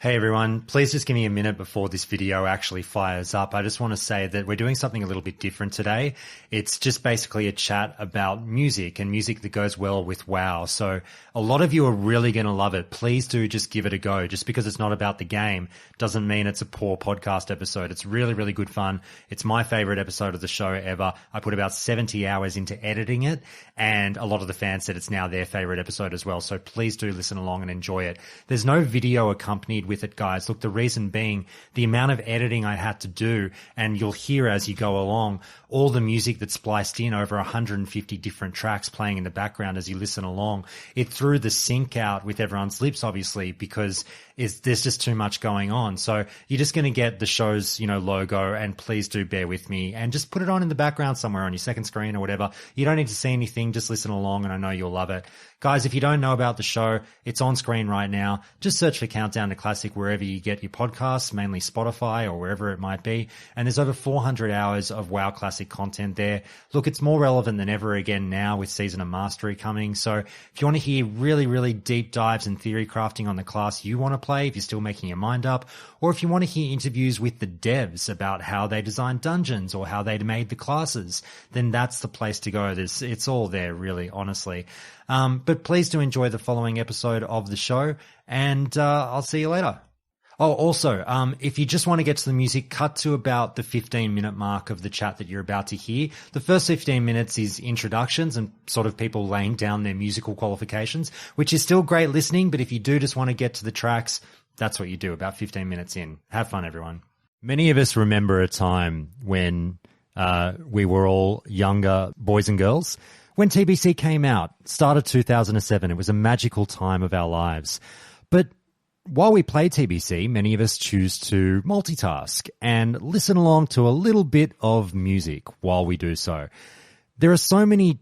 Hey everyone, please just give me a minute before this video actually fires up. I just want to say that we're doing something a little bit different today. It's just basically a chat about music and music that goes well with WoW. So a lot of you are really going to love it. Please do just give it a go. Just because it's not about the game doesn't mean it's a poor podcast episode. It's really, really good fun. It's my favorite episode of the show ever. I put about 70 hours into editing it, and a lot of the fans said it's now their favorite episode as well. So please do listen along and enjoy it. There's no video accompanied with it, guys. Look, the reason being the amount of editing I had to do, and you'll hear as you go along, all the music that's spliced in, over 150 different tracks playing in the background as you listen along. It threw the sync out with everyone's lips, obviously, because there's just too much going on. So you're just going to get the show's, logo, and please do bear with me and just put it on in the background somewhere on your second screen or whatever. You don't need to see anything. Just listen along, and I know you'll love it. Guys, if you don't know about the show, it's on screen right now. Just search for Countdown to Classic wherever you get your podcasts, mainly Spotify or wherever it might be. And there's over 400 hours of WoW Classic content there. Look, it's more relevant than ever again now with Season of Mastery coming. So if you want to hear really, really deep dives and theory crafting on the class you want to play, if you're still making your mind up, or if you want to hear interviews with the devs about how they designed dungeons or how they made the classes, then that's the place to go. It's all there, really, honestly. But please do enjoy the following episode of the show, and I'll see you later. Oh, also, if you just want to get to the music, cut to about the 15-minute mark of the chat that you're about to hear. The first 15 minutes is introductions and sort of people laying down their musical qualifications, which is still great listening, but if you do just want to get to the tracks, that's what you do about 15 minutes in. Have fun, everyone. Many of us remember a time when we were all younger boys and girls. When TBC came out, started 2007, it was a magical time of our lives. But while we play TBC, many of us choose to multitask and listen along to a little bit of music while we do so. There are so many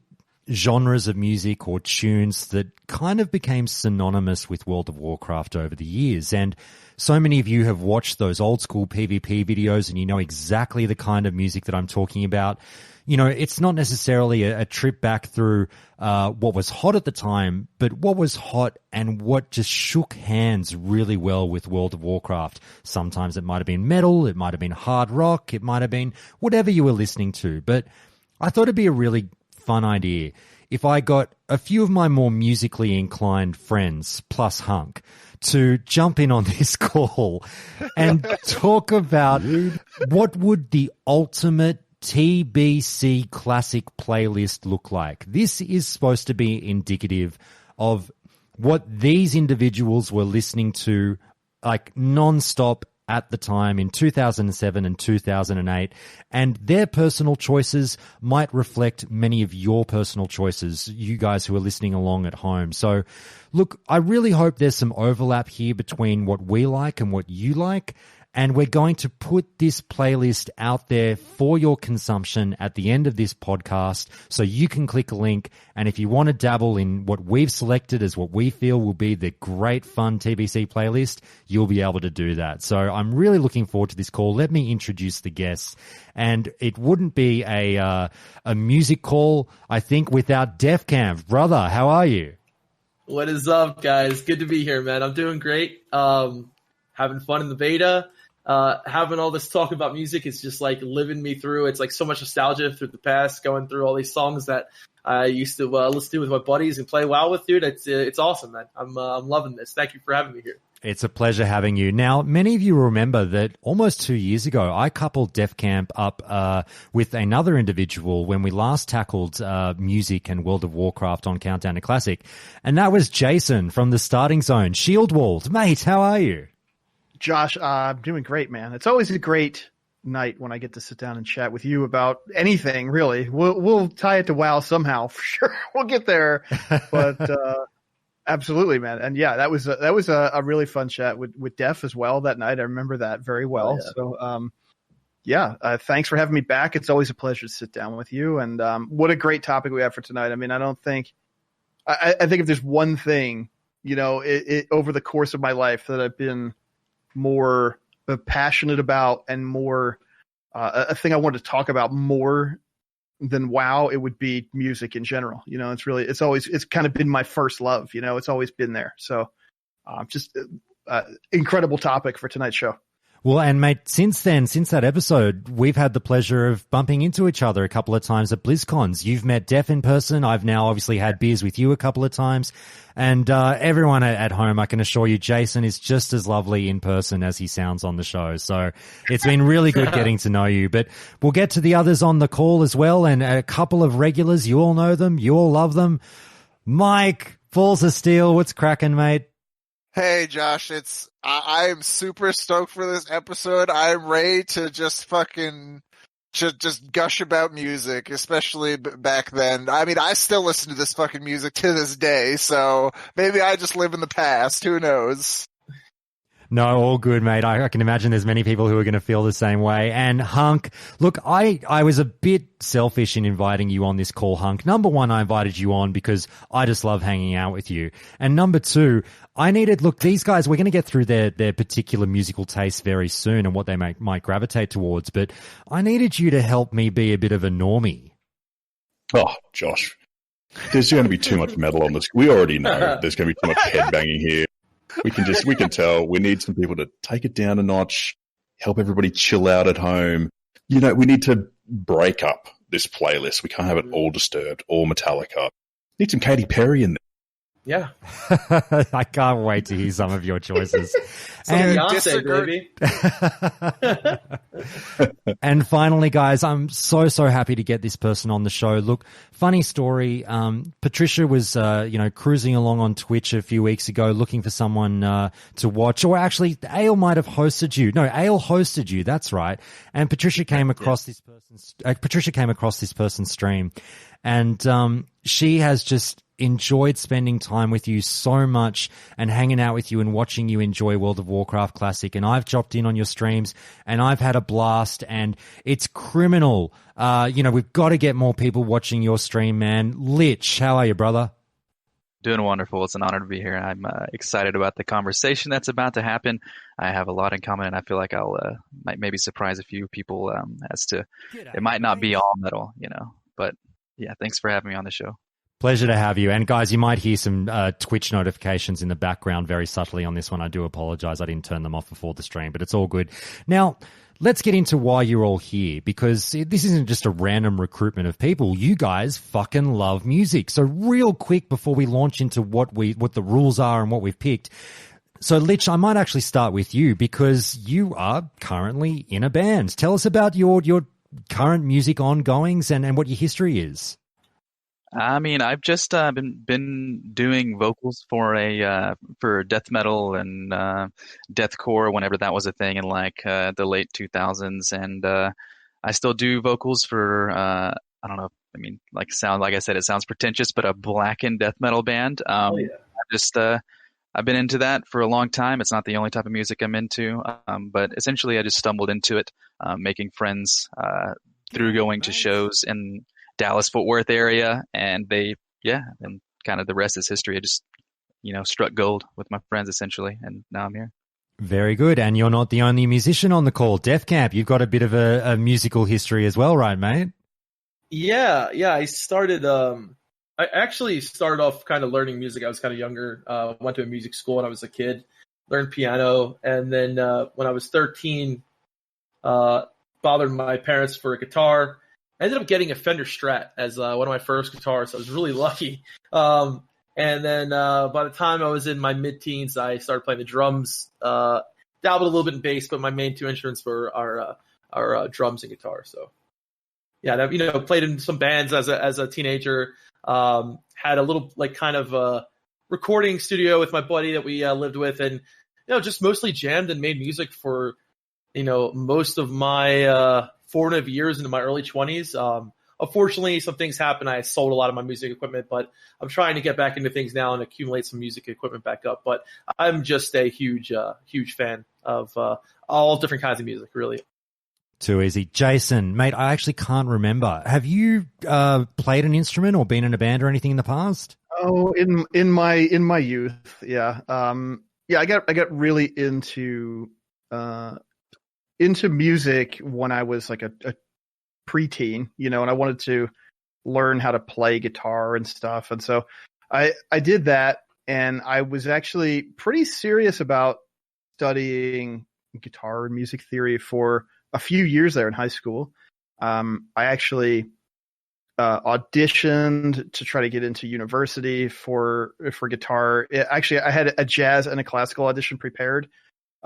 genres of music or tunes that kind of became synonymous with World of Warcraft over the years, and so many of you have watched those old school PvP videos and you know exactly the kind of music that I'm talking about. It's not necessarily a trip back through what was hot at the time, but what was hot and what just shook hands really well with World of Warcraft. Sometimes it might have been metal, it might have been hard rock, it might have been whatever you were listening to. But I thought it'd be a really fun idea if I got a few of my more musically inclined friends, plus Hunk, to jump in on this call and talk about what would the ultimate TBC classic playlist look like. This is supposed to be indicative of what these individuals were listening to like non-stop at the time in 2007 and 2008, and their personal choices might reflect many of your personal choices, you guys who are listening along at home. So look, I really hope there's some overlap here between what we like and what you like. And we're going to put this playlist out there for your consumption at the end of this podcast, so you can click a link. And if you want to dabble in what we've selected as what we feel will be the great fun TBC playlist, you'll be able to do that. So I'm really looking forward to this call. Let me introduce the guests. And it wouldn't be a music call, I think, without Def Camp. Brother, how are you? What is up, guys? Good to be here, man. I'm doing great. Having fun in the beta. Having all this talk about music is just like living me through. It's like so much nostalgia through the past, going through all these songs that I used to listen to with my buddies and play WoW with, dude. It's awesome, man. I'm loving this. Thank you for having me here. It's a pleasure having you. Now, many of you remember that almost 2 years ago, I coupled Def Camp up with another individual when we last tackled music and World of Warcraft on Countdown to Classic, and that was Jason from the Starting Zone. Shieldwalled. Mate, how are you? Josh, I'm doing great, man. It's always a great night when I get to sit down and chat with you about anything, really. We'll tie it to WoW somehow, for sure. We'll get there, but absolutely, man. And yeah, that was a really fun chat with Def as well that night. I remember that very well. Oh, yeah. So, thanks for having me back. It's always a pleasure to sit down with you. And what a great topic we have for tonight. I mean, I think if there's one thing, over the course of my life that I've been more passionate about and more a thing I wanted to talk about more than WoW, it would be music in general. It's kind of been my first love. It's always been there. So just incredible topic for tonight's show. Well, and mate, since that episode, we've had the pleasure of bumping into each other a couple of times at BlizzCons. You've met Def in person. I've now obviously had beers with you a couple of times. And everyone at home, I can assure you, Jason is just as lovely in person as he sounds on the show. So it's been really good getting to know you. But we'll get to the others on the call as well, and a couple of regulars. You all know them. You all love them. Mike, Falls of Steel, what's cracking, mate? Hey, Josh, I am super stoked for this episode. I'm ready to just gush about music, especially back then. I mean, I still listen to this fucking music to this day, so maybe I just live in the past. Who knows? No, all good, mate. I can imagine there's many people who are going to feel the same way. And Hunk, look, I was a bit selfish in inviting you on this call, Hunk. Number one, I invited you on because I just love hanging out with you. And number two, look, these guys, we're going to get through their particular musical tastes very soon and what they might gravitate towards. But I needed you to help me be a bit of a normie. Oh, Josh, there's going to be too much metal on this. We already know there's going to be too much headbanging here. We can tell. We need some people to take it down a notch, help everybody chill out at home. You know, we need to break up this playlist. We can't have it all Disturbed, all Metallica. Need some Katy Perry in there. Yeah. I can't wait to hear some of your choices. And Beyonce, baby. And finally, guys, I'm so happy to get this person on the show. Look, funny story. Patricia was, cruising along on Twitch a few weeks ago looking for someone to watch. Or actually, Ale might have hosted you. No, Ale hosted you. That's right. And Patricia came across this person's stream. And she has just enjoyed spending time with you so much and hanging out with you and watching you enjoy World of Warcraft Classic. And I've dropped in on your streams and I've had a blast, and it's criminal. We've got to get more people watching your stream, man. Lich, how are you, brother? Doing wonderful. It's an honor to be here. I'm excited about the conversation that's about to happen. I have a lot in common, and I feel like I'll might maybe surprise a few people as to it might not be all metal, but yeah, thanks for having me on the show. Pleasure to have you. And guys, you might hear some Twitch notifications in the background very subtly on this one. I do apologize. I didn't turn them off before the stream, but it's all good. Now, let's get into why you're all here, because this isn't just a random recruitment of people. You guys fucking love music. So real quick before we launch into what the rules are and what we've picked. So Lich, I might actually start with you because you are currently in a band. Tell us about your current music ongoings and what your history is. I mean, I've just been doing vocals for death metal and deathcore whenever that was a thing in the late 2000s, and I still do vocals for I don't know. I mean, like I said, it sounds pretentious, but a blackened death metal band. I've been into that for a long time. It's not the only type of music I'm into, but essentially, I just stumbled into it, making friends through going to shows in Dallas-Fort Worth area, and and kind of the rest is history. I just, struck gold with my friends essentially, and now I'm here. Very good. And you're not the only musician on the call. Def Camp, you've got a bit of a musical history as well, right, mate? Yeah. I started, I actually started off kind of learning music. I was kind of younger. Went to a music school when I was a kid, learned piano. And then when I was 13, bothered my parents for a guitar. I ended up getting a Fender Strat as one of my first guitars. So I was really lucky. And then by the time I was in my mid-teens, I started playing the drums, dabbled a little bit in bass, but my main two instruments are drums and guitar. So yeah, played in some bands as a teenager. Had a little kind of recording studio with my buddy that we lived with, and just mostly jammed and made music for most of my formative years into my early 20s. Unfortunately, some things happened. I sold a lot of my music equipment, but I'm trying to get back into things now and accumulate some music equipment back up. But I'm just a huge fan of all different kinds of music, really. Too easy. Jason, mate, I actually can't remember. Have you played an instrument or been in a band or anything in the past? Oh, in my youth, yeah. I got really into music when I was like a preteen, and I wanted to learn how to play guitar and stuff. And so I did that, and I was actually pretty serious about studying guitar and music theory for a few years there in high school. I actually auditioned to try to get into university for guitar. Actually, I had a jazz and a classical audition prepared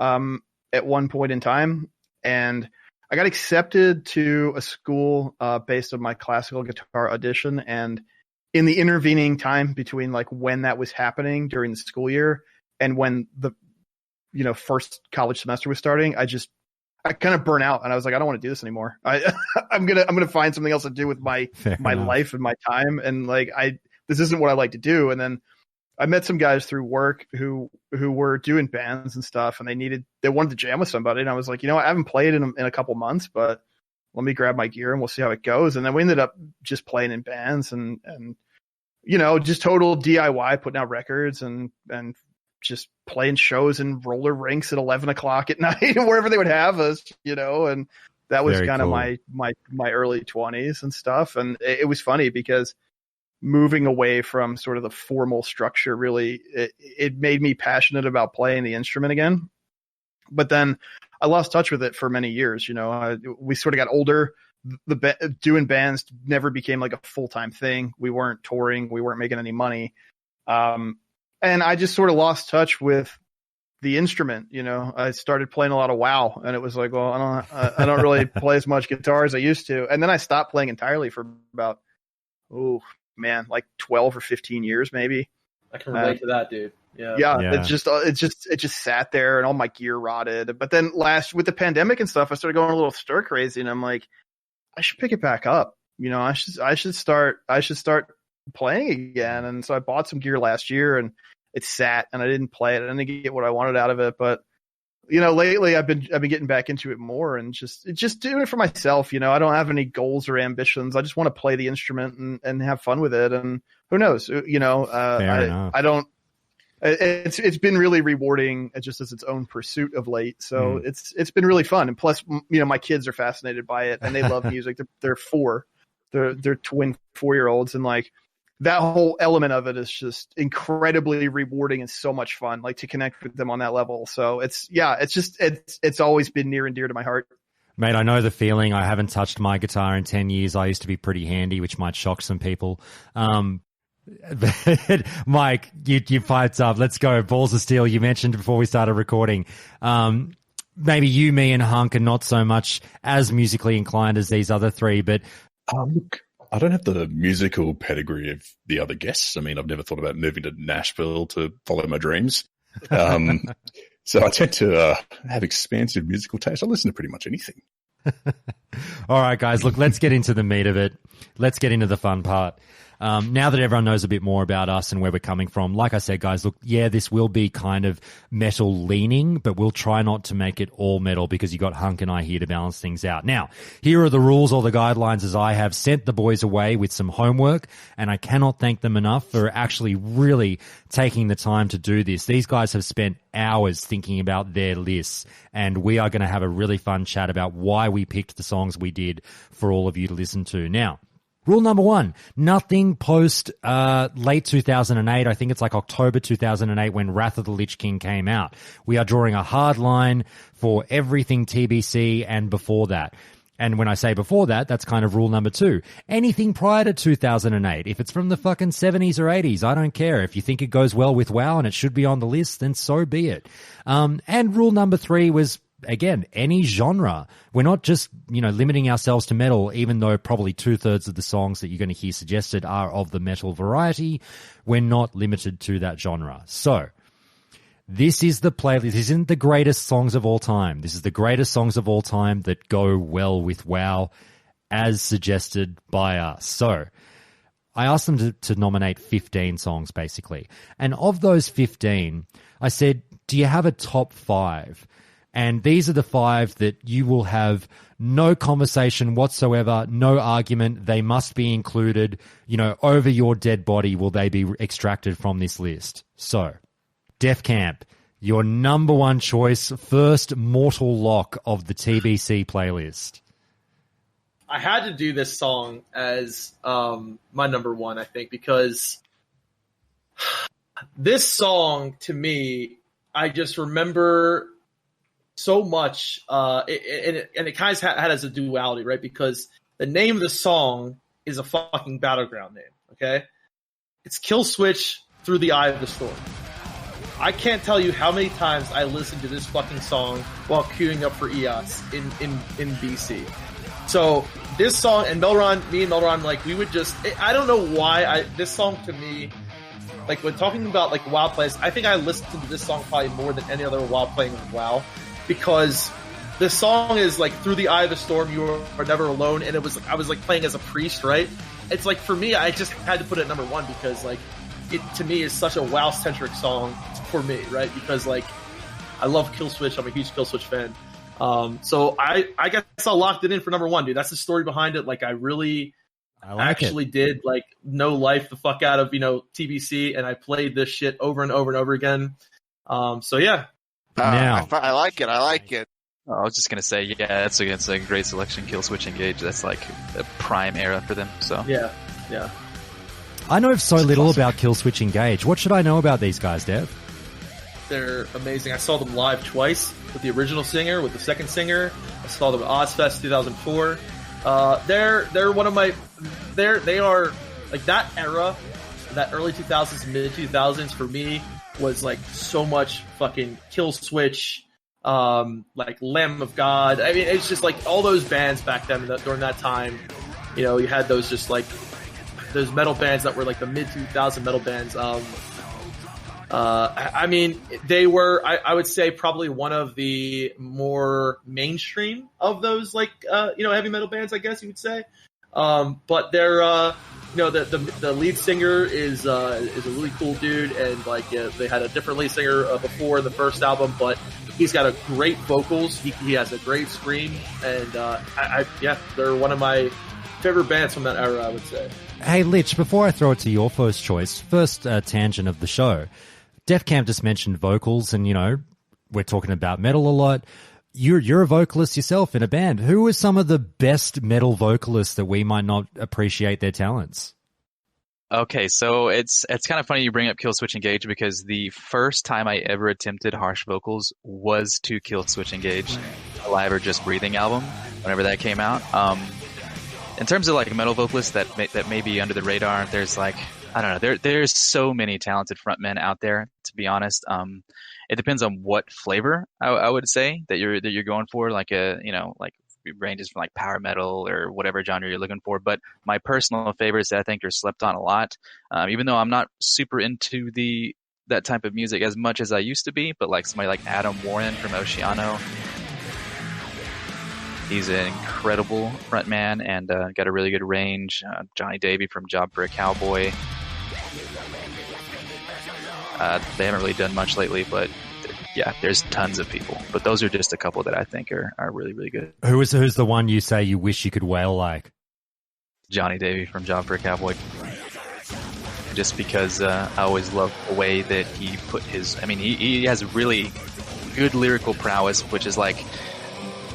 at one point in time, and I got accepted to a school based on my classical guitar audition. And in the intervening time between like when that was happening during the school year and when the first college semester was starting, I kind of burnt out, and I was like, I don't want to do this anymore. I'm gonna find something else to do with my life and my time, and like this isn't what I like to do. And then I met some guys through work who were doing bands and stuff, and they wanted to jam with somebody, and I was like, I haven't played in a couple months, but let me grab my gear and we'll see how it goes. And then we ended up just playing in bands and just total DIY, putting out records and just playing shows in roller rinks at 11 o'clock at night, wherever they would have us, and that was kind of my early 20s and stuff. And it was funny because moving away from sort of the formal structure, really, it made me passionate about playing the instrument again. But then I lost touch with it for many years. We sort of got older. Doing bands never became like a full-time thing. We weren't touring. We weren't making any money. And I just sort of lost touch with the instrument. I started playing a lot of WoW, and it was like, well, I don't really play as much guitar as I used to. And then I stopped playing entirely for about, like 12 or 15 years, maybe. I can relate to that, dude. Yeah. It just sat there, and all my gear rotted. But then with the pandemic and stuff, I started going a little stir crazy, and I'm like, I should pick it back up. I should start playing again. And so I bought some gear last year, and it sat, and I didn't play it. I didn't get what I wanted out of it. But lately I've been getting back into it more, and just doing it for myself. I don't have any goals or ambitions. I just want to play the instrument and have fun with it. And who knows? I don't. It's been really rewarding just as its own pursuit of late. So it's been really fun. And plus, my kids are fascinated by it, and they love music. They're 4. They're twin 4-year-olds, and like that whole element of it is just incredibly rewarding and so much fun, like to connect with them on that level. So it's always been near and dear to my heart. Mate, I know the feeling. I haven't touched my guitar in 10 years. I used to be pretty handy, which might shock some people. Mike, you piped up. Let's go. Balls of Steel, you mentioned before we started recording. Maybe you, me, and Hunk are not so much as musically inclined as these other three, but look, I don't have the musical pedigree of the other guests. I mean, I've never thought about moving to Nashville to follow my dreams. So I tend to have expansive musical taste. I listen to pretty much anything. All right, guys, look, let's get into the meat of it. Let's get into the fun part. Now that everyone knows a bit more about us and where we're coming from, like I said, guys, look, yeah, this will be kind of metal leaning, but we'll try not to make it all metal because you got Hunk and I here to balance things out. Now, here are the rules or the guidelines as I have sent the boys away with some homework, and I cannot thank them enough for actually really taking the time to do this. These guys have spent hours thinking about their lists, and we are going to have a really fun chat about why we picked the songs we did for all of you to listen to. Now, rule number 1, nothing post late 2008. I think it's like October 2008 when Wrath of the Lich King came out. We are drawing a hard line for everything TBC and before that. And when I say before that, that's kind of rule number 2. Anything prior to 2008, if it's from the fucking 70s or 80s, I don't care. If you think it goes well with WoW and it should be on the list, then so be it. And rule number 3 was, again, any genre. We're not just, limiting ourselves to metal, even though probably 2/3 of the songs that you're going to hear suggested are of the metal variety. We're not limited to that genre. So, this is the playlist. This isn't the greatest songs of all time. This is the greatest songs of all time that go well with WoW, as suggested by us. So, I asked them to nominate 15 songs, basically. And of those 15, I said, do you have a top 5? And these are the 5 that you will have no conversation whatsoever, no argument. They must be included, over your dead body will they be extracted from this list. So, Def Camp, your number 1 choice, first mortal lock of the TBC playlist. I had to do this song as my number 1, I think, because this song, to me, I just remember so much, and it kind of had as a duality, right? Because the name of the song is a fucking Battleground name, okay? It's Kill Switch Through the Eye of the Storm. I can't tell you how many times I listened to this fucking song while queuing up for EOS in BC. So this song, and me and Melron, like, we would just, I don't know why, this song to me, like, when talking about, like, WoW plays, I think I listened to this song probably more than any other while playing with WoW, because this song is, like, Through the Eye of the Storm, you are never alone, and I was, like, playing as a priest, right? It's, like, for me, I just had to put it at number 1, because, like, it, to me, is such a WoW-centric song for me, right? Because, like, I love Kill Switch, I'm a huge Kill Switch fan. So I guess I locked it in for number 1, dude. That's the story behind it. Like, I actually did, like, know life the fuck out of, TBC, and I played this shit over and over and over again. So yeah. Now I like it. I like it. I was just gonna say, yeah, it's a great selection. Kill Switch Engage. That's like a prime era for them. So yeah. I know so little about Kill Switch Engage. What should I know about these guys, Dev? They're amazing. I saw them live twice with the original singer, with the second singer. I saw them at Ozfest 2004. They're one of my. They are like that era, that early 2000s, mid 2000s for me was like so much fucking Kill Switch, like Lamb of God. I mean, it's just like all those bands back then during that time. You had those just like those metal bands that were like the mid 2000 metal bands. I mean, they were, I would say, probably one of the more mainstream of those, like, heavy metal bands, I guess you would say. But they're, the lead singer is a really cool dude, and like they had a different lead singer before the first album, but he's got a great vocals. He has a great scream, and they're one of my favorite bands from that era, I would say. Hey, Lich, before I throw it to your first choice, first tangent of the show. Def Camp just mentioned vocals, and we're talking about metal a lot. You're a vocalist yourself in a band. Who are some of the best metal vocalists that we might not appreciate their talents? Okay, so it's kind of funny you bring up Kill Switch Engage, because the first time I ever attempted harsh vocals was to Kill Switch Engage, Alive or Just Breathing album, whenever that came out. In terms of like metal vocalists that may be under the radar, there's like, I don't know, there's so many talented frontmen out there, to be honest. It depends on what flavor I would say that you're going for, like like it ranges from like power metal or whatever genre you're looking for. But my personal favorites that I think are slept on a lot, even though I'm not super into that type of music as much as I used to be, but like somebody like Adam Warren from Oceano. He's an incredible frontman and got a really good range. Johnny Davey from Job for a Cowboy. They haven't really done much lately, but yeah, there's tons of people. But those are just a couple that I think are really, really good. Who's the one you say you wish you could wail like? Johnny Davey from Job for a Cowboy. Just because I always loved the way that he put his... I mean, he has really good lyrical prowess, which is like...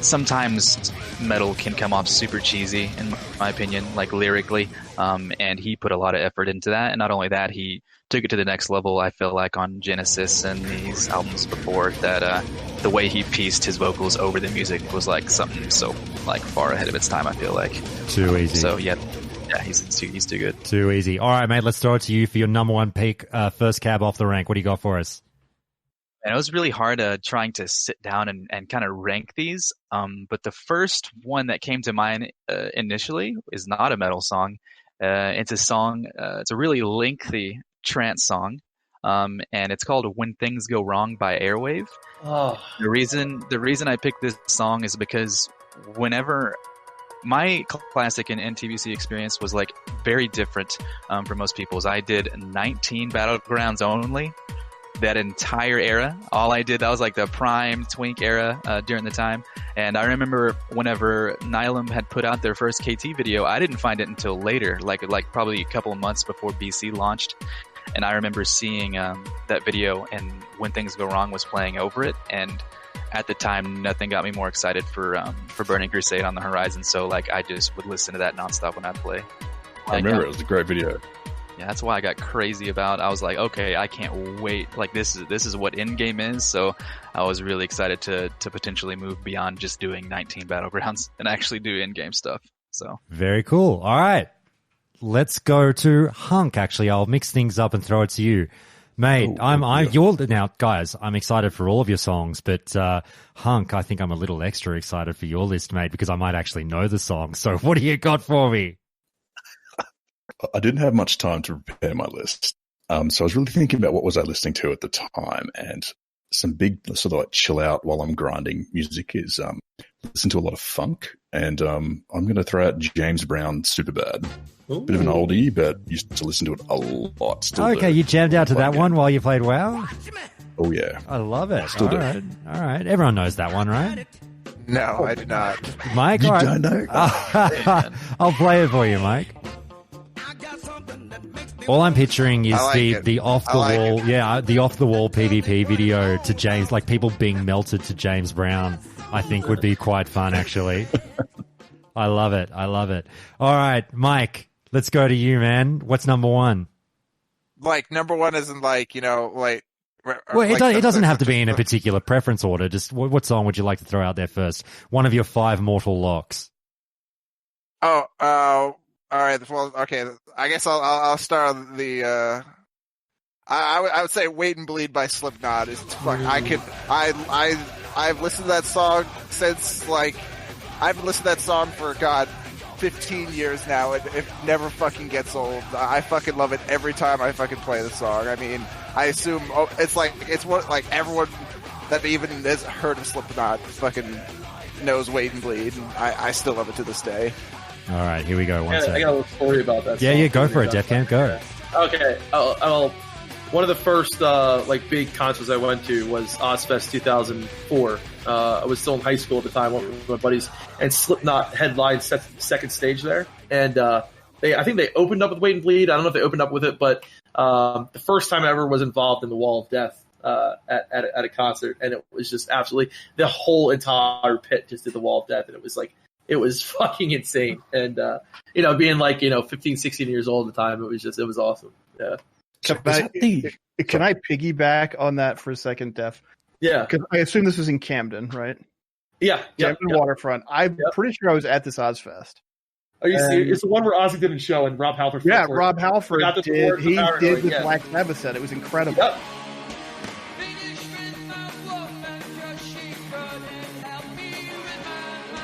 Sometimes metal can come off super cheesy, in my opinion, like lyrically, and he put a lot of effort into that. And not only that, he took it to the next level, I feel like, on Genesis and these albums before, that the way he pieced his vocals over the music was like something so like far ahead of its time, I feel like. Too easy. So yeah, he's too good. Too easy. All right, mate, let's throw it to you for your number one pick, first cab off the rank. What do you got for us? And it was really hard trying to sit down and kind of rank these. But the first one that came to mind initially is not a metal song. It's a song, it's a really lengthy trance song. And it's called When Things Go Wrong by Airwave. Oh. The reason I picked this song is because whenever my classic and TBC experience was like very different from most people's. I did 19 battlegrounds only. That entire era, all I did, that was like the prime Twink era during the time. And I remember whenever Nylum had put out their first KT video, I didn't find it until later, like probably a couple of months before BC launched. And I remember seeing that video, and When Things Go Wrong was playing over it. And at the time, nothing got me more excited for Burning Crusade on the horizon. So like I just would listen to that nonstop when I'd play. I remember it was a great video. Yeah, that's why I got crazy about. I was like, okay, I can't wait. Like this is what in-game is. So I was really excited to potentially move beyond just doing 19 battlegrounds and actually do in-game stuff. So Very cool. All right. Let's go to Hunk. Actually, I'll mix things up and throw it to you. Mate, you're now, guys, I'm excited for all of your songs, but Hunk, I think I'm a little extra excited for your list, mate, because I might actually know the song. So what do you got for me? I didn't have much time to prepare my list. So I was really thinking about what was I listening to at the time, and some big sort of like chill out while I'm grinding music is listen to a lot of funk, and I'm going to throw out James Brown, Superbad. Ooh. Bit of an oldie, but used to listen to it a lot. Still Okay, do. you jammed out to that one while you played WoW? Oh yeah, I love it. Still All do. right. All right. Everyone knows that one, right? No, I do not. Mike? You all right. don't know? I'll play it for you, Mike. All I'm picturing is I like it. the off the I like wall, the off the wall PvP video to James, like people being melted to James Brown. I think would be quite fun, actually. I love it. I love it. All right, Mike, let's go to you, man. What's number one? Like number one isn't like like. Well, it doesn't have to be in a particular preference order. Just what song would you like to throw out there first? One of your 5 mortal locks. Oh, all right. Well, okay. I guess I'll start on the. I would say "Wait and Bleed" by Slipknot is fuck. I've listened to that song since like I've listened to that song for 15 years now, and it never fucking gets old. I fucking love it every time I fucking play the song. I mean, I assume it's what like everyone that even has heard of Slipknot fucking knows "Wait and Bleed," and I still love it to this day. All right, here we go. One I second. got a little story about that. Yeah, song. yeah, go for it, Def Camp, go. Okay. One of the first like big concerts I went to was Ozfest 2004. I was still in high school at the time, went with my buddies, and Slipknot headlined second stage there. And I think they opened up with "Wait and Bleed." I don't know if they opened up with it, but the first time I ever was involved in the Wall of Death at a concert, and it was just absolutely the whole entire pit just did the Wall of Death, and it was fucking insane. And being like 15, 16 years old at the time, it was awesome. Yeah. Can I piggyback on that for a second, Def? Yeah. Because I assume this was in Camden, right? Yeah. Camden Waterfront. I'm pretty sure I was at this Ozfest. Are you serious? It's the one where Ozzy didn't show and Rob Halford. Yeah, Rob Halford did. He did the yeah. Black Sabbath set. It was incredible. Yep.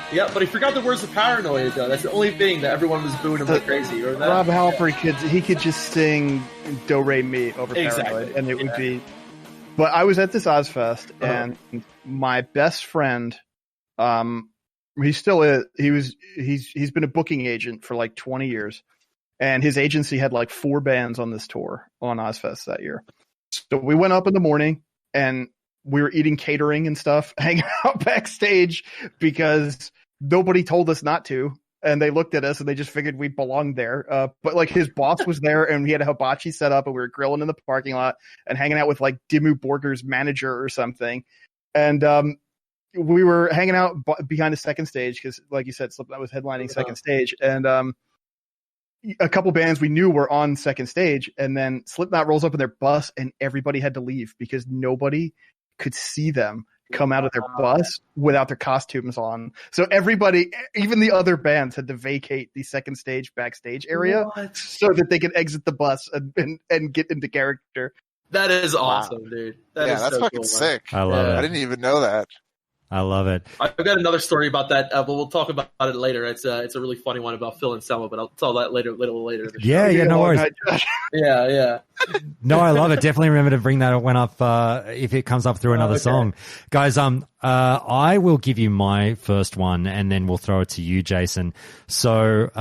Yeah, but he forgot the words of Paranoid, though. That's the only thing that everyone was booing him like crazy. Or that. Rob Halford he could just sing Do Re Mi over Paranoid, and it would be. But I was at this Ozfest, and my best friend, he still is. He's been a booking agent for like 20 years, and his agency had like 4 bands on this tour on Ozfest that year. So we went up in the morning, and we were eating catering and stuff, hanging out backstage because nobody told us not to. And they looked at us and they just figured we belonged there. But like his boss was there and he had a hibachi set up and we were grilling in the parking lot and hanging out with like Dimmu Borgir's manager or something. And we were hanging out behind the second stage because, like you said, Slipknot was headlining second stage. And a couple bands we knew were on second stage. And then Slipknot rolls up in their bus and everybody had to leave because nobody could see them come out of their bus without their costumes on. So everybody, even the other bands, had to vacate the second stage backstage area so that they could exit the bus and get into character. That is awesome, dude. That's so fucking cool, sick. I love it. I didn't even know that. I love it. I've got another story about that, but we'll talk about it later. It's a really funny one about Phil and Selma, but I'll tell that later. Yeah, no worries. Yeah. No, I love it. Definitely remember to bring that one up if it comes up through another song. Guys, I will give you my first one and then we'll throw it to you, Jason. So,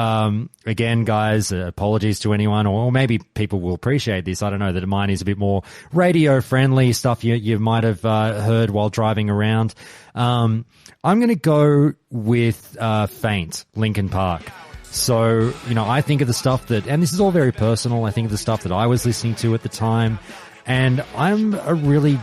again, guys, apologies to anyone, or maybe people will appreciate this. I don't know, that mine is a bit more radio friendly stuff you might have heard while driving around. I'm going to go with Faint, Linkin Park. So, I think of the stuff and this is all very personal, I think of the stuff that I was listening to at the time, and I'm a really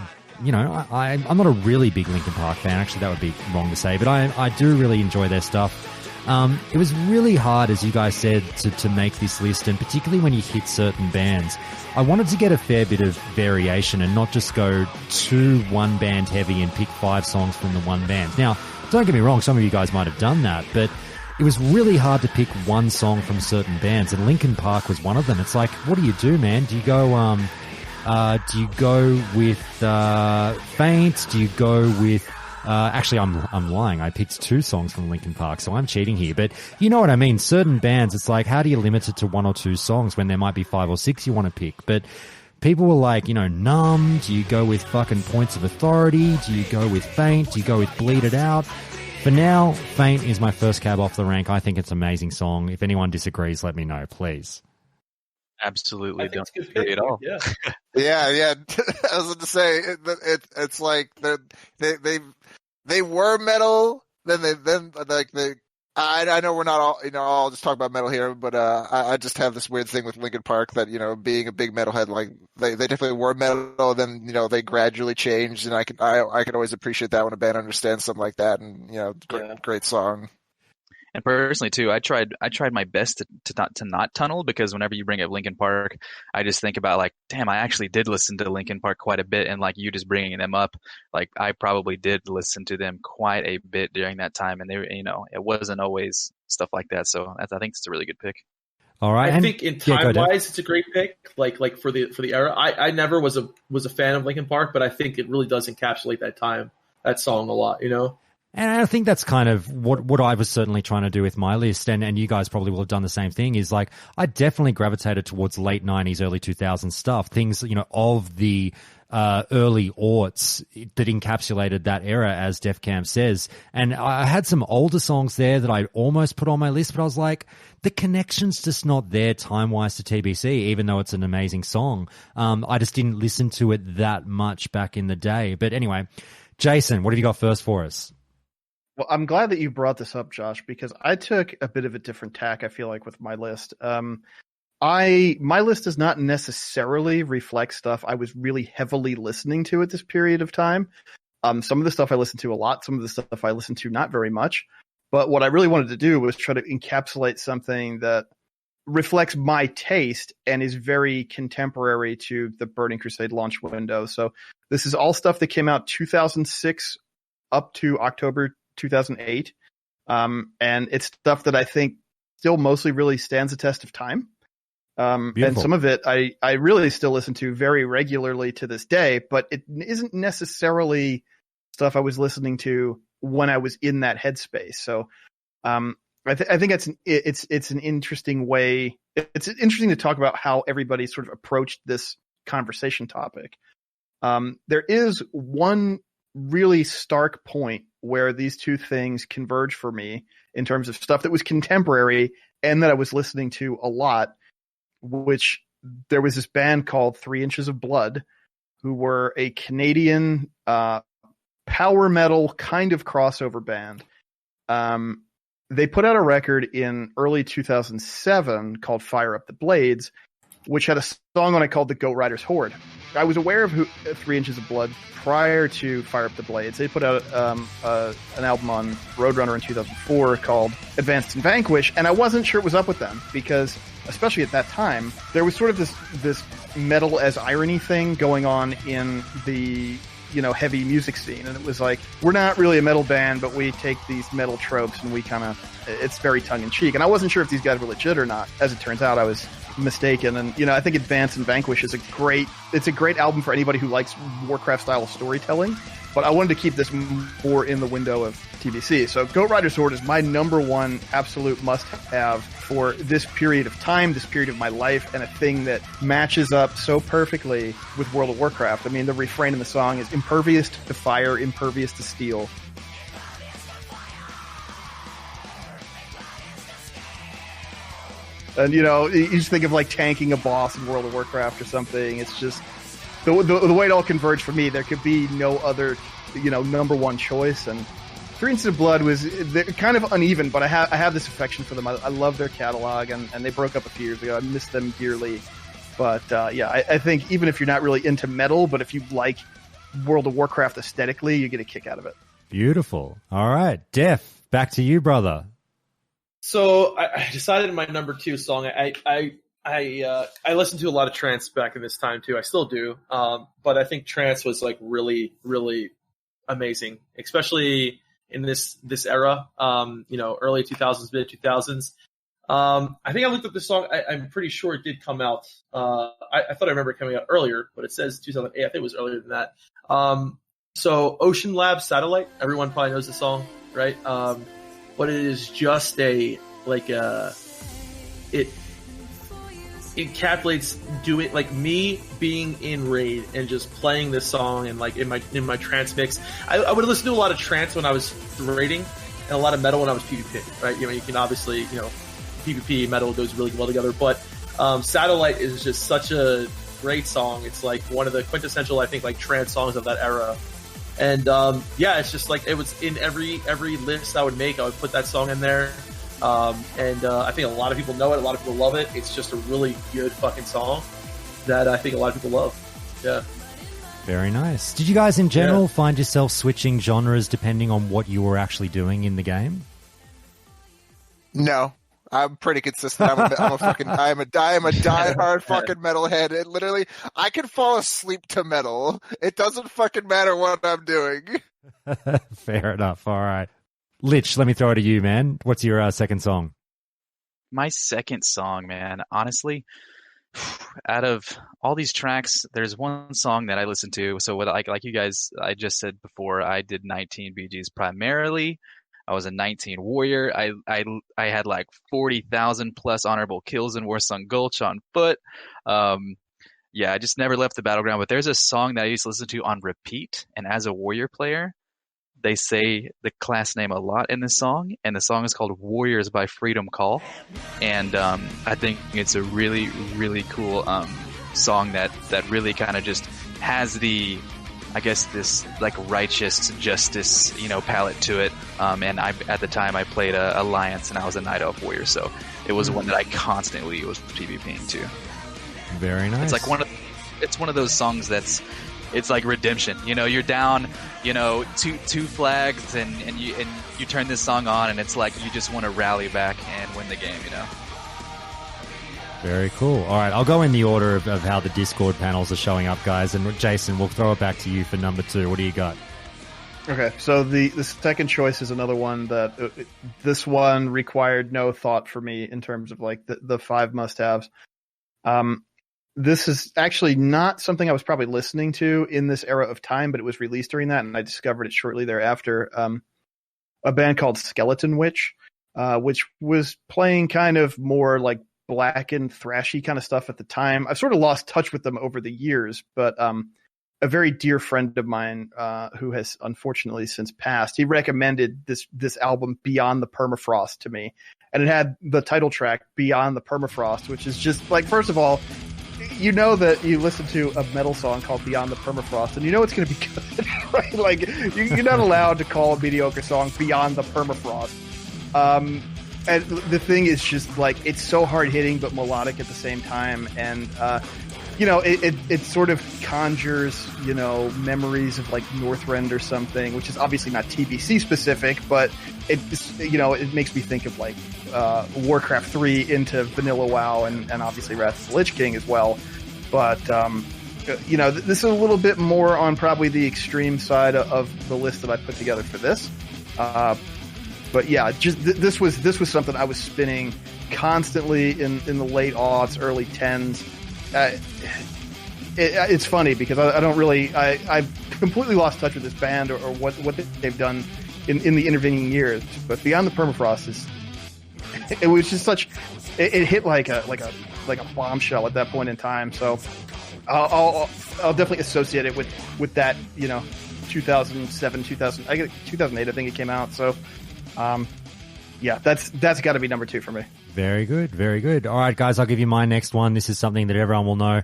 I'm not a really big Linkin Park fan. Actually, that would be wrong to say, but I do really enjoy their stuff. It was really hard, as you guys said, to make this list, and particularly when you hit certain bands. I wanted to get a fair bit of variation and not just go too one band heavy and pick 5 songs from the one band. Now, don't get me wrong, some of you guys might have done that, but it was really hard to pick one song from certain bands, and Linkin Park was one of them. It's like, what do, man? Do you go with Faint? Do you go with actually, I'm lying. I picked 2 songs from Linkin Park, so I'm cheating here. But you know what I mean? Certain bands, it's like, how do you limit it to 1 or 2 songs when there might be 5 or 6 you want to pick? But people were like, Numb. Do you go with fucking Points of Authority? Do you go with Faint? Do you go with Bleed It Out? For now, Faint is my first cab off the rank. I think it's an amazing song. If anyone disagrees, let me know, please. Absolutely, don't disagree at all. Yeah. Yeah. I was going to say it's like they were metal. I know we're not all all just talk about metal here, but I just have this weird thing with Linkin Park that being a big metalhead, like they definitely were metal. Then they gradually changed, and I can always appreciate that when a band understands something like that, and great song. And personally too, I tried my best to not tunnel, because whenever you bring up Linkin Park, I just think about like, damn, I actually did listen to Linkin Park quite a bit, and like you just bringing them up, like I probably did listen to them quite a bit during that time, and they were, it wasn't always stuff like that. So I think it's a really good pick. All right, I think in time wise, it's a great pick. Like for the era, I never was a fan of Linkin Park, but I think it really does encapsulate that song a lot. And I think that's kind of what I was certainly trying to do with my list, and you guys probably will have done the same thing, is like, I definitely gravitated towards late 90s, early 2000s stuff, things, of the early aughts that encapsulated that era, as Def Cam says. And I had some older songs there that I'd almost put on my list, but I was like, the connection's just not there time-wise to TBC, even though it's an amazing song. I just didn't listen to it that much back in the day. But anyway, Jason, what have you got first for us? Well, I'm glad that you brought this up, Josh, because I took a bit of a different tack, I feel like, with my list. My list does not necessarily reflect stuff I was really heavily listening to at this period of time. Some of the stuff I listened to a lot, some of the stuff I listened to not very much. But what I really wanted to do was try to encapsulate something that reflects my taste and is very contemporary to the Burning Crusade launch window. So this is all stuff that came out 2006 up to October 2008. And it's stuff that I think still mostly really stands the test of time. And some of it I really still listen to very regularly to this day, but it isn't necessarily stuff I was listening to when I was in that headspace. So I think it's an interesting way. It's interesting to talk about how everybody sort of approached this conversation topic. There is one really stark point where these two things converge for me in terms of stuff that was contemporary and that I was listening to a lot, which there was this band called 3 Inches of Blood, who were a Canadian power metal kind of crossover band. They put out a record in early 2007 called Fire Up the Blades, which had a song on it called The Goat Rider's Horde. I was aware of 3 Inches of Blood prior to Fire Up the Blades. They put out an album on Roadrunner in 2004 called Advanced and Vanquish, and I wasn't sure it was up with them because, especially at that time, there was sort of this metal as irony thing going on in the heavy music scene, and it was like, we're not really a metal band, but we take these metal tropes and we kind of, it's very tongue-in-cheek. And I wasn't sure if these guys were legit or not. As it turns out, I was mistaken. And I think Advance and Vanquish is a great album for anybody who likes Warcraft style of storytelling, but I wanted to keep this more in the window of TBC. So Goat Rider's Horde is my number one absolute must-have for this period of time, this period of my life, and a thing that matches up so perfectly with World of Warcraft. I mean, the refrain in the song is impervious to fire, impervious to steel. And, you just think of like tanking a boss in World of Warcraft or something. It's just the way it all converged for me. There could be no other, number one choice. And 3 Inches of Blood was kind of uneven, but I have this affection for them. I love their catalog, and they broke up a few years ago. I miss them dearly. But I think even if you're not really into metal, but if you like World of Warcraft aesthetically, you get a kick out of it. Beautiful. All right, Def, back to you, brother. So I decided my number 2 song. I listened to a lot of trance back in this time too. I still do, but I think trance was like really, really amazing, especially in this era. Early 2000s, mid 2000s. I think I looked up this song. I'm pretty sure it did come out. I thought I remember it coming out earlier, but it says 2008. I think it was earlier than that. So Ocean Lab Satellite. Everyone probably knows the song, right? But it is just it encapsulates doing like me being in raid and just playing this song and like in my trance mix. I would listen to a lot of trance when I was raiding and a lot of metal when I was PvP, right? You can obviously, PvP metal goes really well together, but Satellite is just such a great song. It's like one of the quintessential, I think, like trance songs of that era. And it's just like it was in every list I would make. I would put that song in there, and I think a lot of people know it. A lot of people love it. It's just a really good fucking song that I think a lot of people love. Yeah. Very nice. Did you guys in general find yourself switching genres depending on what you were actually doing in the game? No. I'm pretty consistent. I am a diehard fucking metalhead. It literally, I can fall asleep to metal. It doesn't fucking matter what I'm doing. Fair enough. All right. Lich, let me throw it to you, man. What's your second song? My second song, man, honestly, out of all these tracks, there's one song that I listen to. So what, like you guys, I just said before, I did 19 BGs primarily. I was a 19 warrior. I had like 40,000 plus honorable kills in Warsong Gulch on foot. I just never left the battleground. But there's a song that I used to listen to on repeat. And as a warrior player, they say the class name a lot in this song. And the song is called Warriors by Freedom Call. And I think it's a really, really cool song that really kind of just has the, I guess, this like righteous justice, palette to it. And at the time I played Alliance and I was a Night Elf warrior, so it was one that I constantly was PvPing to. Very nice. It's one of those songs it's like redemption. You're down, two flags and you turn this song on and it's like you just want to rally back and win the game. Very cool. All right, I'll go in the order of how the Discord panels are showing up, guys. And Jason, we'll throw it back to you for number 2. What do you got? Okay, so the second choice is another one that this one required no thought for me in terms of like the 5 must-haves. This is actually not something I was probably listening to in this era of time, but it was released during that, and I discovered it shortly thereafter. A band called Skeleton Witch, which was playing kind of more like black and thrashy kind of stuff at the time. I've sort of lost touch with them over the years, but a very dear friend of mine who has unfortunately since passed, he recommended this album Beyond the Permafrost to me, and it had the title track Beyond the Permafrost, which is just like, first of all, that you listen to a metal song called Beyond the Permafrost and it's going to be good, right? Like you're not allowed to call a mediocre song Beyond the Permafrost. And the thing is just like, it's so hard hitting, but melodic at the same time. And, it sort of conjures, memories of like Northrend or something, which is obviously not TBC specific, but it makes me think of like, Warcraft 3 into Vanilla WoW and obviously Wrath of the Lich King as well. But, this is a little bit more on probably the extreme side of the list that I put together for this. But yeah, just this was something I was spinning constantly in the late aughts, early 10s. It's funny because I don't really I've completely lost touch with this band or what they've done in the intervening years. But Beyond the Permafrost it was just it hit like a bombshell at that point in time. So I'll definitely associate it with that 2007 2008 I think it came out. So. That's got to be number 2 for me. Very good, very good. All right, guys, I'll give you my next one. This is something that everyone will know.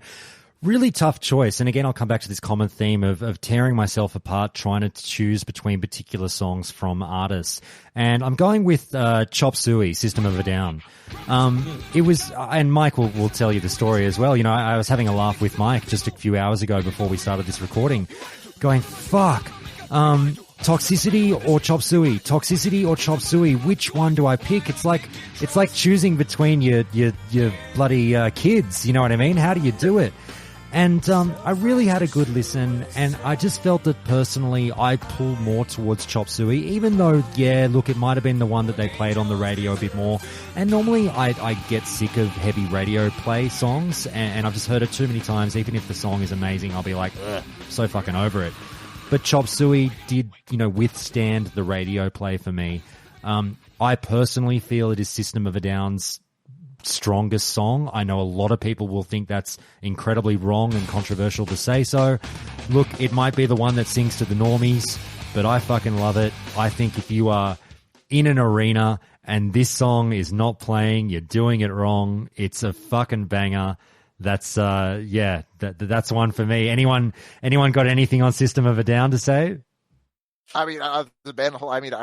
Really tough choice. And again, I'll come back to this common theme of tearing myself apart, trying to choose between particular songs from artists. And I'm going with Chop Suey, System of a Down. It was, and Mike will tell you the story as well. I was having a laugh with Mike just a few hours ago before we started this recording. going, fuck, Toxicity or Chop Suey? Toxicity or Chop Suey? Which one do I pick? It's like choosing between your bloody kids. You know what I mean? How do you do it? And I really had a good listen, and I just felt that personally I pull more towards Chop Suey, even though, yeah, look, it might have been the one that they played on the radio a bit more. And normally I get sick of heavy radio play songs, and I've just heard it too many times. Even if the song is amazing, I'll be like, ugh, so fucking over it. But Chop Suey did, withstand the radio play for me. I personally feel it is System of a Down's strongest song. I know a lot of people will think that's incredibly wrong and controversial to say so. Look, it might be the one that sings to the normies, but I fucking love it. I think if you are in an arena and this song is not playing, you're doing it wrong. It's a fucking banger. That's that's one for me. Anyone got anything on System of a Down to say? I mean, the band whole. I mean,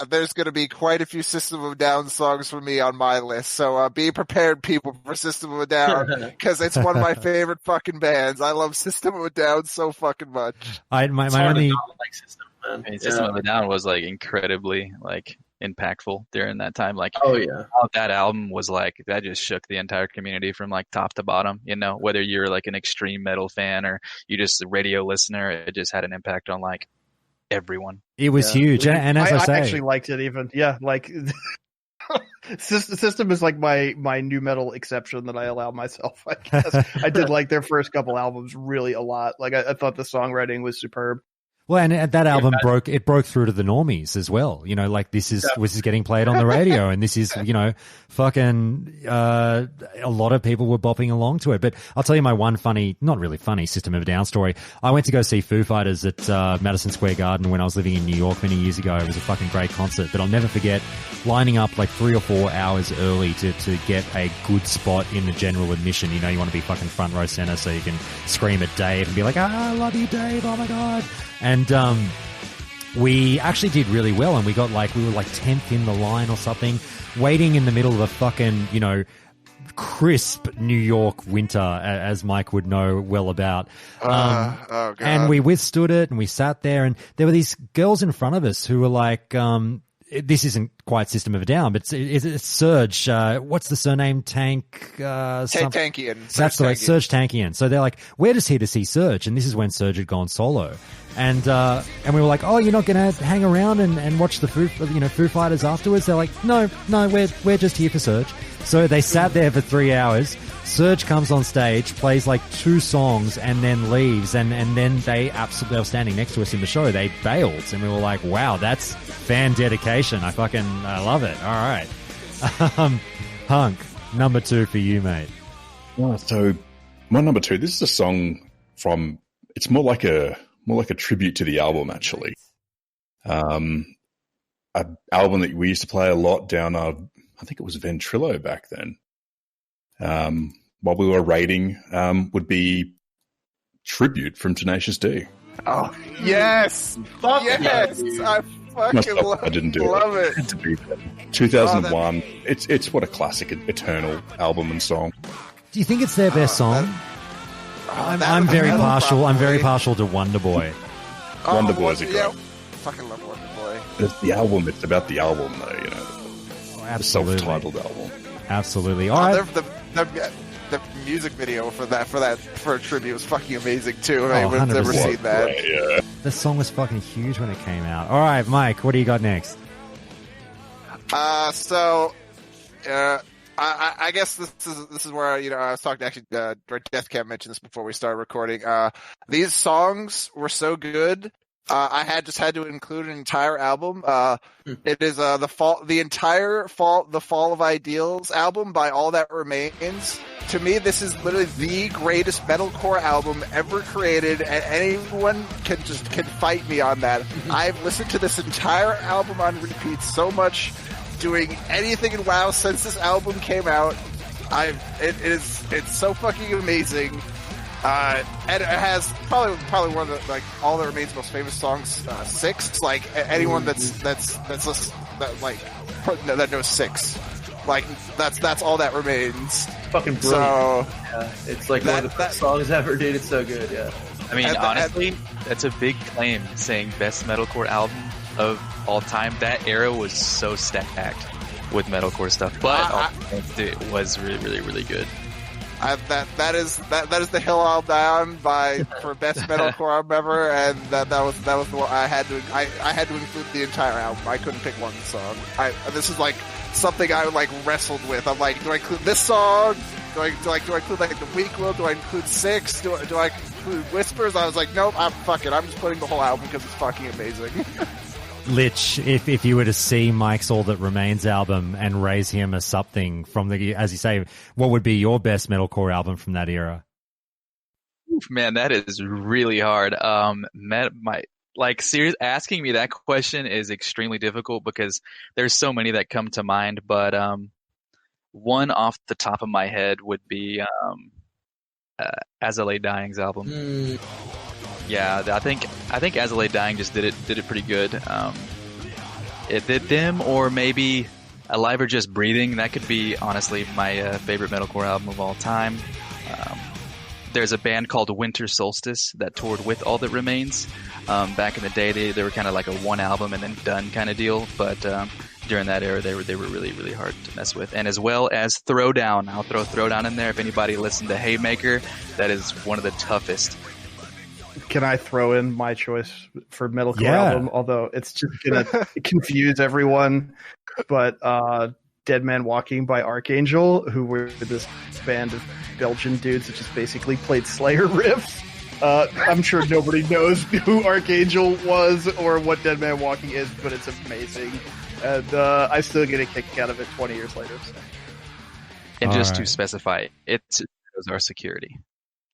there's going to be quite a few System of a Down songs for me on my list. So be prepared, people, for System of a Down, because it's one of my favorite fucking bands. I love System of a Down so fucking much. My only like System, man. I mean, System of a Down was like incredibly like impactful during that time. Like, oh yeah, that album was like that just shook the entire community from like top to bottom. Whether you're like an extreme metal fan or you just a radio listener, it just had an impact on like everyone. It was huge, and as I say, I actually liked it even. Yeah, like System is like my new metal exception that I allow myself. I guess I did like their first couple albums really a lot. Like I thought the songwriting was superb. Well, and that album broke through to the normies as well. Like this is getting played on the radio, and this is, fucking, a lot of people were bopping along to it. But I'll tell you my one funny, not really funny System of a Down story. I went to go see Foo Fighters at, Madison Square Garden when I was living in New York many years ago. It was a fucking great concert, but I'll never forget lining up like 3 or 4 hours early to get a good spot in the general admission. You want to be fucking front row center so you can scream at Dave and be like, I love you, Dave. Oh my God. And we actually did really well, and we were like 10th in the line or something, waiting in the middle of a fucking, crisp New York winter, as Mike would know well about. Oh God. And we withstood it, and we sat there, and there were these girls in front of us who were like, this isn't quite System of a Down, but it's Serge. What's the surname? Tankian. That's right, Serge Tankian. So they're like, we're just here to see Serge, and this is when Serge had gone solo. And we were like, oh, you're not going to hang around and watch the Foo Fighters afterwards? They're like, no, we're just here for Serge. So they sat there for 3 hours. Serge comes on stage, plays like 2 songs, and then leaves. And then they were standing next to us in the show. They bailed, and we were like, wow, that's fan dedication. I love it. All right. Hunk, number 2 for you, mate. So my number 2, this is a song from, it's more like a tribute to the album, actually. An album that we used to play a lot down, I think it was Ventrilo back then. While we were raiding, would be Tribute from Tenacious D. Oh, yes! Yes! I fucking I didn't do love it. it. 2001. It's what a classic, eternal album and song. Do you think it's their best song? I'm very partial. I'm very partial to Wonder Boy. Wonder Boy's a great. Yeah, fucking love Wonder Boy. It's the album. It's about the album, though. The Absolutely. self-titled album. Absolutely. All right. The music video for a tribute was fucking amazing too. I've never 100%. seen that. Right, yeah. The song was fucking huge when it came out. All right, Mike, what do you got next? I guess this is where I was talking to actually Death Cam mentioned this before we started recording. These songs were so good. I had to include an entire album. It is the Fall of Ideals album by All That Remains. To me, this is literally the greatest metalcore album ever created, and anyone can fight me on that. I've listened to this entire album on repeat so much, doing anything in WoW since this album came out. It's so fucking amazing. And it has probably one of the All That Remains most famous songs, 6. Like anyone that knows 6, like that's All That Remains. Fucking brilliant. So yeah, it's like one of the best songs ever, dude. It's so good. Yeah. I mean, honestly, that's a big claim saying best metalcore album of all time. That era was so stacked with metalcore stuff, but it was really, really, really good. That is the Hill I'll Die On for best metalcore album ever, and that was the one I had to include the entire album. I couldn't pick one song. This is like something I like wrestled with. I'm like, do I include this song? Do I include like the Weak Will? Do I include Six? Do I include Whispers? I was like, nope, fuck it. I'm just putting the whole album because it's fucking amazing. Lich, if you were to see Mike's All That Remains album and raise him as something from the, as you say, what would be your best metalcore album from that era? Man, that is really hard. Asking me that question is extremely difficult because there's so many that come to mind. But one off the top of my head would be As I Lay Dying's album. Yeah, I think As I Lay Dying just did it pretty good. It did them, or maybe Alive or Just Breathing. That could be honestly my favorite metalcore album of all time. There's a band called Winter Solstice that toured with All That Remains. Back in the day, they were kind of like a one album and then done kind of deal. But during that era, they were really, really hard to mess with. And as well as Throwdown. I'll throw Throwdown in there. If anybody listened to Haymaker, that is one of the toughest. Can I throw in my choice for metalcore album? Although it's just going to confuse everyone. But Dead Man Walking by Archangel, who were this band of Belgian dudes that just basically played Slayer riffs. I'm sure nobody knows who Archangel was or what Dead Man Walking is, but it's amazing. And I still get a kick out of it 20 years later. So. And just to specify, it's Our Security.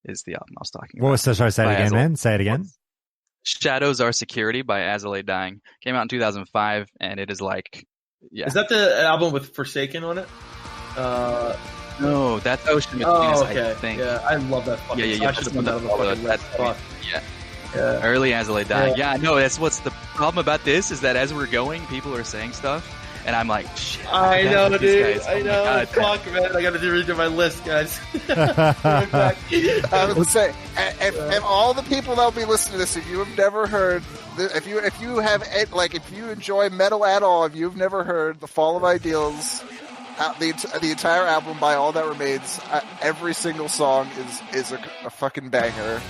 Is the album I was talking about. Sorry, say it again, man. Say it again. Shadows Are Security by As I Lay Dying. Came out in 2005, and it is like... Yeah. Is that the album with Forsaken on it? No, that's Ocean Between Us, I think. Yeah, I love that fucking song. I should have put that on the fucking list. Yeah. Early As I Lay Dying. Yeah, no, that's what's the problem about this is that as we're going, people are saying stuff, and I'm like, shit. I know, dude. I know. Fuck, man. I gotta redo my list, guys. I would say, if all the people that will be listening to this, if you have never heard, if you enjoy metal at all, if you've never heard The Fall of Ideals, the entire album by All That Remains, every single song is a fucking banger.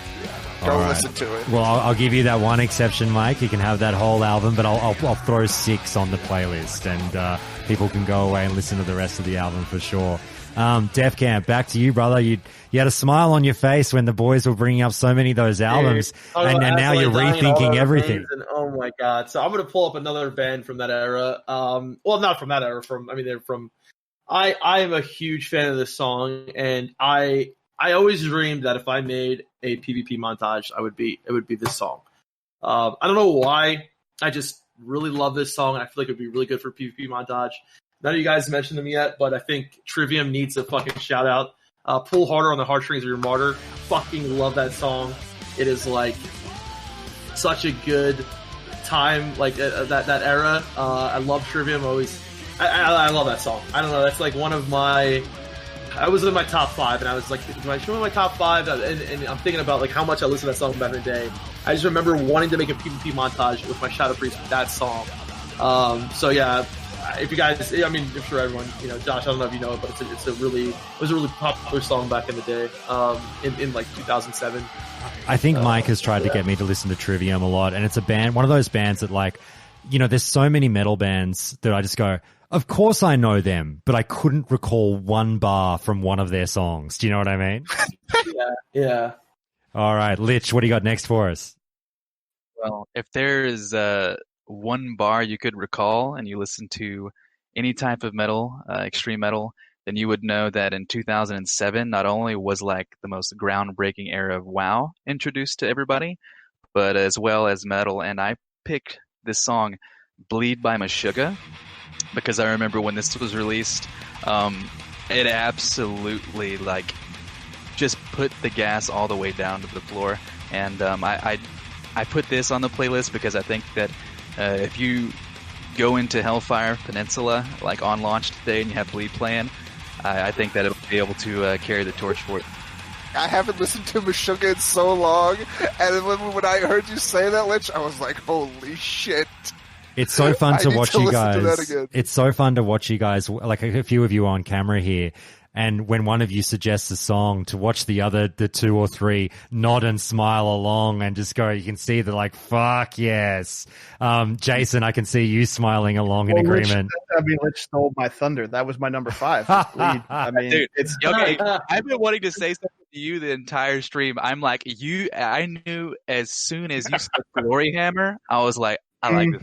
Go listen to it. Well, I'll give you that one exception, Mike. You can have that whole album, but I'll throw 6 on the playlist, and people can go away and listen to the rest of the album for sure. Def Camp, back to you, brother. You had a smile on your face when the boys were bringing up so many of those albums, and now you're rethinking everything. Oh my god! So I'm going to pull up another band from that era. Well, not from that era. They're from. I am a huge fan of this song, and I always dreamed that if I made a PvP montage, it would be this song. I don't know why. I just really love this song. I feel like it would be really good for PvP montage. None of you guys mentioned them yet, but I think Trivium needs a fucking shout out. Pull Harder on the Heartstrings of Your Martyr. Fucking love that song. It is like such a good time, like that era. I love Trivium. I love that song. I don't know. That's like one of my. I was in my top 5, and I was like, "Do I show me my top 5?" And I'm thinking about like how much I listened to that song back in the day. I just remember wanting to make a PvP montage with my Shadow Priest with that song. So yeah, if you guys, I'm sure everyone, Josh, I don't know if you know it, but it was a really popular song back in the day, in like 2007. I think Mike has tried to get me to listen to Trivium a lot, and it's one of those bands that like, there's so many metal bands that I just go, of course I know them, but I couldn't recall one bar from one of their songs. Do you know what I mean? Yeah. All right, Lich, what do you got next for us? Well, if there is one bar you could recall and you listen to any type of metal, extreme metal, then you would know that in 2007, not only was like the most groundbreaking era of WoW introduced to everybody, but as well as metal. And I picked this song, Bleed by Meshuggah, because I remember when this was released, it absolutely like just put the gas all the way down to the floor. And I put this on the playlist because I think that if you go into Hellfire Peninsula like on launch day and you have Bleed playing, I think that it'll be able to carry the torch for it. I haven't listened to Meshuggah in so long, and then when I heard you say that, Lich, I was like, holy shit. It's so fun to watch you guys. again. It's so fun to watch you guys, like a few of you on camera here. And when one of you suggests a song, to watch the two or three nod and smile along and just go, you can see they're like, fuck yes. Jason, I can see you smiling along in agreement. Lich stole my thunder. That was my number 5. Bleed. I mean, Dude, it's okay. I've been wanting to say something to you the entire stream. I'm like, I knew as soon as you said Glory Hammer, I was like, I like this.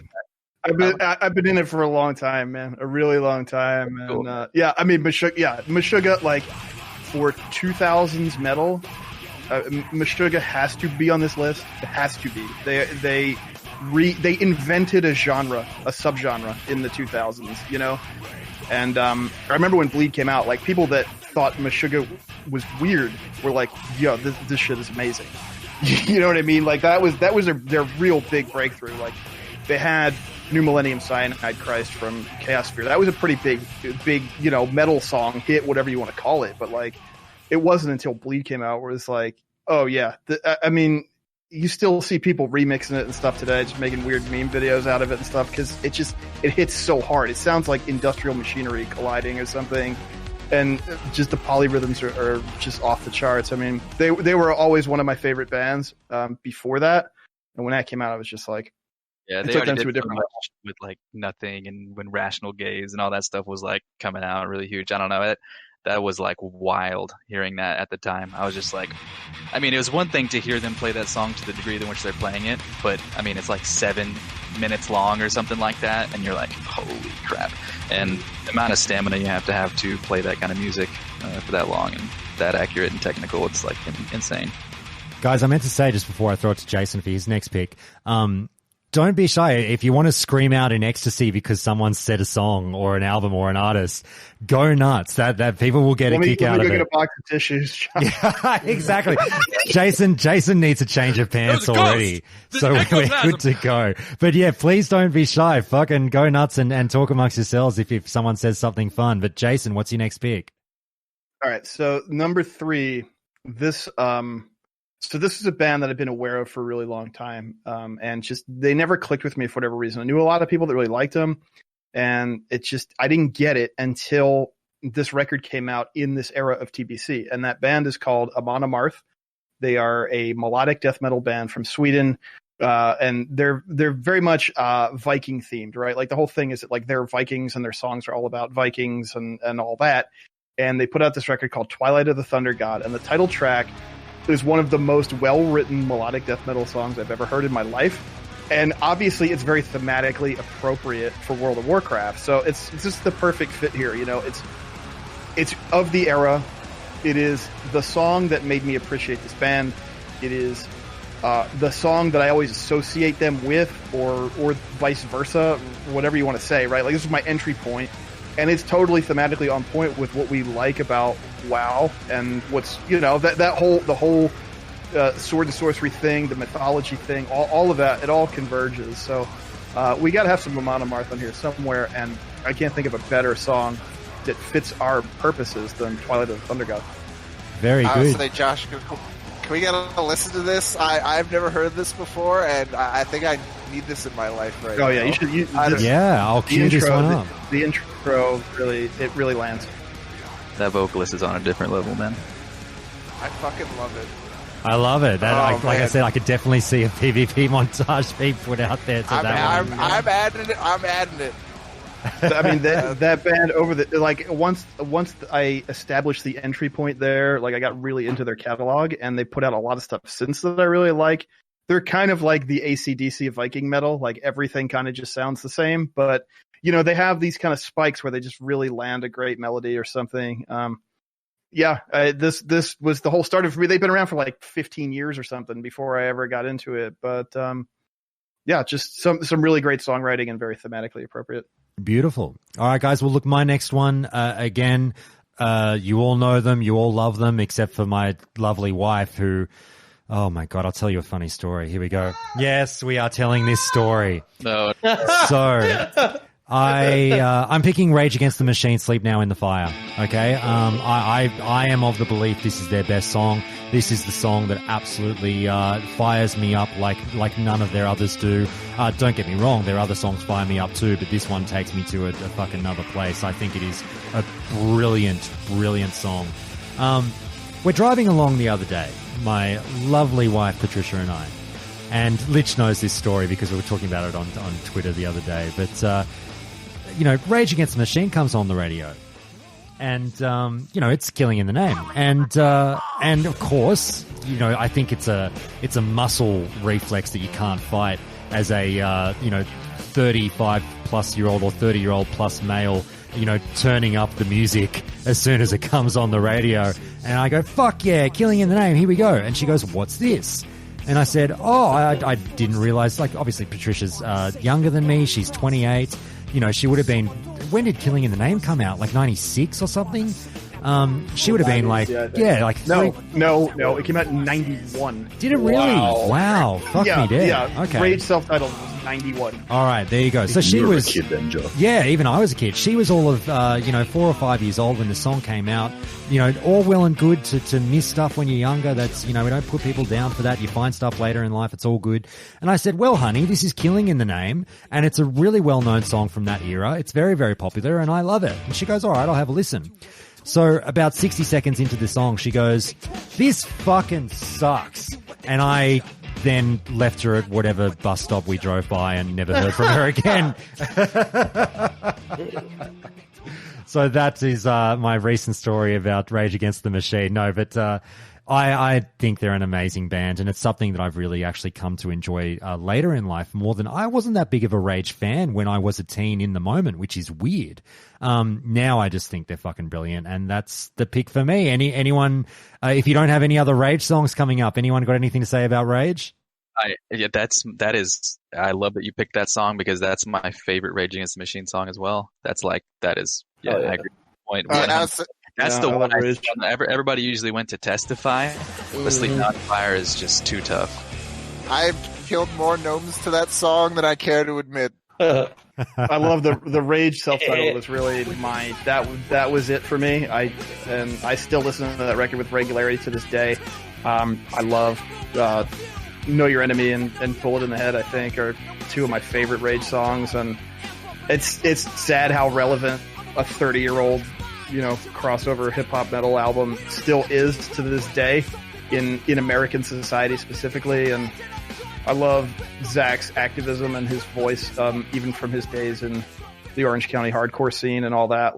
I've been in it for a long time, man, a really long time, and Cool. I mean, Meshuggah, like for 2000s metal, Meshuggah has to be on this list. It has to be. They invented a genre, a subgenre in the 2000s, you know. And I remember when Bleed came out, like people that thought Meshuggah was weird were like, "Yo, this shit is amazing." You know what I mean? Like that was their real big breakthrough. Like they had New Millennium Cyanide Christ from Chaos Sphere. That was a pretty big, you know, metal song hit, whatever you want to call it. But like, it wasn't until Bleed came out where it's like, oh yeah. I mean, you still see people remixing it and stuff today, just making weird meme videos out of it and stuff because it hits so hard. It sounds like industrial machinery colliding or something. And just the polyrhythms are just off the charts. I mean, they were always one of my favorite bands before that. And when that came out, I was just like, Yeah, it they took already them to did a different so much with like Nothing, and when Rational Gaze and all that stuff was like coming out really huge. I don't know, that was like wild hearing that at the time. I was just like, I mean, it was one thing to hear them play that song to the degree in which they're playing it, but I mean, it's like 7 minutes long or something like that, and you're like, holy crap. And the amount of stamina you have to play that kind of music for that long and that accurate and technical, it's like insane. Guys, I meant to say just before I throw it to Jason for his next pick, don't be shy. If you want to scream out in ecstasy because someone said a song or an album or an artist, go nuts. That people will get a kick out of it. Let me go get a box of tissues. Yeah, exactly. Jason needs a change of pants already. So we're good to go. But yeah, please don't be shy. Fucking go nuts and talk amongst yourselves if someone says something fun. But Jason, what's your next pick? All right. So number 3, this is a band that I've been aware of for a really long time. And just, they never clicked with me for whatever reason. I knew a lot of people that really liked them, and I didn't get it until this record came out in this era of TBC. And that band is called Amon Amarth. They are a melodic death metal band from Sweden. And they're very much Viking themed, right? Like the whole thing is that like they're Vikings and their songs are all about Vikings and all that. And they put out this record called Twilight of the Thunder God. And the title track is one of the most well-written melodic death metal songs I've ever heard in my life. And obviously it's very thematically appropriate for World of Warcraft. So it's just the perfect fit here. You know, it's of the era. It is the song that made me appreciate this band. It is the song that I always associate them with, or vice versa, whatever you want to say, right? Like this is my entry point. And it's totally thematically on point with what we like about WoW and what's, you know, the whole sword and sorcery thing, the mythology thing, all of that, it all converges. So we got to have some Amon Amarth on here somewhere, and I can't think of a better song that fits our purposes than Twilight of the Thunder God. Very I good. would say, Josh, can we get a listen to this? I've never heard this before, and I think I need this in my life right now. Oh yeah, you should. I'll cue this one up. The intro really lands. That vocalist is on a different level, man. I fucking love it. I love it. Like I man. said, I could definitely see a PvP montage being put out there to that one. I'm adding it. I'm adding it. I mean that band over the like once I established the entry point there, like I got really into their catalog, and they put out a lot of stuff since that I really like. They're kind of like the AC/DC of Viking metal, like everything kind of just sounds the same, but you know, they have these kind of spikes where they just really land a great melody or something. This was the whole start of for me. They've been around for like 15 years or something before I ever got into it, but just some really great songwriting and very thematically appropriate. Beautiful. All right, guys. Well, look, my next one, again, you all know them. You all love them, except for my lovely wife who, oh my God, I'll tell you a funny story. Here we go. Yes, we are telling this story. No. So I'm picking Rage Against the Machine, Sleep Now in the Fire. Okay. I am of the belief this is their best song. This is the song that absolutely, fires me up like none of their others do. Don't get me wrong. Their other songs fire me up too, but this one takes me to a fucking another place. I think it is a brilliant, brilliant song. We're driving along the other day, my lovely wife, Patricia, and I. And Lich knows this story because we were talking about it on Twitter the other day. But, Rage Against the Machine comes on the radio. And, it's Killing in the Name. And of course, I think it's a muscle reflex that you can't fight as a, 35-plus-year-old or 30-year-old plus male, turning up the music as soon as it comes on the radio. And I go, fuck yeah, Killing in the Name, here we go. And she goes, what's this? And I said, I didn't realize, obviously Patricia's younger than me. She's 28. She would have been, when did Killing in the Name come out? 96 or something? She would have been No, it came out in 91. Did it really? Wow. Fuck me dead. Yeah, okay. Rage self-titled was 91. All right, there you go. So she was a kid then, Joe. Yeah, even I was a kid. She was all of 4 or 5 years old when the song came out. All well and good to miss stuff when you're younger. That's we don't put people down for that. You find stuff later in life. It's all good. And I said, well, honey, this is Killing in the Name, and it's a really well-known song from that era. It's very, very popular, and I love it. And she goes, all right, I'll have a listen. So about 60 seconds into the song, she goes, this fucking sucks. And I then left her at whatever bus stop we drove by and never heard from her again. So that is my recent story about Rage Against the Machine. No, but I think they're an amazing band, and it's something that I've really actually come to enjoy later in life more than I wasn't that big of a Rage fan when I was a teen in the moment, which is weird. Now I just think they're fucking brilliant, and that's the pick for me. Anyone, if you don't have any other Rage songs coming up, anyone got anything to say about Rage? I love that you picked that song because that's my favorite Rage Against the Machine song as well. I agree. Point. That's the one everybody usually went to Testify. But Sleep Now in the Fire is just too tough. I've killed more gnomes to that song than I care to admit. I love the Rage self-title was really that was it for me. I still listen to that record with regularity to this day. I love Know Your Enemy and Bullet in the Head, I think, are two of my favorite Rage songs, and it's sad how relevant a 30-year-old crossover hip-hop metal album still is to this day in American society specifically. And I love Zach's activism and his voice, even from his days in the Orange County hardcore scene and all that.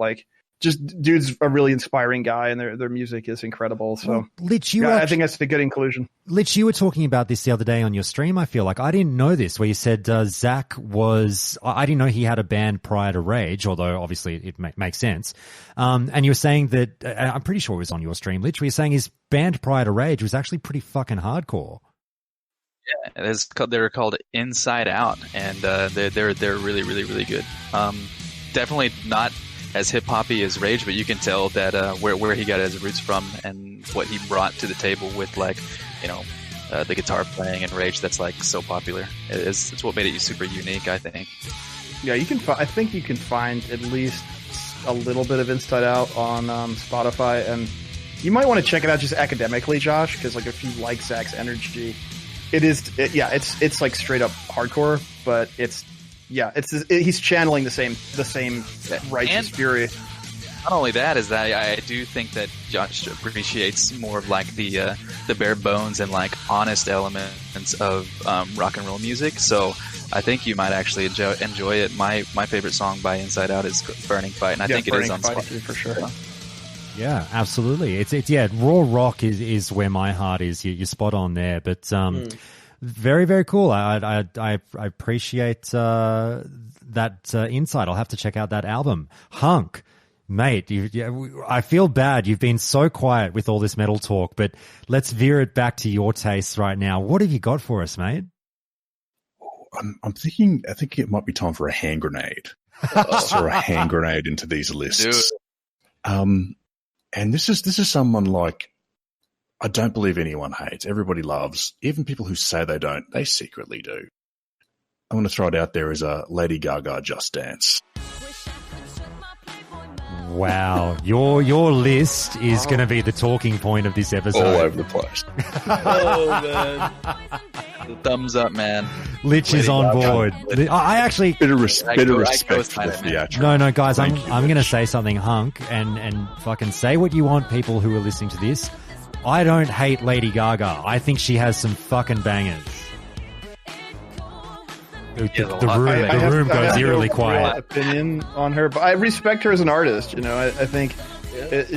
Just dude's a really inspiring guy, and their music is incredible. So, well, Lich, I think that's a good inclusion. Lich, you were talking about this the other day on your stream. I feel like I didn't know this, where you said Zach was. I didn't know he had a band prior to Rage, although obviously it makes sense. And you were saying that I'm pretty sure it was on your stream, Lich. Where you're saying his band prior to Rage was actually pretty fucking hardcore. Yeah, they're called Inside Out, and they're really, really, really good. Definitely not as hip-hoppy as Rage, but you can tell that where he got his roots from and what he brought to the table with the guitar playing and Rage that's so popular. It's what made it super unique, I think. Yeah, I think you can find at least a little bit of Inside Out on Spotify, and you might want to check it out just academically, Josh, because if you like Zach's energy, it's like straight up hardcore, but he's channeling the same righteous fury. Not only that, is that I do think that Josh appreciates more of the bare bones and honest elements of rock and roll music. So I think you might actually enjoy it. My favorite song by Inside Out is Burning Fight, and I think it is on Spotify for sure. Yeah, absolutely. It's raw rock is where my heart is. You're spot on there, but very, very cool. I appreciate that insight. I'll have to check out that album. Hunk, mate, I feel bad. You've been so quiet with all this metal talk, but let's veer it back to your tastes right now. What have you got for us, mate? I'm thinking. I think it might be time for a hand grenade. Just throw a hand grenade into these lists. And this is someone I don't believe anyone hates. Everybody loves. Even people who say they don't, they secretly do. I want to throw it out there as a Lady Gaga Just Dance. Wow, your list is going to be the talking point of this episode. All over the place. Oh man. Thumbs up, man. Lich is on board. I actually Bit of respect for the co-sign it, man. theatrical. no, guys. I'm Thank you, going to Lich. say something, Hunk, and fucking say what you want, people who are listening to this. I don't hate Lady Gaga. I think she has some fucking bangers. The room I goes have eerily no quiet. real opinion on her, but I respect her as an artist. You know, I think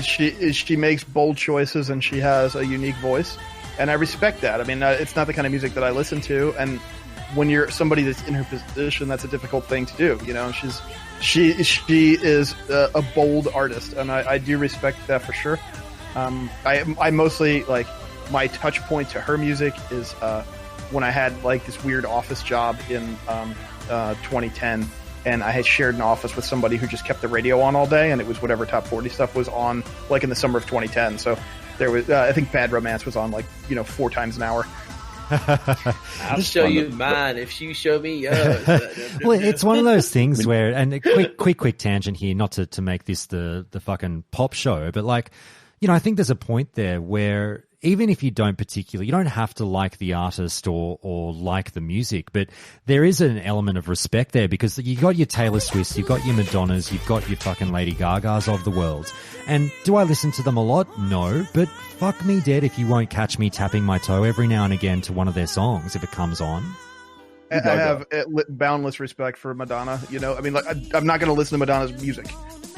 she makes bold choices and she has a unique voice, and I respect that. I mean, it's not the kind of music that I listen to, and when you're somebody that's in her position, that's a difficult thing to do. You know, she is a bold artist, and I do respect that for sure. I mostly like my touch point to her music is when I had like this weird office job in 2010, and I had shared an office with somebody who just kept the radio on all day, and it was whatever top 40 stuff was on, like in the summer of 2010. So there was, I think Bad Romance was on like 4 times an hour. I'll show you mine if you show me yours. Well, it's one of those things where, and a quick tangent here, not to make this the fucking pop show, but like, I think there's a point there where even if you don't particularly, you don't have to like the artist or like the music, but there is an element of respect there because you got your Taylor Swifts, you've got your Madonnas, you've got your fucking Lady Gagas of the world. And do I listen to them a lot? No, but fuck me dead if you won't catch me tapping my toe every now and again to one of their songs if it comes on. I have boundless respect for Madonna. I mean, like, I'm not going to listen to Madonna's music,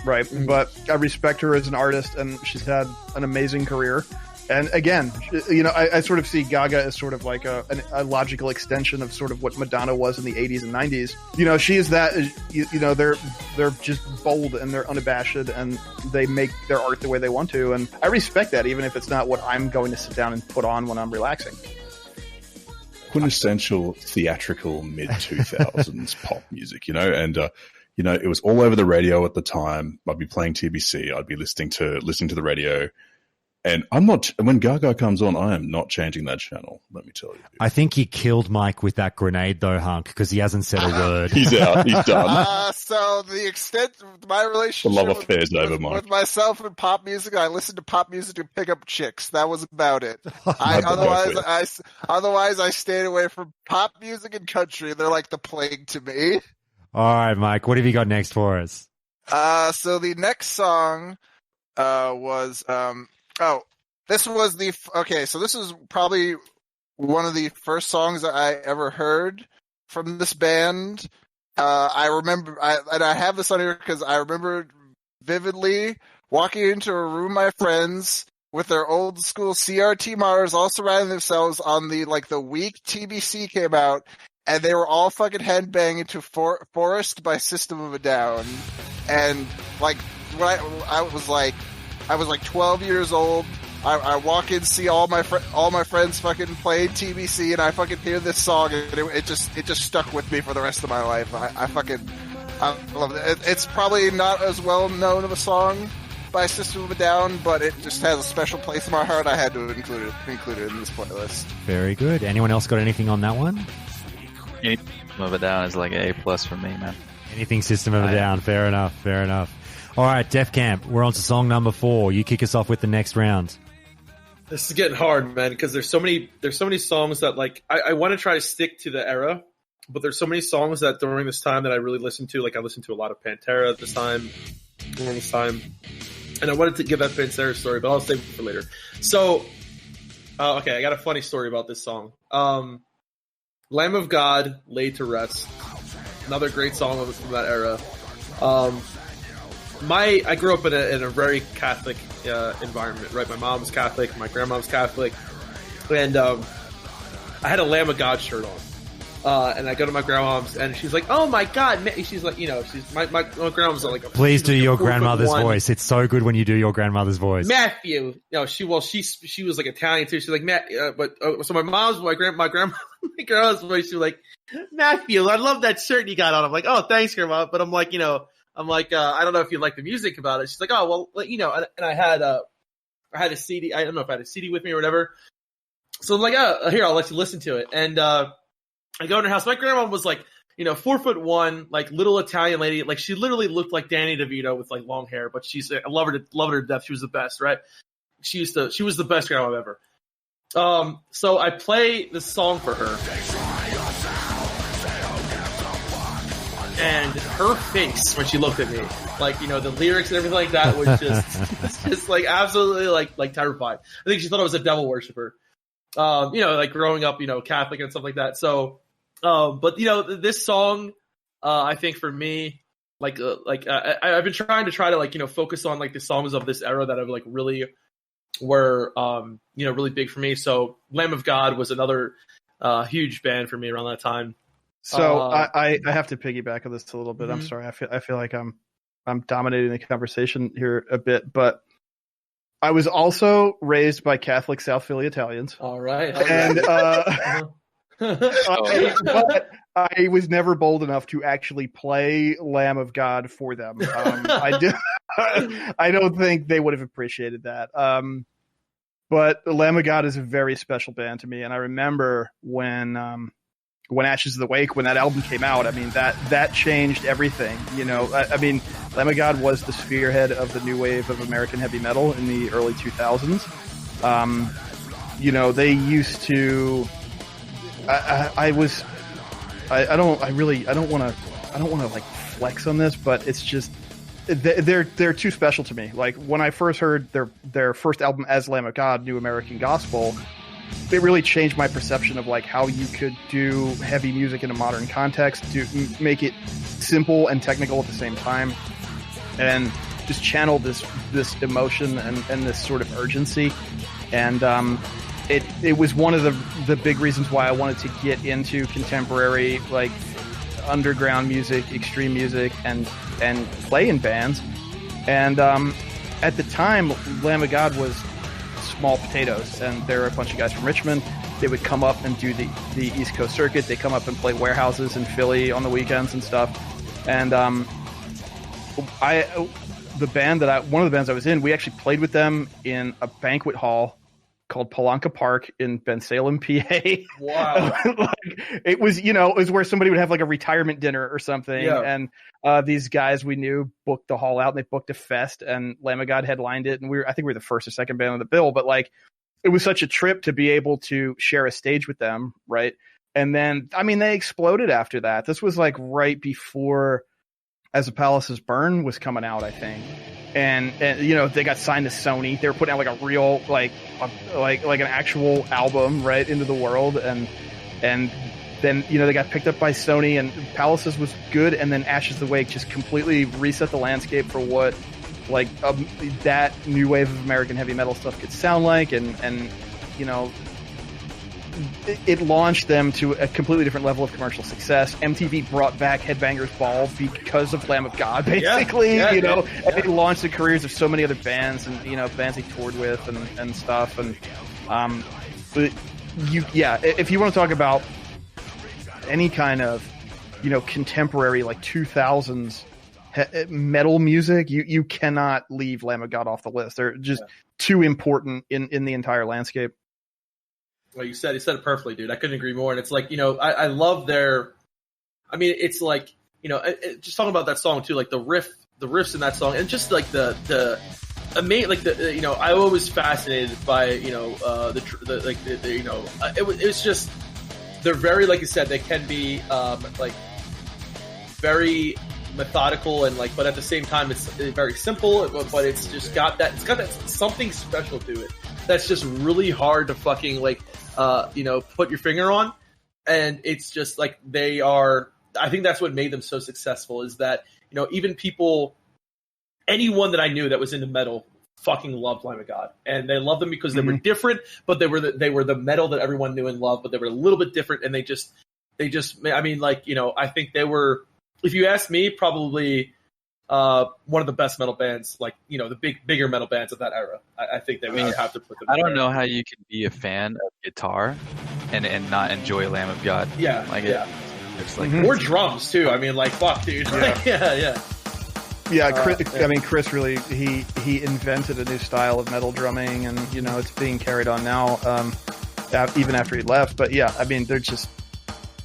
right? But I respect her as an artist, and she's had an amazing career. And again, I sort of see Gaga as sort of like a logical extension of sort of what Madonna was in the 80s and 90s. She is that, they're just bold and they're unabashed and they make their art the way they want to. And I respect that, even if it's not what I'm going to sit down and put on when I'm relaxing. Quintessential theatrical mid-2000s pop music, and it was all over the radio at the time. I'd be playing TBC, I'd be listening to the radio, and when Gaga comes on, I am not changing that channel, let me tell you. I think he killed Mike with that grenade though, Hunk, because he hasn't said a word. He's out, he's done. So the extent of my The relationship love affair's over, Mike. with myself and pop music, I listened to pop music to pick up chicks. That was about it. Otherwise, I stayed away from pop music and country. They're like the plague to me. All right, Mike, what have you got next for us? So the next song was this is probably one of the first songs that I ever heard from this band. I remember, I have this on here because I remember vividly walking into a room, my friends, with their old school CRT monitors all surrounding themselves on the week TBC came out, and they were all fucking headbanging to Forest by System of a Down. And when I was like 12 years old. I walk in, see all my friends fucking playing TBC, and I fucking hear this song, and it just stuck with me for the rest of my life. I love it. It's probably not as well known of a song by System of a Down, but it just has a special place in my heart. I had to include it in this playlist. Very good. Anyone else got anything on that one? System of a Down is like an A+ for me, man. Anything System of a Down. Fair enough. All right, Def Camp, we're on to song number 4. You kick us off with the next round. This is getting hard, man, because there's so many songs that I want to try to stick to the era, but there's so many songs that during this time that I really listened to. Like I listened to a lot of Pantera at this time, and I wanted to give that Pantera story, but I'll save it for later. So, okay, I got a funny story about this song. Lamb of God, Laid to Rest, another great song from that era. I grew up in a very Catholic environment, right? My mom was Catholic, my grandma was Catholic, and I had a Lamb of God shirt on. And I go to my grandma's, and she's like, "Oh my God!" She's like, my grandma's like, "Please do your grandmother's voice. It's so good when you do your grandmother's voice." Matthew, she was like Italian too. She's like so my grandma's voice. She was like, "Matthew, I love that shirt you got on." I'm like, "Oh, thanks, Grandma," but I'm like, I don't know if you like the music about it. She's like, "Oh, well, and I had a CD. I don't know if I had a CD with me or whatever. So I'm like, "Oh, here, I'll let you listen to it." And I go in her house. My grandma was like, 4'1", like little Italian lady. Like she literally looked like Danny DeVito with like long hair, but I love her to death. She was the best, right? She was the best grandma ever. So I play this song for her, and her face when she looked at me, like, the lyrics and everything like that was just like absolutely like terrified. I think she thought I was a devil worshiper. Like growing up, Catholic and stuff like that. So, but this song, I think for me, I've been trying to focus on like the songs of this era that have like really were, really big for me. So Lamb of God was another, huge band for me around that time. So I have to piggyback on this a little bit. I'm sorry. I feel like I'm dominating the conversation here a bit, but I was also raised by Catholic South Philly Italians. All right. And but I was never bold enough to actually play Lamb of God for them. I don't think they would have appreciated that. But Lamb of God is a very special band to me, and I remember when Ashes of the Wake, when that album came out, I mean, that changed everything. I mean, Lamb of God was the spearhead of the new wave of American heavy metal in the early 2000s. They used to. I don't want to like flex on this, but it's just they're too special to me. Like when I first heard their first album as Lamb of God, New American Gospel, it really changed my perception of like how you could do heavy music in a modern context, to make it simple and technical at the same time, and just channel this emotion and this sort of urgency. And it was one of the big reasons why I wanted to get into contemporary, like underground music, extreme music, and play in bands. And at the time, Lamb of God was small potatoes, and there were a bunch of guys from Richmond. They would come up and do the East Coast circuit. They come up and play warehouses in Philly on the weekends and stuff. And one of the bands I was in, we actually played with them in a banquet hall called Polanka Park in Bensalem, PA. Wow. It was where somebody would have like a retirement dinner or something. Yeah. And these guys we knew booked the hall out, and they booked a fest, and Lamb of God headlined it. And I think we were the first or second band on the bill, but like it was such a trip to be able to share a stage with them. Right. And then, I mean, they exploded after that. This was like right before As the Palaces Burn was coming out, I think. And they got signed to Sony. They were putting out like a real like an actual album right into the world, and then they got picked up by Sony, and Palaces was good, and then Ashes of the Wake just completely reset the landscape for what like that new wave of American heavy metal stuff could sound like, and it launched them to a completely different level of commercial success. MTV brought back Headbangers Ball because of Lamb of God, basically. And they launched the careers of so many other bands, and bands they toured with and stuff. And if you want to talk about any kind of contemporary like 2000s metal music, you cannot leave Lamb of God off the list. They're just too important in the entire landscape. Well, you said it perfectly, dude. I couldn't agree more. And it's like, I love their, I mean, it's like, just talking about that song too, like the riffs in that song, and just like I was fascinated by, it's just, they're very, like you said, they can be, like very methodical and like, but at the same time, it's very simple, but it's just got that something special to it. That's just really hard to fucking like, put your finger on. And it's just like I think that's what made them so successful, is that, even anyone that I knew that was into metal fucking loved Lamb of God. And they loved them because they were different, but they were the metal that everyone knew and loved, but they were a little bit different. And they just, I mean, like, I think they were, if you ask me, probably one of the best metal bands, like, the bigger metal bands of that era. I think that we have to put them. I don't know how you can be a fan of guitar and not enjoy Lamb of God. Yeah, like it's like or drums too. I mean, like, fuck, dude. Yeah, Chris really he invented a new style of metal drumming, and it's being carried on now, even after he left. But yeah, I mean, they're just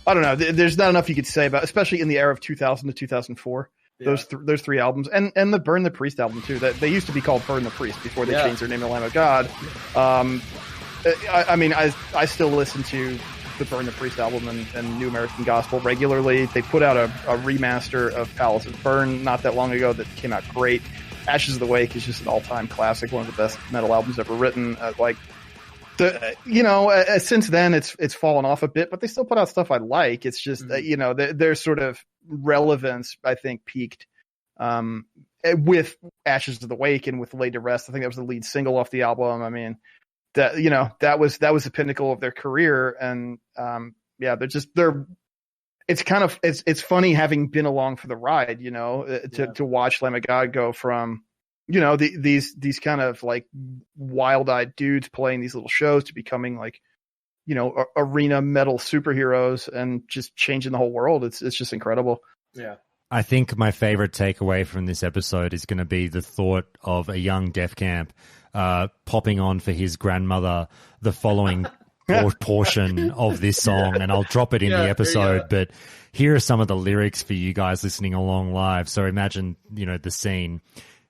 I don't know. There's not enough you could say about, especially in the era of 2000 to 2004. Yeah. Those three albums, and the Burn the Priest album too. That they used to be called Burn the Priest before they changed their name to Lamb of God. I mean, I still listen to the Burn the Priest album and New American Gospel regularly. They put out a remaster of Palace of Burn not that long ago that came out great. Ashes of the Wake is just an all-time classic, one of the best metal albums ever written. Since then it's fallen off a bit, but they still put out stuff I like. It's just their sort of relevance, I think, peaked with Ashes of the Wake and with Laid to Rest. I think that was the lead single off the album. I mean, that was the pinnacle of their career, and it's funny having been along for the ride, to watch Lamb of God go from these kind of like wild-eyed dudes playing these little shows to becoming like arena metal superheroes and just changing the whole world. It's just incredible. Yeah. I think my favorite takeaway from this episode is going to be the thought of a young Def Camp popping on for his grandmother the following portion of this song, and I'll drop it in the episode, but here are some of the lyrics for you guys listening along live. So imagine, the scene.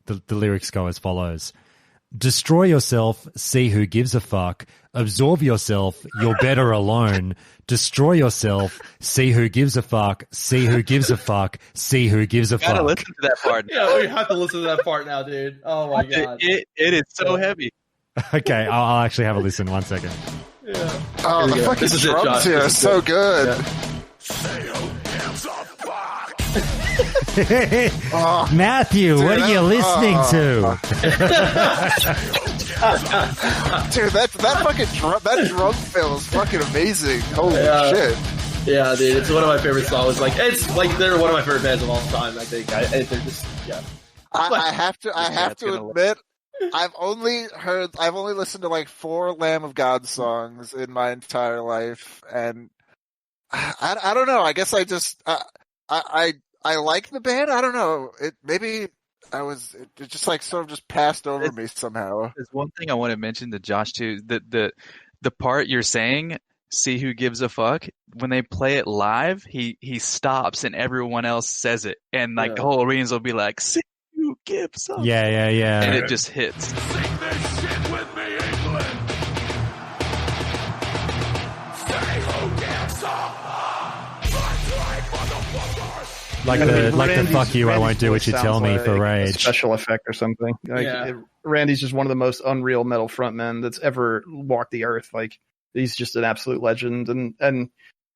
The lyrics go as follows. Destroy yourself, see who gives a fuck. Absorb yourself, you're better alone. Destroy yourself, see who gives a fuck. See who gives a fuck. See who gives a fuck. Gotta listen to that part. Yeah, we have to listen to that part now, dude. Oh my god. It is so heavy. Okay, I'll actually have a listen. 1 second. Yeah. Oh, the fucking drums here are so good. Matthew, what are you listening to? Dude, that fucking drum fill is fucking amazing. Holy shit. Yeah, dude, it's one of my favorite songs. It's like they're one of my favorite bands of all time. I think they're just I have to admit, I've only listened to like 4 Lamb of God songs in my entire life, and I don't know. I guess I just I like the band. I don't know. It just like sort of just passed over me somehow. There's one thing I want to mention to Josh too. The part you're saying, see who gives a fuck. When they play it live, he stops and everyone else says it, and the whole arenas will be like, see who gives a fuck. Yeah. And it just hits. Sing this shit with me, England. Say who gives a fuck. Like the fuck you, I won't do what you tell me for Rage. A special effect or something. Randy's just one of the most unreal metal frontmen that's ever walked the earth. Like, he's just an absolute legend, and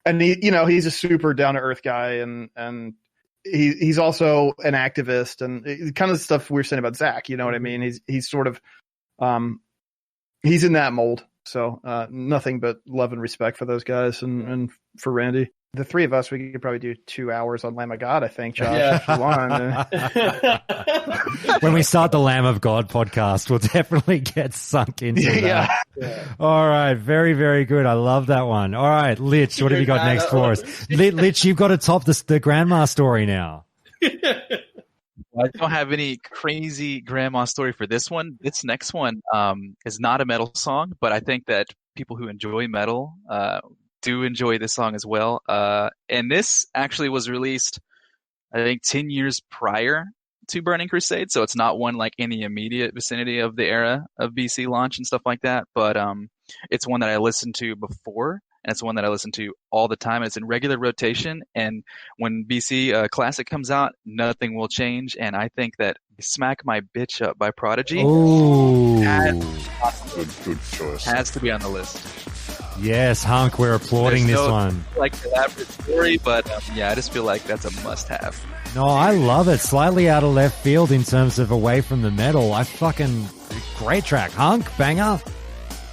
he, he's a super down to earth guy, and he's also an activist, and kind of stuff we were saying about Zach. You know what I mean? He's sort of he's in that mold. So nothing but love and respect for those guys and for Randy. The three of us, we could probably do 2 hours on Lamb of God, I think, Josh, if you want. When we start the Lamb of God podcast, we'll definitely get sunk into that. Yeah. All right. Very, very good. I love that one. All right, Lich, what have you got next for us? Lich, you've got to top the grandma story now. I don't have any crazy grandma story for this one. This next one is not a metal song, but I think that people who enjoy metal do enjoy this song as well. And this actually was released, I think, 10 years prior to Burning Crusade, so it's not one like in the immediate vicinity of the era of BC launch and stuff like that, but it's one that I listened to before, and it's one that I listen to all the time. It's in regular rotation, and when BC Classic comes out, nothing will change, and I think that Smack My Bitch Up by Prodigy Good choice. has to be on the list. Yes, Hunk, we're applauding this one. Like elaborate story, but I just feel like that's a must-have. No, I love it. Slightly out of left field in terms of away from the metal. Great track. Hunk, banger.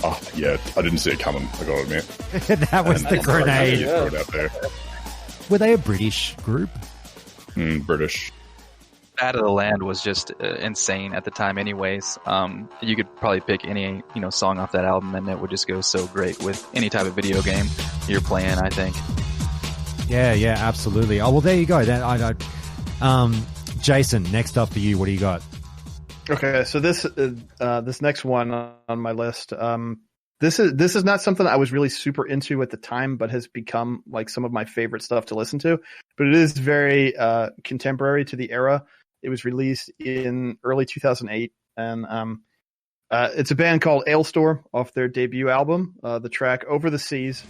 Oh, yeah, I didn't see it coming, I gotta admit. That was the grenade. Throw it out there. Were they a British group? British. Out of the Land was just insane at the time anyways. You could probably pick any song off that album and it would just go so great with any type of video game you're playing, I think. Yeah, absolutely. Oh, well, there you go. Jason, next up for you, what do you got? Okay, so this next one on my list, This is not something I was really super into at the time, but has become like some of my favorite stuff to listen to. But it is very contemporary to the era. It was released in early 2008, and it's a band called Ailstorm off their debut album. The track "Over the Seas."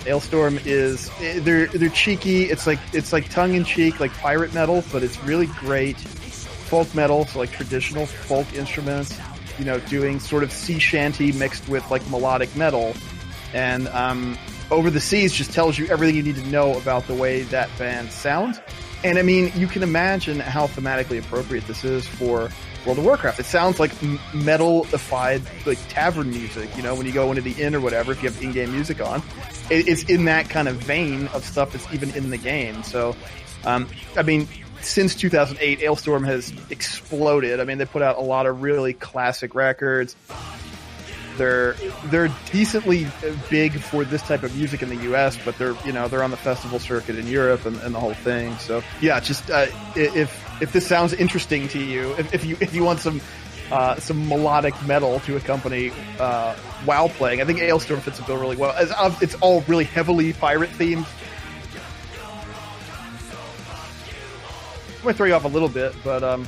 Ailstorm is they're cheeky. It's like tongue in cheek, like pirate metal, but it's really great folk metal. So like traditional folk instruments. You know, doing sort of sea shanty mixed with like melodic metal. And Over the Seas just tells you everything you need to know about the way that band sounds. And I mean, you can imagine how thematically appropriate this is for World of Warcraft. It sounds like metal-ified, like tavern music, you know, when you go into the inn or whatever, if you have in-game music on. It's in that kind of vein of stuff that's even in the game. So, I mean, since 2008, Ailstorm has exploded. I mean, they put out a lot of really classic records. They're decently big for this type of music in the U.S., but they're on the festival circuit in Europe and the whole thing. So yeah, just if this sounds interesting to you, if you want some melodic metal to accompany WoW playing, I think Ailstorm fits the bill really well. It's all really heavily pirate themed. Might throw you off a little bit, but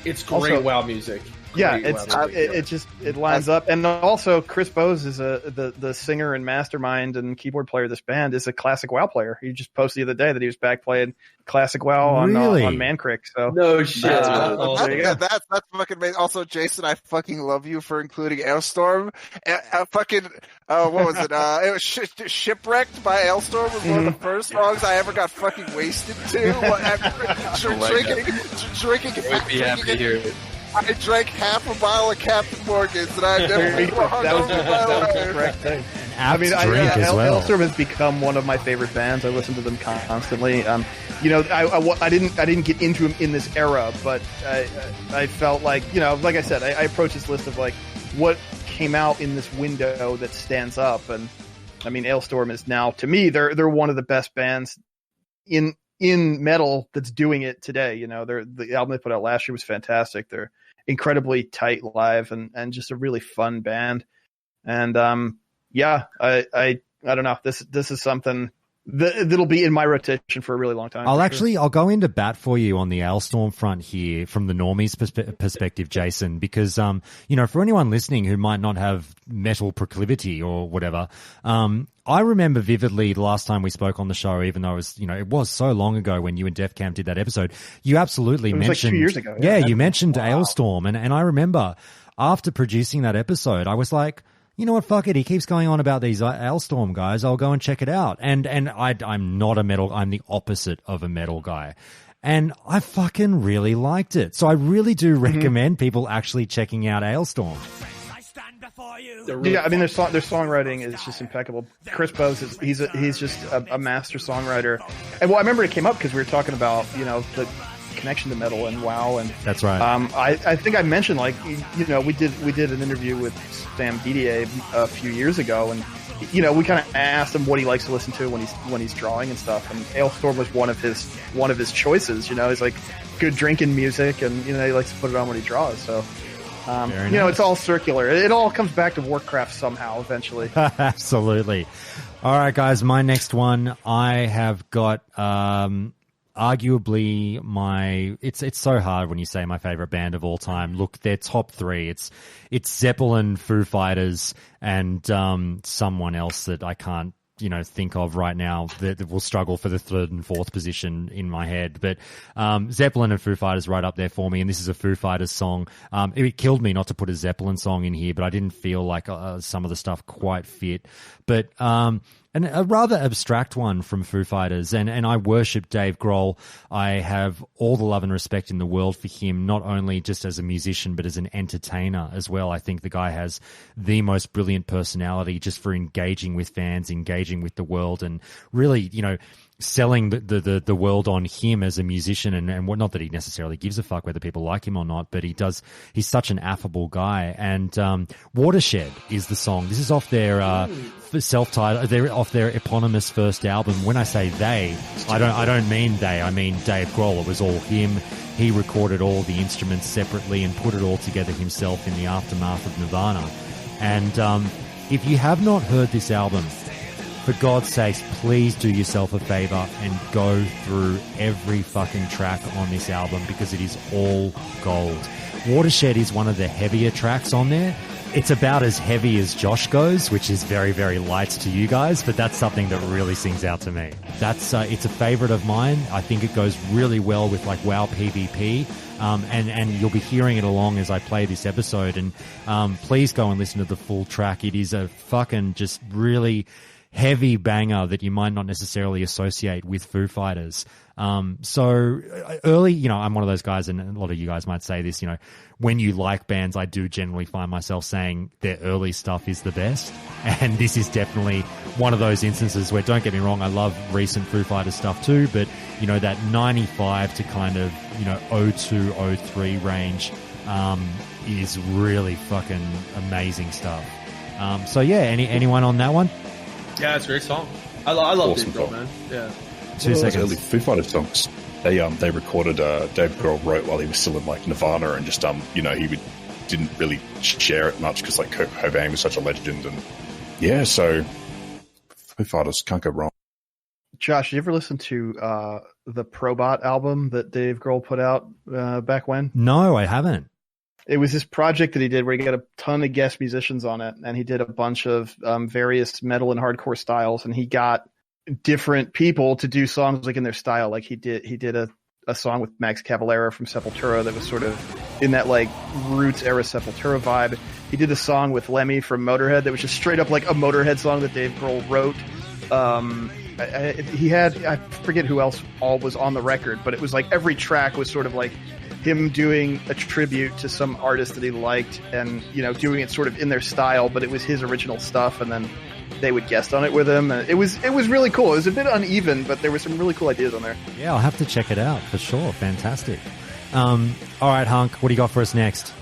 it's great WoW music. Yeah, it lines up, and also Chris Bose is the singer and mastermind and keyboard player of this band is a classic WoW player. He just posted the other day that he was back playing classic WoW on Mancrick. So no shit, that's fucking amazing. Also, Jason, I fucking love you for including Ailstorm. What was it? It was Shipwrecked by Ailstorm was one of the first songs I ever got fucking wasted to. Drinking. I drank half a bottle of Captain Morgan's, and I've never been the correct thing. I mean, Ailstorm has become one of my favorite bands. I listen to them constantly. I didn't get into them in this era, but I felt like, like I said, I approached this list of like what came out in this window that stands up, and I mean, Ailstorm is now, to me, they're one of the best bands in metal that's doing it today. The album they put out last year was fantastic. They're incredibly tight live and just a really fun band. And I don't know. This is something that'll be in my rotation for a really long time. I'll go into bat for you on the Ailstorm front here from the normies perspective, Jason, because for anyone listening who might not have metal proclivity or whatever, I remember vividly the last time we spoke on the show, even though it was so long ago when you and Def Camp did that episode, you absolutely mentioned, like 2 years ago. Yeah, you mentioned Ailstorm, and I remember after producing that episode, I was like, you know what, fuck it. He keeps going on about these Ailstorm guys. I'll go and check it out. And I'm not a metal. I'm the opposite of a metal guy. And I fucking really liked it. So I really do recommend people actually checking out Ailstorm. Yeah, I mean, their songwriting is just impeccable. Chris Bose he's just a master songwriter. And well, I remember it came up because we were talking about the connection to metal and WoW, and that's right. I think I mentioned we did an interview with Sam Didier a few years ago, and we kind of asked him what he likes to listen to when he's drawing and stuff, and Ailstorm was one of his choices. He's like good drinking music, and he likes to put it on when he draws. So nice. It's all circular. It all comes back to Warcraft somehow eventually. Absolutely. All right, guys, my next one, I have got arguably it's so hard when you say my favorite band of all time. Look, they're top three. It's Zeppelin, Foo Fighters, and someone else that I can't think of right now that will struggle for the third and fourth position in my head. But Zeppelin and Foo Fighters right up there for me, and this is a Foo Fighters song. It killed me not to put a Zeppelin song in here, but I didn't feel like some of the stuff quite fit. But and a rather abstract one from Foo Fighters, and I worship Dave Grohl. I have all the love and respect in the world for him, not only just as a musician, but as an entertainer as well. I think the guy has the most brilliant personality just for engaging with fans, engaging with the world, and really, selling the world on him as a musician, and not that he necessarily gives a fuck whether people like him or not, but he's such an affable guy. And Watershed is the song. This is off their self-titled, they're off their eponymous first album. When I say they, I don't mean they, I mean Dave Grohl. It was all him. He recorded all the instruments separately and put it all together himself in the aftermath of Nirvana. And if you have not heard this album, for God's sakes, please do yourself a favor and go through every fucking track on this album because it is all gold. Watershed is one of the heavier tracks on there. It's about as heavy as Josh goes, which is very, very light to you guys, but that's something that really sings out to me. That's it's a favorite of mine. I think it goes really well with like WoW PvP, and you'll be hearing it along as I play this episode. And please go and listen to the full track. It is a fucking just really heavy banger that you might not necessarily associate with Foo Fighters. So early, I'm one of those guys, and a lot of you guys might say this, when you like bands, I do generally find myself saying their early stuff is the best. And this is definitely one of those instances where, don't get me wrong, I love recent Foo Fighters stuff too, but, that 95 to kind of, 02, 03 range, is really fucking amazing stuff. So yeah, anyone on that one? Yeah, it's a great song. I love Awesome Dave Grohl, song. man. Yeah. 2 seconds. Early Foo Fighters songs. They recorded. Dave Grohl wrote while he was still in like Nirvana, and just didn't really share it much because like Kurt Cobain was such a legend, and yeah, so Foo Fighters can't go wrong. Josh, did you ever listen to the Probot album that Dave Grohl put out back when? No, I haven't. It was this project that he did where he got a ton of guest musicians on it, and he did a bunch of various metal and hardcore styles, and he got different people to do songs like in their style. Like he did a song with Max Cavalera from Sepultura that was sort of in that like Roots era Sepultura vibe. He did a song with Lemmy from Motorhead that was just straight up like a Motorhead song that Dave Grohl wrote. He had, I forget who else all was on the record, but it was like every track was sort of like him doing a tribute to some artist that he liked and, doing it sort of in their style, but it was his original stuff, and then they would guest on it with him. And it was really cool. It was a bit uneven, but there were some really cool ideas on there. Yeah, I'll have to check it out for sure. Fantastic. All right, Hunk, what do you got for us next?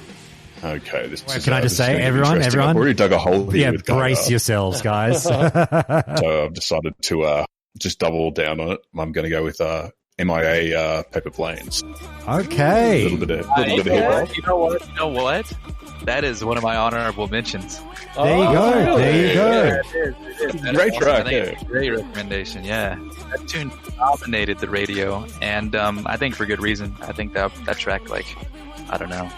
Okay, this is, can I just say, everyone, I've already dug a hole here. Yeah, brace yourselves, guys. So I've decided to just double down on it. I'm going to go with MIA Paper Planes. Okay. A little bit of hip hop. You know what? That is one of my honorable mentions. There you go. Really? There you go. Yeah, it is. Great track, I think it's a great recommendation. Yeah, that tune dominated the radio, and I think for good reason. I think that track, like, I don't know,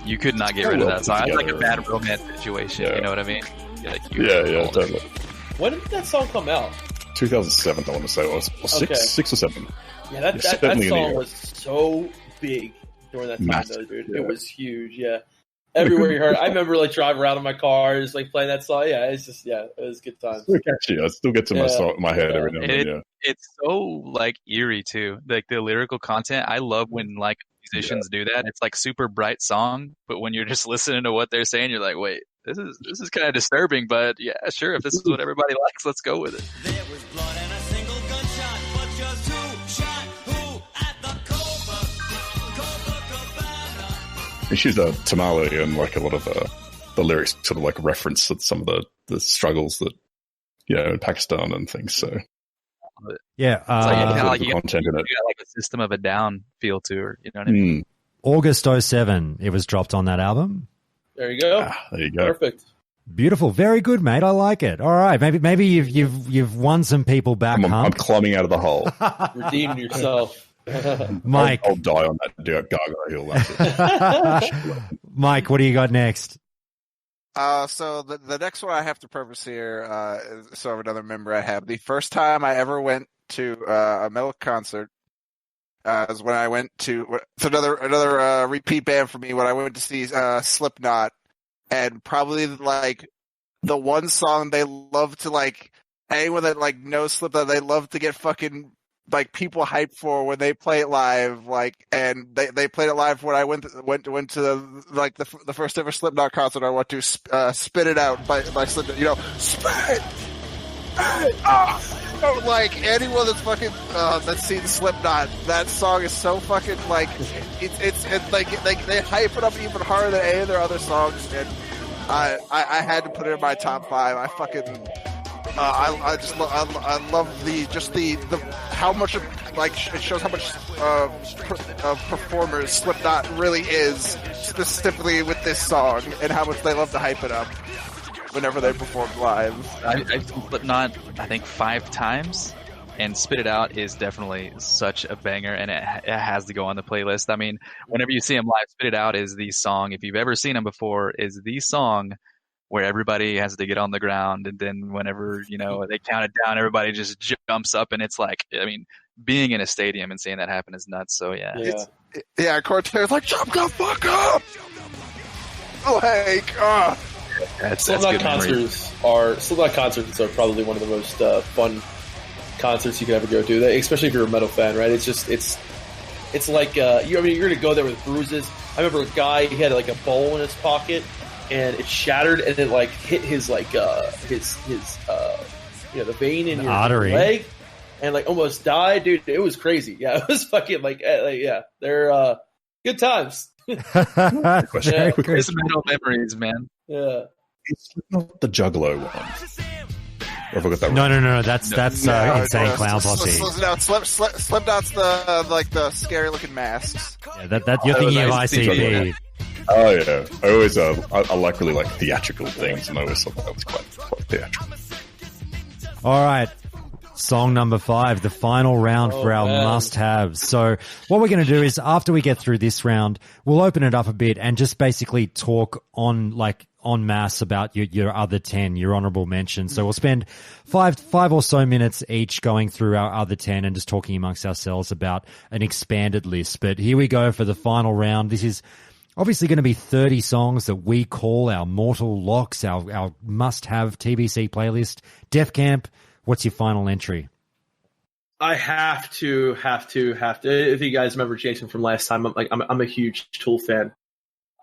you could not get rid of that song. It's like a bad romance situation. Yeah. You know what I mean? Yeah, totally. When did that song come out? 2007, I want to say, or six or seven. Yeah, that song was so big during that time, though, dude. Yeah. It was huge. Yeah, everywhere you heard. I remember like driving around in my car, just like playing that song. Yeah, it's just it was good times. Still catchy. I still get to my head every now and then. Yeah. It's so like eerie too. Like the lyrical content. I love when like musicians do that. It's like super bright song, but when you're just listening to what they're saying, you're like, wait, this is kind of disturbing. But yeah, sure. If this is what everybody likes, let's go with it. There was blood and a single gunshot, but just who shot who at the Copacabana? She's a Tamale, and like a lot of the lyrics sort of like reference some of the struggles that in Pakistan and things. So yeah, like content in it. You got like a System of a Down feel to her. You know what I mean? August 07, it was dropped on that album. There you go. There you go. Perfect. Beautiful, very good, mate. I like it. All right, maybe you've won some people back. I'm climbing out of the hole. Redeemed yourself. Mike, I'll die on that gargoyle hill. That's it. Mike, what do you got next? So the next one I have to purpose here is sort of another member I have. The first time I ever went to a metal concert is when I went to another repeat band for me when I went to see Slipknot, and probably like the one song they love to like anyone that like knows Slipknot, they love to get fucking like people hyped for when they play it live, like, and they played it live when I went to like the first ever Slipknot concert I went to. Spit It Out by Slipknot, spit like anyone that's fucking that's seen Slipknot, that song is so fucking like it's like they hype it up even harder than any of their other songs, and I had to put it in my top 5. I fucking I love the how much of, like, it shows how much performers Slipknot really is, specifically with this song, and how much they love to hype it up. whenever they performed live. I've seen Slipknot, I think 5 times, and Spit It Out is definitely such a banger, and it has to go on the playlist. I mean, whenever you see them live, Spit It Out is the song, if you've ever seen them before, is the song where everybody has to get on the ground, and then whenever, they count it down, everybody just jumps up, and it's like, I mean, being in a stadium and seeing that happen is nuts, so yeah. Yeah, Cortez like, jump the fuck up! Like, That's Slipknot good memory. concerts are probably one of the most fun concerts you can ever go to, especially if you're a metal fan, right? It's like you're gonna go there with bruises. I remember a guy, he had like a bowl in his pocket, and it shattered, and it like hit his the vein in your artery. leg, and like almost died, dude. It was crazy. Yeah, it was fucking they're good times. Very good. There's some metal memories, man. Yeah. It's not the Juggalo one. Or have I got that wrong? No. That's Insane Clown Posse. Slipknot's the scary looking masks. Yeah, that you're thinking of ICP. Oh yeah, I always I really like theatrical things, and I always thought that was quite theatrical. All right. Song number 5, the final round for our must-haves. So what we're going to do is, after we get through this round, we'll open it up a bit and just basically talk en masse about your other 10, your honorable mentions. So we'll spend five or so minutes each going through our other 10 and just talking amongst ourselves about an expanded list. But here we go for the final round. This is obviously going to be 30 songs that we call our mortal locks, our must-have TBC playlist. Def Camp, what's your final entry? I have to. If you guys remember Jason from last time, I'm a huge Tool fan.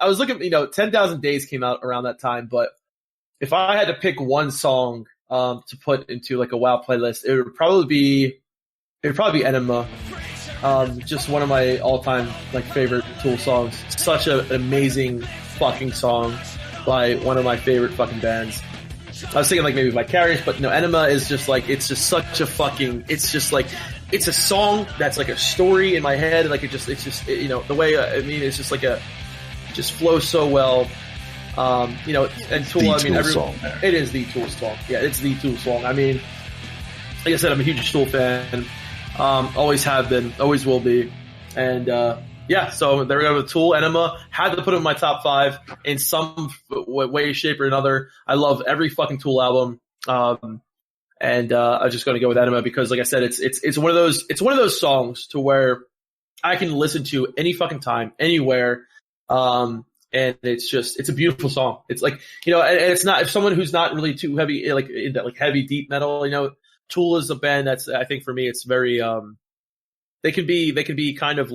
I was looking, 10,000 Days came out around that time, but if I had to pick one song to put into like a WoW playlist, it would probably be Enema. Just one of my all-time favorite Tool songs. Such an amazing fucking song by one of my favorite fucking bands. I was thinking maybe Vicarious, but Enema is just it's just such a fucking, it's a song that's like a story in my head. The way, it's just it just flows so well. And Tool, it is the Tool song. Yeah, it's the Tool song. I mean, like I said, I'm a huge Tool fan. Always have been, always will be. And, so there we go with Tool. Enema, had to put it in my top 5 in some way, shape, or another. I love every fucking Tool album. I'm just going to go with Enema because, like I said, it's one of those songs to where I can listen to any fucking time, anywhere. And it's a beautiful song. It's and it's not, if someone who's not really too heavy, in that heavy deep metal, Tool is a band that's, I think for me, it's very, they can be kind of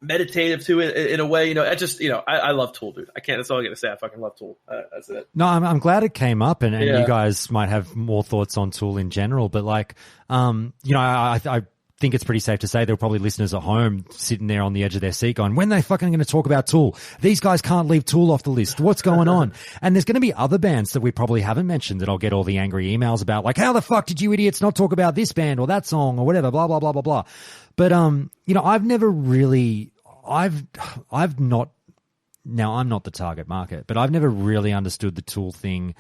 meditative too in a way. I love Tool, dude. That's all I'm gonna say. I fucking love Tool. That's it. No, I'm glad it came up, and you guys might have more thoughts on Tool in general. But I think it's pretty safe to say there are probably listeners at home sitting there on the edge of their seat going, when are they fucking going to talk about Tool? These guys can't leave Tool off the list. What's going on? And there's going to be other bands that we probably haven't mentioned that I'll get all the angry emails about, how the fuck did you idiots not talk about this band or that song or whatever, blah, blah, blah, blah, blah. But, I've never really, I'm not the target market, but I've never really understood the Tool thing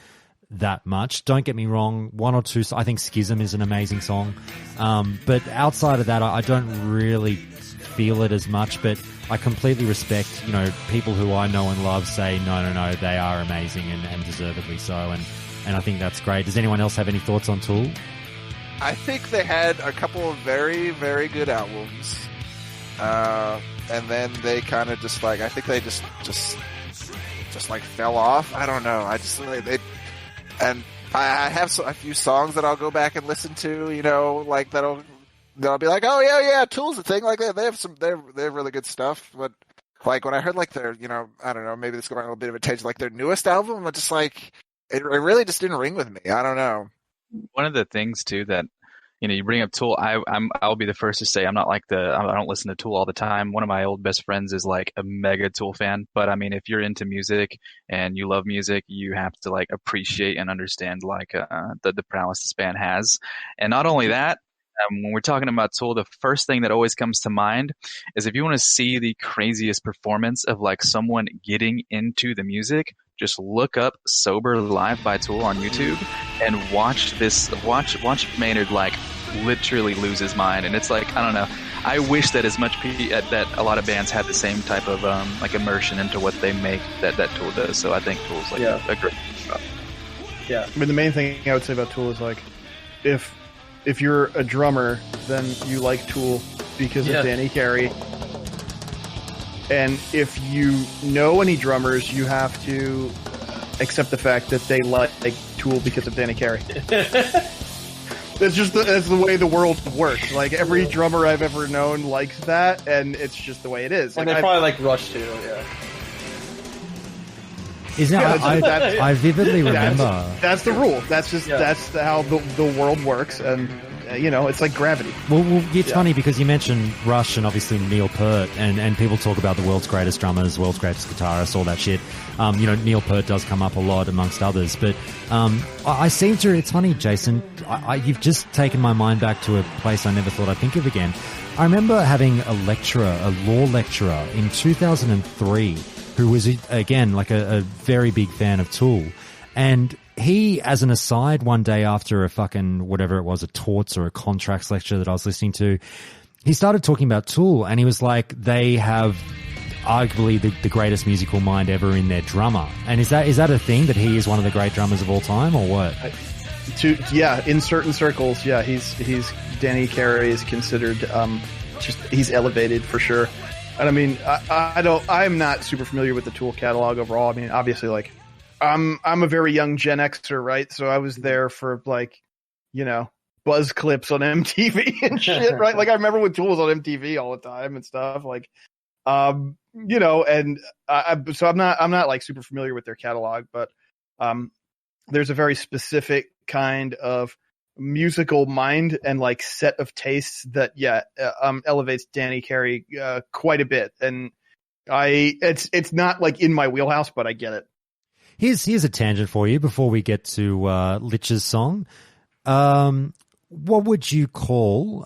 that much. Don't get me wrong, one or two, I think Schism is an amazing song. But outside of that, I don't really feel it as much, but I completely respect, people who I know and love say, no, they are amazing and deservedly so. And I think that's great. Does anyone else have any thoughts on Tool? I think they had a couple of very, very good albums. And then they kind of just I think they just fell off. I don't know. And I have a few songs that I'll go back and listen to, that'll be like, oh yeah, Tool's a thing. They have really good stuff. But when I heard their, I don't know, maybe this is going on a little bit of a tangent, their newest album, I'm just it really just didn't ring with me. I don't know. One of the things too that, you bring up Tool. I'll be the first to say I don't listen to Tool all the time. One of my old best friends is a mega Tool fan. But I mean, if you're into music and you love music, you have to appreciate and understand the prowess this band has. And not only that, when we're talking about Tool, the first thing that always comes to mind is if you want to see the craziest performance of like someone getting into the music, just look up "Sober Live" by Tool on YouTube and watch Maynard like literally lose his mind. And it's like, I don't know. I wish that that a lot of bands had the same type of like immersion into what they make that Tool does. So I think Tool's like a great job. Yeah, I mean the main thing I would say about Tool is like, if you're a drummer, then you like Tool because of Danny Carey. And if you know any drummers, you have to accept the fact that they like Tool because of Danny Carey. That's the way the world works. Like every drummer I've ever known likes that, and it's just the way it is. And like, they probably like Rush too. Yeah. I vividly remember. That's the rule. That's just that's how the world works, and it's like gravity. Well, it's funny because you mentioned Rush and obviously Neil Peart, and people talk about the world's greatest drummers, world's greatest guitarists, all that shit. Neil Peart does come up a lot amongst others, but I seem to. It's funny, Jason. You've just taken my mind back to a place I never thought I'd think of again. I remember having a law lecturer in 2003 who was, again, like a very big fan of Tool. And he, as an aside, one day after a fucking, whatever it was, a torts or a contracts lecture that I was listening to, he started talking about Tool, and he was like, they have arguably the greatest musical mind ever in their drummer. And is that a thing, that he is one of the great drummers of all time, or what? In certain circles, he's Danny Carey is considered he's elevated for sure. And I mean, I'm not super familiar with the Tool catalog overall. I mean, obviously, like, I'm a very young Gen Xer, right? So I was there for like, buzz clips on MTV and shit, right? Like I remember when Tool was on MTV all the time and stuff. Like, and so I'm not like super familiar with their catalog, but there's a very specific kind of musical mind and like set of tastes that elevates Danny Carey quite a bit, and it's not like in my wheelhouse, but I get it. Here's a tangent for you before we get to Lich's song. What would you call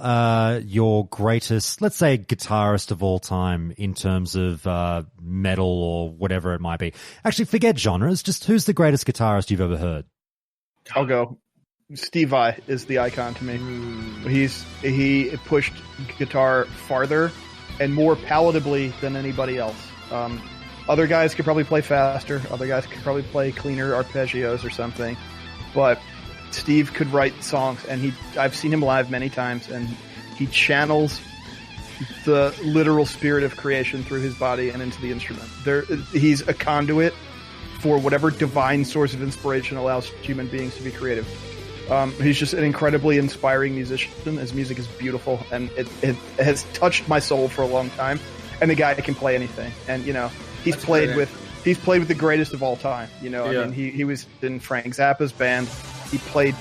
your greatest, let's say, guitarist of all time in terms of metal or whatever it might be? Actually, forget genres. Just who's the greatest guitarist you've ever heard? I'll go. Steve Vai is the icon to me. He pushed guitar farther and more palatably than anybody else. Other guys could probably play faster. Other guys could probably play cleaner arpeggios or something. But Steve could write songs, and I've seen him live many times, and he channels the literal spirit of creation through his body and into the instrument. He's a conduit for whatever divine source of inspiration allows human beings to be creative. He's just an incredibly inspiring musician. His music is beautiful, and it has touched my soul for a long time. And the guy can play anything, and he's played with the greatest of all time. I mean, he was in Frank Zappa's band. He played,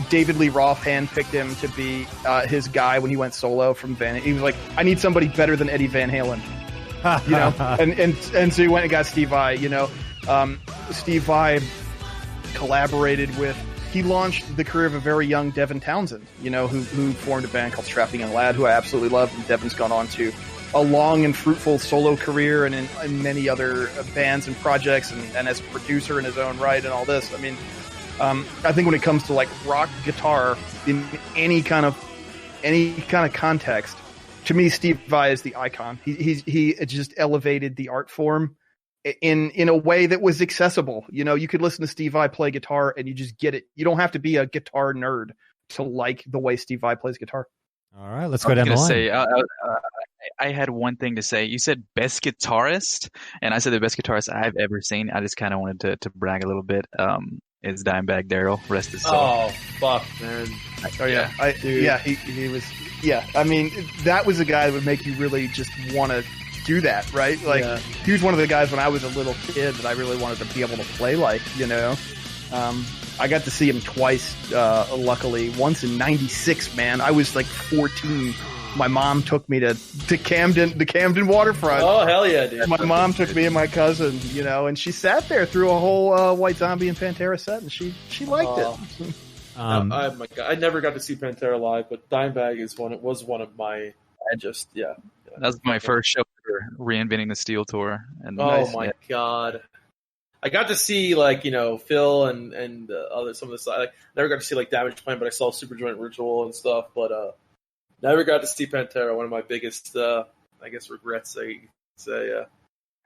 David Lee Roth handpicked him to be his guy when he went solo from Van. He was like, I need somebody better than Eddie Van Halen, and so he went and got Steve Vai. Steve Vai collaborated with. He launched the career of a very young Devin Townsend, who formed a band called Strapping Young Lad, who I absolutely love. And Devin's gone on to a long and fruitful solo career and in many other bands and projects, and as a producer in his own right and all this. I mean, I think when it comes to like rock guitar in any kind of context, to me, Steve Vai is the icon. He just elevated the art form in a way that was accessible. You could listen to Steve Vai play guitar and you just get it. You don't have to be a guitar nerd to like the way Steve Vai plays guitar. All right, let's go down the line. I had one thing to say. You said best guitarist, and I said the best guitarist I've ever seen. I just kind of wanted to brag a little bit. Is Dimebag Darrell, rest his soul. Oh, fuck, man. Oh, yeah. He was, I mean, that was a guy that would make you really just want to do that, right? Like, he was one of the guys when I was a little kid that I really wanted to be able to play like, I got to see him twice, luckily. Once in 96, man. I was like 14. My mom took me to Camden, the Camden waterfront. Oh, hell yeah, dude. My mom took me and my cousin, and she sat there through a whole White Zombie and Pantera set, and she liked it. Oh my god, I never got to see Pantera live, but Dimebag was one of my. I just yeah. That was my first show for Reinventing the Steel tour. And Oh my god. I got to see Phil and some of the side. Never got to see Damage Plan, but I saw Superjoint Ritual and stuff. But never got to see Pantera. One of my biggest, I guess, regrets. I could say.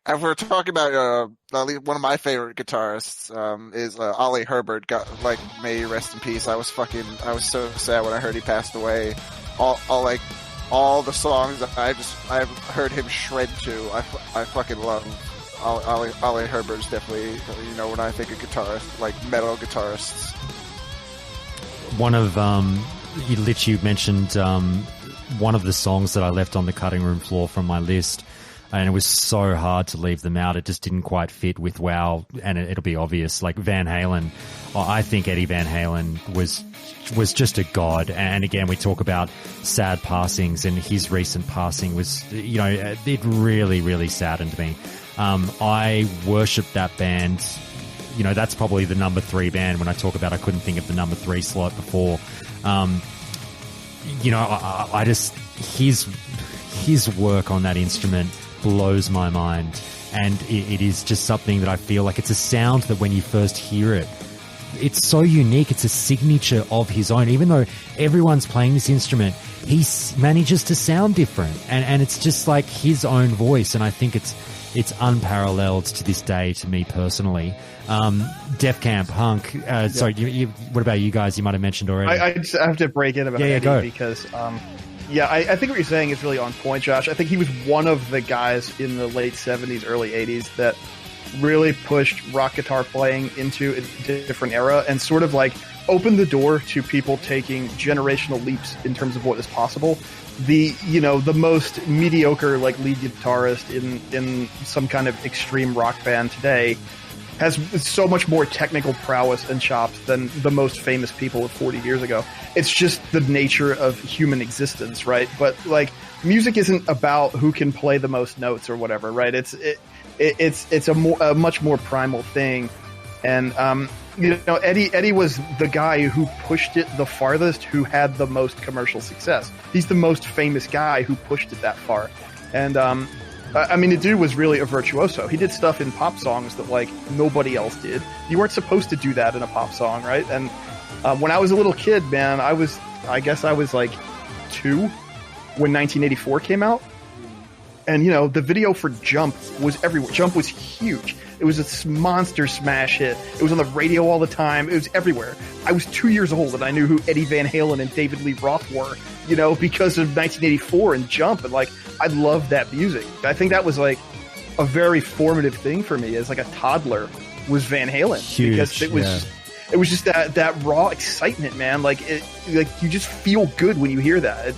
If we're talking about one of my favorite guitarists is Ollie Herbert. May he rest in peace. I was so sad when I heard he passed away. All the songs that I've heard him shred to. I fucking love. Ollie Herbert is definitely, when I think of guitarists, metal guitarists. One of, you mentioned one of the songs that I left on the cutting room floor from my list, and it was so hard to leave them out. It just didn't quite fit with WoW, and it'll be obvious. Van Halen, I think Eddie Van Halen was just a god. And again, we talk about sad passings, and his recent passing was, it really, really saddened me. I worship that band. That's probably the number 3 band when I talk about I couldn't think of the number 3 slot before. I just, his work on that instrument blows my mind. And it is just something that I feel like it's a sound that when you first hear it, it's so unique. It's a signature of his own. Even though everyone's playing this instrument, he manages to sound different. And it's just like his own voice. And I think it's unparalleled to this day to me personally. Def Camp, Hunk. Sorry, what about you guys? You might have mentioned already. I have to break in about Eddie because, I think what you're saying is really on point, Josh. I think he was one of the guys in the late 70s, early 80s that really pushed rock guitar playing into a different era and sort of opened the door to people taking generational leaps in terms of what is possible. The most mediocre lead guitarist in some kind of extreme rock band today has so much more technical prowess and chops than the most famous people of 40 years ago. It's just the nature of human existence, right? But music isn't about who can play the most notes or whatever, right? It's a much more primal thing. And Eddie was the guy who pushed it the farthest, who had the most commercial success. He's the most famous guy who pushed it that far. And the dude was really a virtuoso. He did stuff in pop songs that nobody else did. You weren't supposed to do that in a pop song, right? And when I was a little kid, man, I guess I was 2 when 1984 came out. And, the video for Jump was everywhere. Jump was huge. It was a monster smash hit. It was on the radio all the time. It was everywhere. I was 2 years old and I knew who Eddie Van Halen and David Lee Roth were, because of 1984 and Jump. And I loved that music. I think that was a very formative thing for me as a toddler was Van Halen. Huge, because it was just that raw excitement, man. You just feel good when you hear that.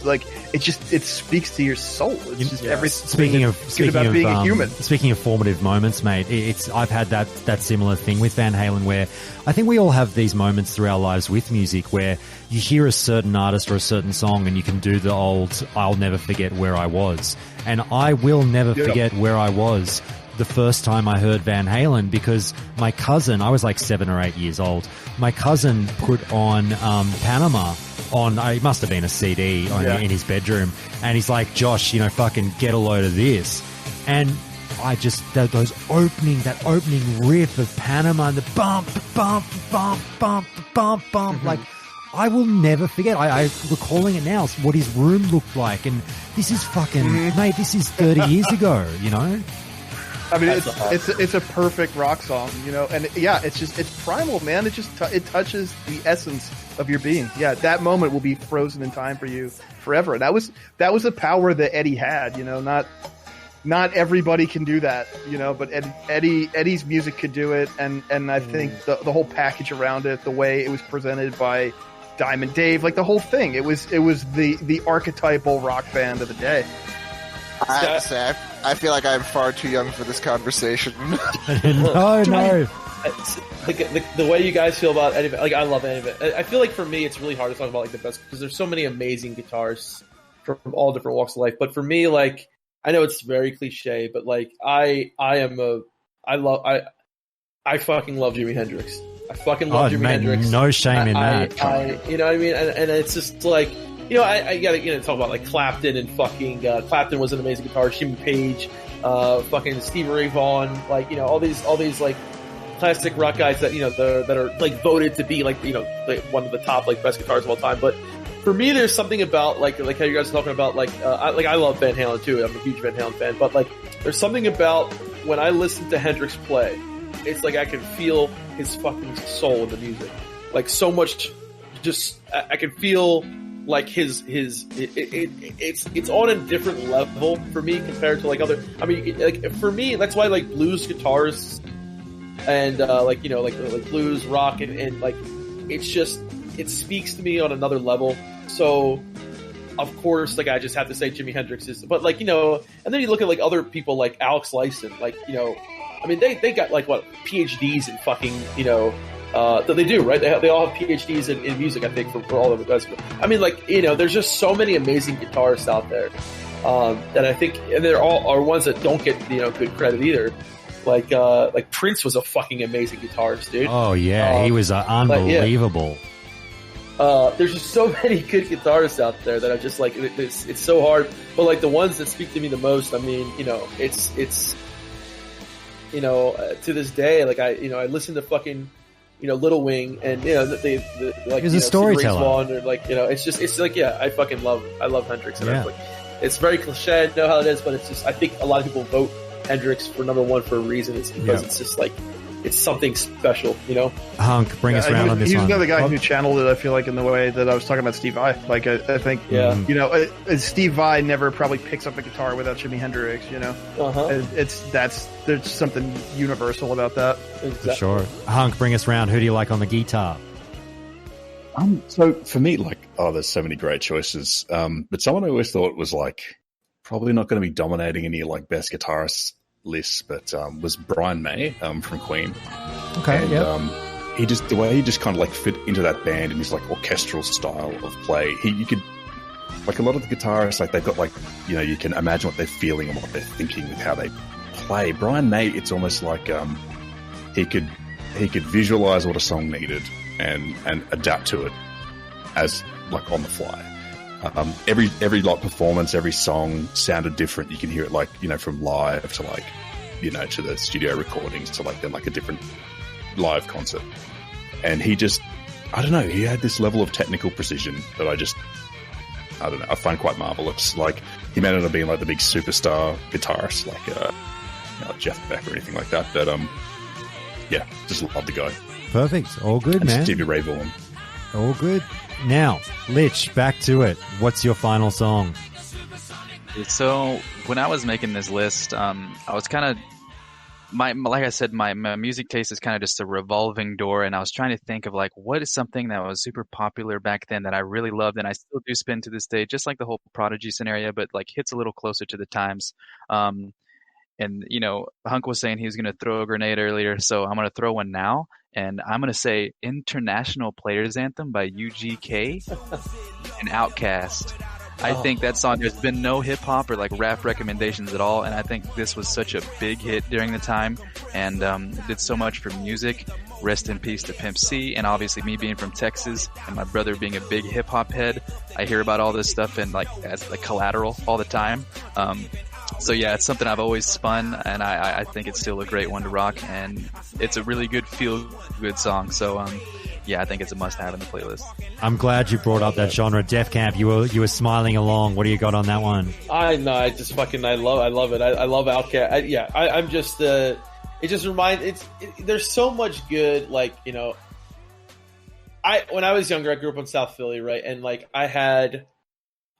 It speaks to your soul. It's just everything. Speaking of being a human. Speaking of formative moments, mate, I've had that similar thing with Van Halen where I think we all have these moments through our lives with music where you hear a certain artist or a certain song and you can do the old "I'll never forget where I was," and I will never forget where I was the first time I heard Van Halen because my cousin, I was 7 or 8 years old, my cousin put on Panama on, it must have been a CD in his bedroom, and he's like, Josh, fucking get a load of this. And I just, that opening riff of Panama and the bump, bump, bump, bump, bump, bump, I will never forget. I'm recalling it now, what his room looked like, and this is fucking, mate, this is 30 years ago, it's a perfect rock song, and it's primal, man. It just it touches the essence of your being. Yeah, that moment will be frozen in time for you forever. That was the power that Eddie had. Not everybody can do that, but Eddie's music could do it, and I think the whole package around it, the way it was presented by Diamond Dave, the whole thing, it was the archetypal rock band of the day. I feel like I'm far too young for this conversation. No. The way you guys feel about Eddie, I love Eddie. I feel for me, it's really hard to talk about the best because there's so many amazing guitarists from all different walks of life. But for me, I know it's very cliche, but I fucking love Jimi Hendrix. I fucking love Jimi man, Hendrix. no shame in that. You know what I mean? And it's just like, you know, I gotta talk about like Clapton and fucking Clapton was an amazing guitarist. Jimmy Page, fucking Stevie Ray Vaughan, like, you know, all these like classic rock guys that, you know, that are like voted to be like, you know, like one of the top like best guitarists of all time. But for me, there's something about like how you guys are talking about I love Van Halen too. I'm a huge Van Halen fan, but like there's something about when I listen to Hendrix play, it's like I can feel his fucking soul in the music, like so much. Just I can feel like it's on a different level for me compared to like other. I mean, like for me, that's why like blues guitarists and like, you know, like blues rock and like it's just it speaks to me on another level. So of course, like I just have to say Jimi Hendrix is, but like, you know, and then you look at like other people like Alex Lifeson, like, you know, I mean they got like what PhDs in fucking, you know. They do, right? They all have PhDs in music, I think, for all of it does. I mean, like, you know, there's just so many amazing guitarists out there that I think, and they're all are ones that don't get, you know, good credit either. Like Prince was a fucking amazing guitarist, dude. Oh yeah, he was unbelievable. There's just so many good guitarists out there that I just like. It's so hard, but like the ones that speak to me the most, I mean, you know, it's you know, to this day, like I listen to fucking, you know, Little Wing, and you know they like he's a storyteller. Or like, you know, it's like, yeah, I love Hendrix, and yeah. Like, it's very cliche, I know how it is, but it's just, I think a lot of people vote Hendrix for number one for a reason. It's because it's just like it's something special, you know. Hunk, bring us around on this one. He's another guy who channeled it, I feel like, in the way that I was talking about Steve Vai. Like, I think, you know, Steve Vai never probably picks up a guitar without Jimi Hendrix, you know. There's something universal about that. Exactly. For sure. Hunk, bring us around. Who do you like on the guitar? So for me, like, there's so many great choices. But someone I always thought was like probably not going to be dominating any like best guitarists lists, but was Brian May from Queen. Okay, and the way he just kind of like fit into that band and his like orchestral style of play. You could, like, a lot of the guitarists, like they've got like, you know, you can imagine what they're feeling and what they're thinking with how they play. Brian May, it's almost like he could visualize what a song needed and adapt to it as like on the fly. Every like performance, every song sounded different. You can hear it, like, you know, from live to like, you know, to the studio recordings to like then like a different live concert. And he just, I don't know, he had this level of technical precision that I don't know, I find quite marvelous. Like, he may not have been like the big superstar guitarist like you know, Jeff Beck or anything like that, but yeah, just love the guy. Perfect, all good, and man. Stevie Ray Vaughan. All good. Now, Lich, back to it. What's your final song? So when I was making this list, I was kind of like I said, my music taste is kind of just a revolving door, and I was trying to think of like what is something that was super popular back then that I really loved, and I still do spin to this day, just like the whole Prodigy scenario, but like hits a little closer to the times. And you know, Hunk was saying he was going to throw a grenade earlier, so I'm going to throw one now. And I'm going to say International Players Anthem by UGK and Outkast. I think that song, there's been no hip-hop or like rap recommendations at all, and I think this was such a big hit during the time, and it did so much for music. Rest in peace to Pimp C, and obviously me being from Texas and my brother being a big hip-hop head, I hear about all this stuff and like as like collateral all the time. So yeah, it's something I've always spun, and I think it's still a great one to rock, and it's a really good feel-good song. So yeah, I think it's a must-have in the playlist. I'm glad you brought up that genre. Def Camp, you were smiling along. What do you got on that one? I love it. I love Outkast. I'm just it just reminds there's so much good, like, you know. When I was younger, I grew up in South Philly, right, and like I had.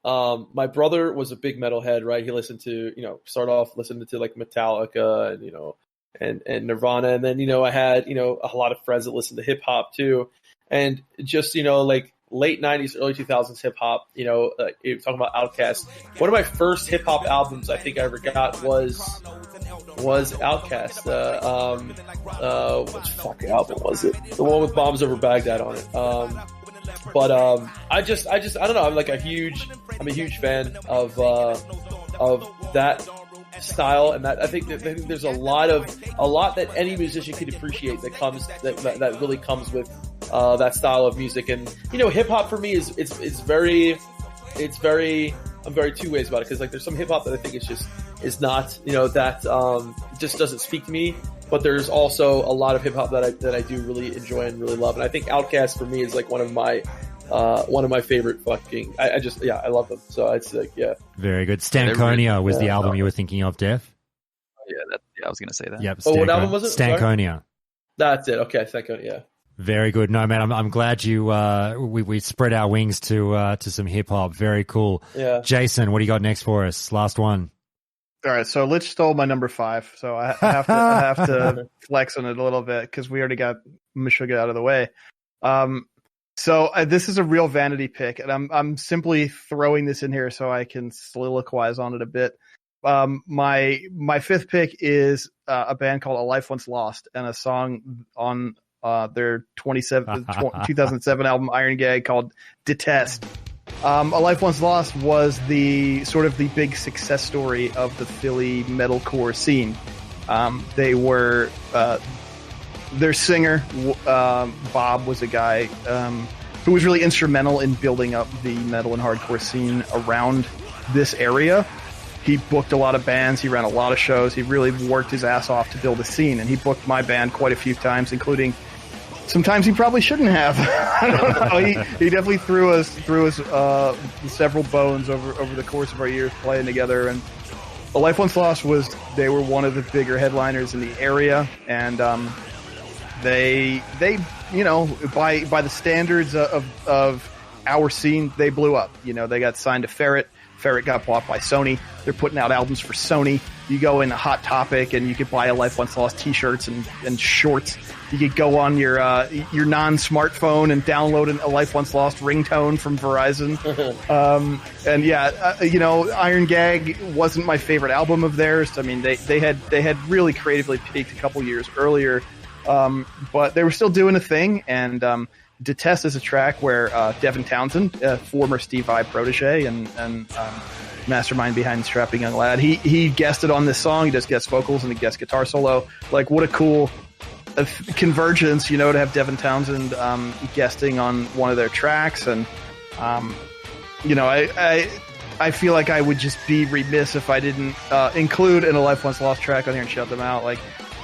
My brother was a big metalhead, right? He listened to, you know, start off listening to like Metallica and, you know, and Nirvana. And then, you know, I had, you know, a lot of friends that listened to hip hop too. And just, you know, like late 90s, early 2000s hip hop, you know, you're talking about Outkast. One of my first hip hop albums I think I ever got was Outkast. Which fucking album was it? The one with Bombs Over Baghdad on it. But I don't know. I'm a huge fan of that style, and that I think there's a lot that any musician could appreciate that really comes with that style of music. And hip hop for me is very I'm very two ways about it, because like there's some hip hop that I think is not that just doesn't speak to me. But there's also a lot of hip hop that I do really enjoy and really love, and I think Outkast for me is like one of my favorite fucking. I love them. So it's like Very good. Stankonia was the album you were thinking of, Def? Yeah, I was gonna say that. Yep. what album was it? Stankonia. That's it. Okay, Stankonia. Yeah. Very good. No, man, I'm glad you we spread our wings to some hip hop. Very cool. Yeah. Jason, what do you got next for us? Last one. All right, so Lich stole my number 5, so I have to flex on it a little bit because we already got Meshuggah out of the way. So this is a real vanity pick, and I'm simply throwing this in here so I can soliloquize on it a bit. My 5th pick is a band called A Life Once Lost, and a song on their 2007 album Iron Gag called Detest. A Life Once Lost was the sort of the big success story of the Philly metalcore scene. They were their singer Bob was a guy who was really instrumental in building up the metal and hardcore scene around this area. He booked a lot of bands. He ran a lot of shows. He really worked his ass off to build a scene, and he booked my band quite a few times, including sometimes he probably shouldn't have. I don't know. He definitely threw us several bones over the course of our years playing together. And A Life Once Lost they were one of the bigger headliners in the area, and they by the standards of our scene, they blew up. They got signed to Ferret. Ferret got bought by Sony. They're putting out albums for Sony. You go in a Hot Topic and you could buy A Life Once Lost t-shirts and shorts. You could go on your non-smartphone and download a Life Once Lost ringtone from Verizon. Iron Gag wasn't my favorite album of theirs. I mean, they had really creatively peaked a couple years earlier, but they were still doing a thing. And Detest is a track where Devin Townsend, former Steve Vai protege and mastermind behind Strapping Young Lad, he guested on this song. He does guest vocals and a guest guitar solo. Like, what a cool convergence, to have Devin Townsend guesting on one of their tracks. And I feel like I would just be remiss if I didn't include an A Life Once Lost track on here and shout them out. Like,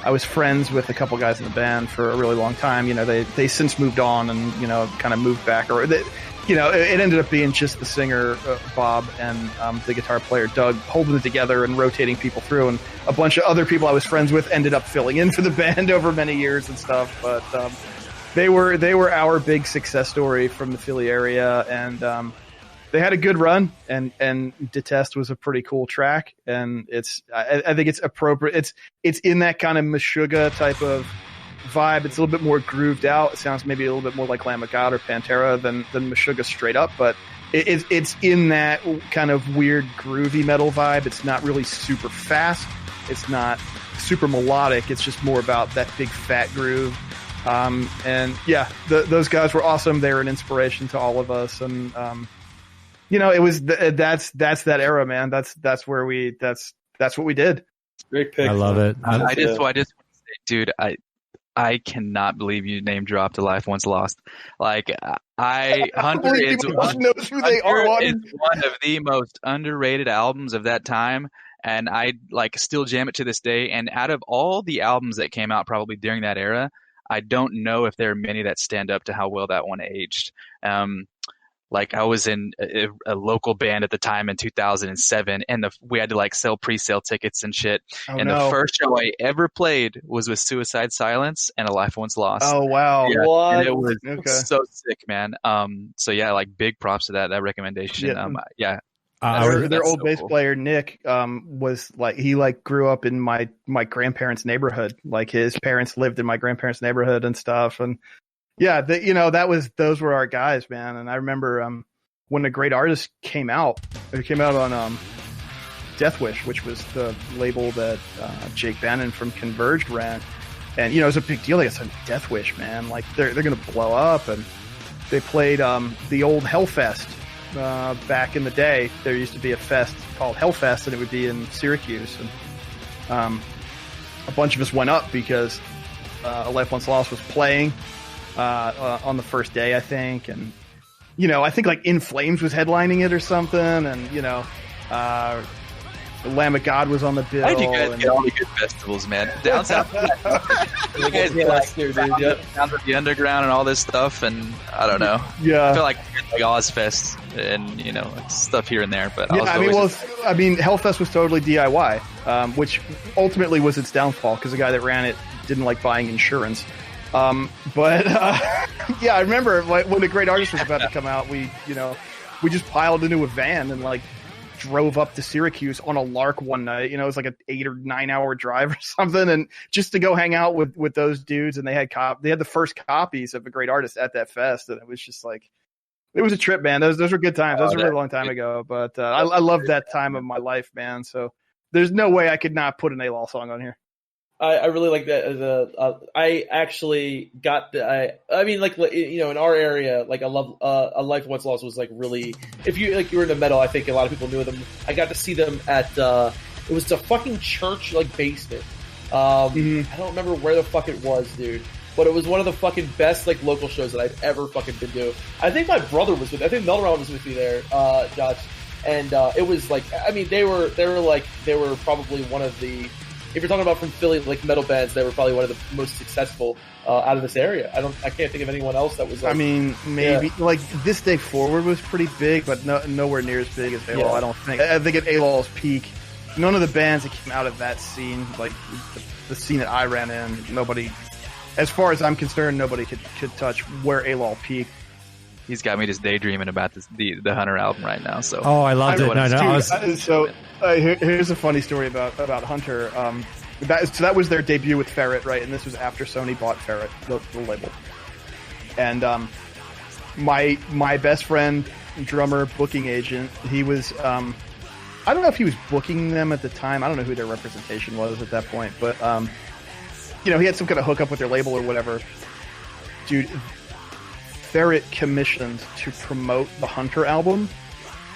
I was friends with a couple guys in the band for a really long time. They since moved on and kind of moved back, or it ended up being just the singer Bob and the guitar player Doug holding it together and rotating people through, and a bunch of other people I was friends with ended up filling in for the band over many years and stuff. But they were our big success story from the Philly area, and they had a good run, and Detest was a pretty cool track, and I think it's appropriate. It's in that kind of Meshuggah type of vibe. It's a little bit more grooved out. It sounds maybe a little bit more like Lamb of God or Pantera than Meshuggah straight up, but it's in that kind of weird groovy metal vibe. It's not really super fast. It's not super melodic. It's just more about that big fat groove. Those guys were awesome. They were an inspiration to all of us, and it was that's that era, man. That's what we did. Great pick. I love it. I just want to say, dude, I cannot believe you name dropped A Life Once Lost. Like, Hunter is one of the most underrated albums of that time, and I still jam it to this day. And out of all the albums that came out probably during that era, I don't know if there are many that stand up to how well that one aged. I was in a local band at the time in 2007, and we had to sell pre-sale tickets and shit. The first show I ever played was with Suicide Silence and A Life Once Lost. Oh wow! Yeah, what? And it was so sick, man. Big props to that recommendation. Their old bass player Nick was he grew up in my grandparents' neighborhood. Like, his parents lived in my grandparents' neighborhood and stuff, and yeah, those were our guys, man. And I remember when The Great Artist came out. It came out on Death Wish, which was the label that Jake Bannon from Converged ran. And it was a big deal. They got some Death Wish, man. Like, they're gonna blow up. And they played the old Hellfest back in the day. There used to be a fest called Hellfest, and it would be in Syracuse. And a bunch of us went up because A Life Once Lost was playing on the first day, I think, and I think like In Flames was headlining it or something, and the Lamb of God was on the bill. How did you guys get all the good festivals, man? Down south, you guys get like down to the underground and all this stuff, and I don't know. Yeah, I feel like Ozfest and stuff here and there, but Hellfest was totally DIY, which ultimately was its downfall because the guy that ran it didn't like buying insurance. Yeah, I remember when the Great Artist was about to come out, we just piled into a van and like drove up to Syracuse on a lark one night. It was like an 8 or 9 hour drive or something, and just to go hang out with those dudes. And they had the first copies of The Great Artist at that fest, and it was just like, it was a trip, man. Those were good times. That was a really long time ago, but I love that time of my life, man. So there's no way I could not put an ALOL song on here. I really like that. I actually got in our area, like I love A Life Once Lost was like really, if you were into metal, I think a lot of people knew them. I got to see them at it was the fucking church like basement. I don't remember where the fuck it was, dude, but it was one of the fucking best like local shows that I've ever fucking been to. I think my brother was with. I think Melron was with me there, Josh, and it was like, I mean, they were probably one of the. If you're talking about from Philly, like metal bands, they were probably one of the most successful out of this area. I can't think of anyone else that was. Like, I mean, maybe like This Day Forward was pretty big, but nowhere near as big as ALOL. Yeah. I don't think. I think at ALOL's peak, none of the bands that came out of that scene, like the scene that I ran in, nobody, as far as I'm concerned, nobody could touch where ALOL peaked. He's got me just daydreaming about the Hunter album right now. So I loved it. Here's a funny story about Hunter. That was their debut with Ferret, right? And this was after Sony bought Ferret, the label. And my best friend, drummer, booking agent, he was I don't know if he was booking them at the time. I don't know who their representation was at that point, but he had some kind of hookup with their label or whatever. Dude, Ferret commissioned to promote the Hunter album.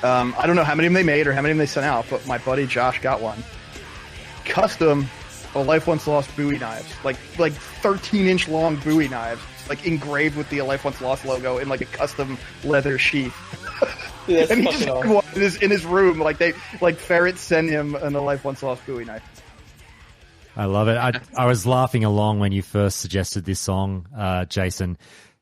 I don't know how many of them they made or how many of them they sent out, but my buddy Josh got one. Custom A Life Once Lost Bowie knives, like 13-inch long Bowie knives, like engraved with the A Life Once Lost logo in like a custom leather sheath. Dude, and he just had one in his room, like Ferret sent him an A Life Once Lost Bowie knife. I love it. I was laughing along when you first suggested this song, Jason,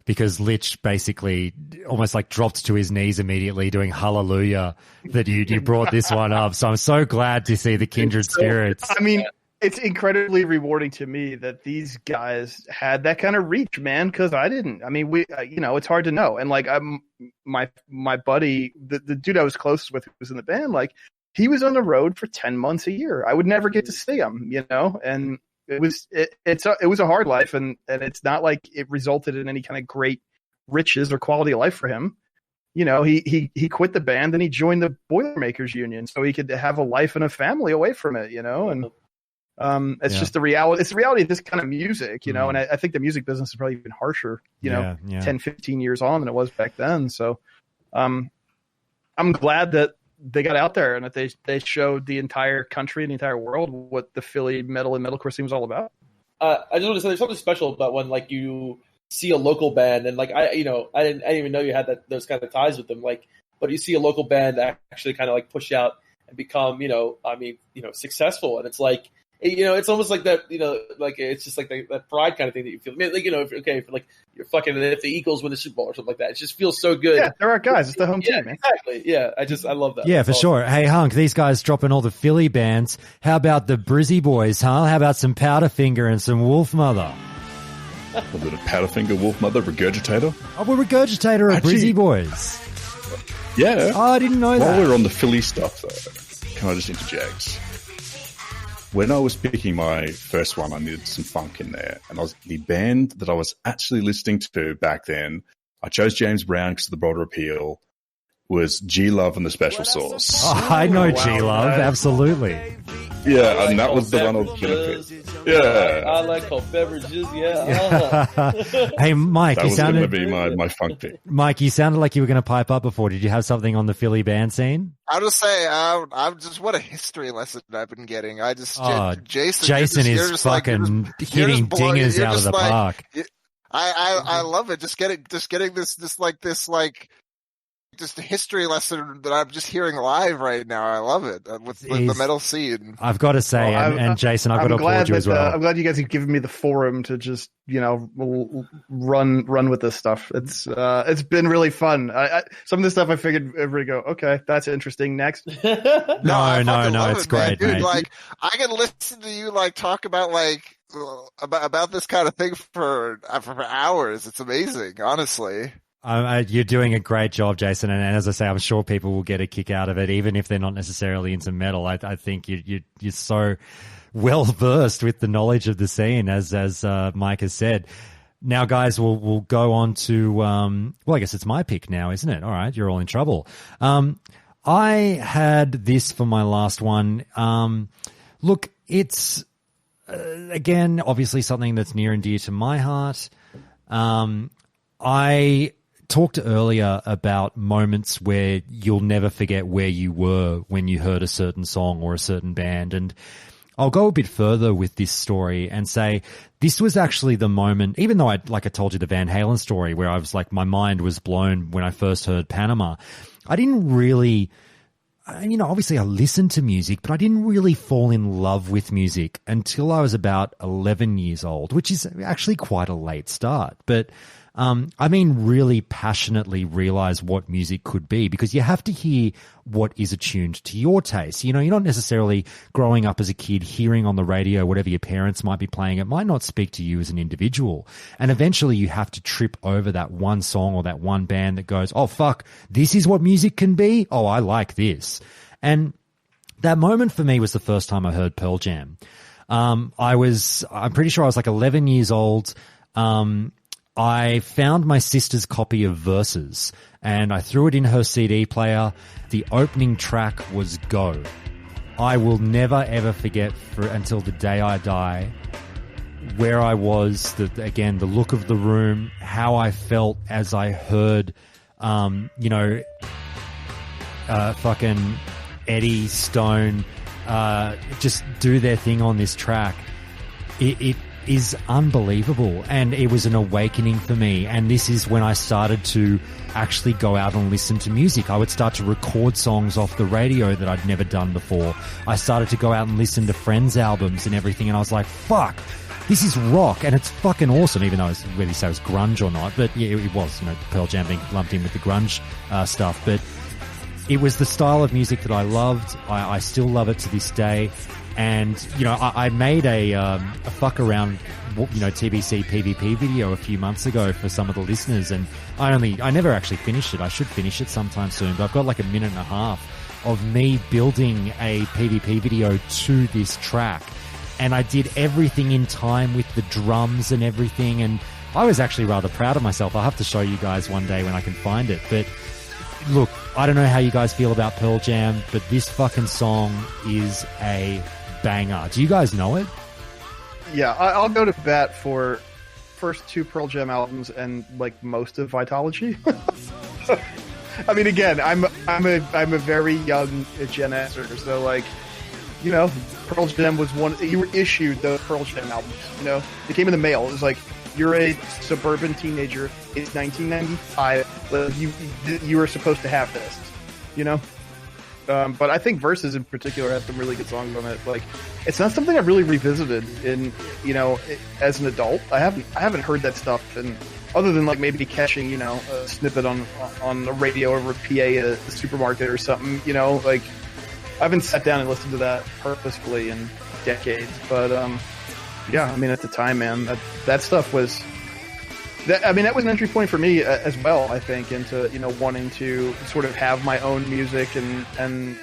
because Lich basically almost like dropped to his knees immediately doing hallelujah that you brought this one up. So I'm so glad to see the kindred spirits. I mean, it's incredibly rewarding to me that these guys had that kind of reach, man, because I didn't. I mean, it's hard to know. And like my buddy, the dude I was closest with who was in the band, like he was on the road for 10 months a year. I would never get to see him, and it was a hard life, and it's not like it resulted in any kind of great riches or quality of life for him. He quit the band and he joined the Boilermakers Union so he could have a life and a family away from it, and it's just the reality. It's the reality of this kind of music, and I think the music business is probably even harsher, 10, 15 years on than it was back then. So I'm glad that they got out there and that they showed the entire country and the entire world what the Philly metal and metalcore scene was all about. I just want to say there's something special about when like you see a local band and like I didn't even know you had those kind of ties with them, like, but you see a local band actually kind of like push out and become successful, and it's like, it's almost like that, like it's just like that pride kind of thing that you feel. I mean, like, if like you're fucking, if the Eagles win the Super Bowl or something like that, it just feels so good. Yeah, they're our guys. It's the home team, man. Exactly. Yeah, I love that. Yeah, for sure. Hey, Hunk, these guys dropping all the Philly bands. How about the Brizzy Boys, huh? How about some Powderfinger and some Wolfmother? A bit of Powderfinger, Wolfmother, Regurgitator. Oh, we're Regurgitator or Brizzy Boys. Yeah. Oh, I didn't know that. While we're on the Philly stuff, though, can I just interject? When I was picking my first one, I needed some funk in there. And the band that I was actually listening to back then, I chose James Brown because of the broader appeal, was G-Love and the Special Sauce. Oh, I know G-Love, absolutely. Yeah, and that was the one I was gonna beverages. pick. Yeah. I like cold beverages. Yeah. Hey, Mike, That you was going to sounded be my funk pick. Mike, you sounded like you were going to pipe up before. Did you have something on the Philly band scene? I'll just say, I'm just what a history lesson I've been getting. I just, Oh, Jason, Jason you're is just like, fucking hitting dingers you're out of just the like- park. I love it. Just getting this a history lesson that I'm just hearing live right now. I love it with the metal scene. I've got to say, Well, and Jason, I've got to applaud you as well. I'm glad you guys have given me the forum to just run with this stuff. It's been really fun. Some of the stuff I figured everybody go, okay, that's interesting. Next, No, it's great, dude. mate. Like I can listen to you like talk about about this kind of thing for hours. It's amazing, honestly. You're doing a great job, Jason, and as I say, I'm sure people will get a kick out of it, even if they're not necessarily into metal. I think you're so well versed with the knowledge of the scene, as Mike has said. Now, guys, we'll go on to well, I guess it's my pick now, isn't it? All right, you're all in trouble. I had this for my last one. Look, it's again obviously something that's near and dear to my heart. I talked earlier about moments where you'll never forget where you were when you heard a certain song or a certain band. And I'll go a bit further with this story and say this was actually the moment, even though I told you the Van Halen story where I was like, my mind was blown when I first heard Panama. I didn't really, obviously I listened to music, but I didn't really fall in love with music until I was about 11 years old, which is actually quite a late start. But really passionately realize what music could be, because you have to hear what is attuned to your taste. You're not necessarily growing up as a kid hearing on the radio whatever your parents might be playing. It might not speak to you as an individual. And eventually you have to trip over that one song or that one band that goes, oh, fuck, this is what music can be? Oh, I like this. And that moment for me was the first time I heard Pearl Jam. I'm pretty sure I was like 11 years old. I found my sister's copy of Verses and I threw it in her CD player. The opening track was Go. I will never ever forget until the day I die where I was, the look of the room, how I felt as I heard, fucking Eddie, Stone, just do their thing on this track. It is unbelievable, and it was an awakening for me. And this is when I started to actually go out and listen to music. I would start to record songs off the radio that I'd never done before. I started to go out and listen to friends' albums and everything, and I was like, fuck, this is rock, and it's fucking awesome, even though it's whether you say it was grunge or not. But yeah, it was, Pearl Jam being lumped in with the grunge stuff. But it was the style of music that I loved. I still love it to this day. And, I made a fuck around, TBC PvP video a few months ago for some of the listeners, and I never actually finished it. I should finish it sometime soon, but I've got like a minute and a half of me building a PvP video to this track. And I did everything in time with the drums and everything, and I was actually rather proud of myself. I'll have to show you guys one day when I can find it. But look, I don't know how you guys feel about Pearl Jam, but this fucking song is a banger. Do you guys know it? Yeah, I'll go to bat for first two Pearl Jam albums and like most of Vitology. I mean, again, I'm a very young Gen Xer, so like, Pearl Jam was one. You were issued those Pearl Jam albums. They came in the mail. It was like, you're a suburban teenager. It's 1995. You were supposed to have this. But I think Verses in particular has some really good songs on it. Like, it's not something I've really revisited in, as an adult. I haven't heard that stuff, and other than like maybe catching, a snippet on the radio over a PA at the supermarket or something, like I haven't sat down and listened to that purposefully in decades. But yeah, I mean, at the time, man, that stuff was. That was an entry point for me as well, I think, into, wanting to sort of have my own music and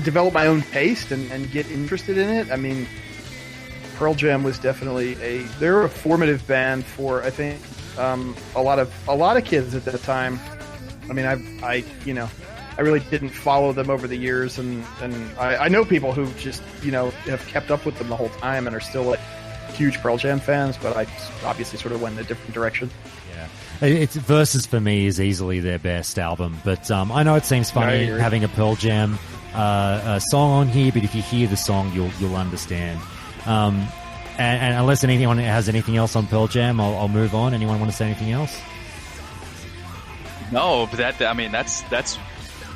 develop my own taste and get interested in it. I mean, Pearl Jam was definitely they're a formative band for, I think, a lot of kids at that time. I mean, I really didn't follow them over the years, and I know people who just have kept up with them the whole time and are still like huge Pearl Jam fans, but I obviously sort of went in a different direction. Yeah, it's Versus for me is easily their best album, but I know it seems funny having a Pearl Jam song on here, but if you hear the song, you'll understand. And unless anyone has anything else on Pearl Jam, I'll move on. Anyone want to say anything else? No, but that's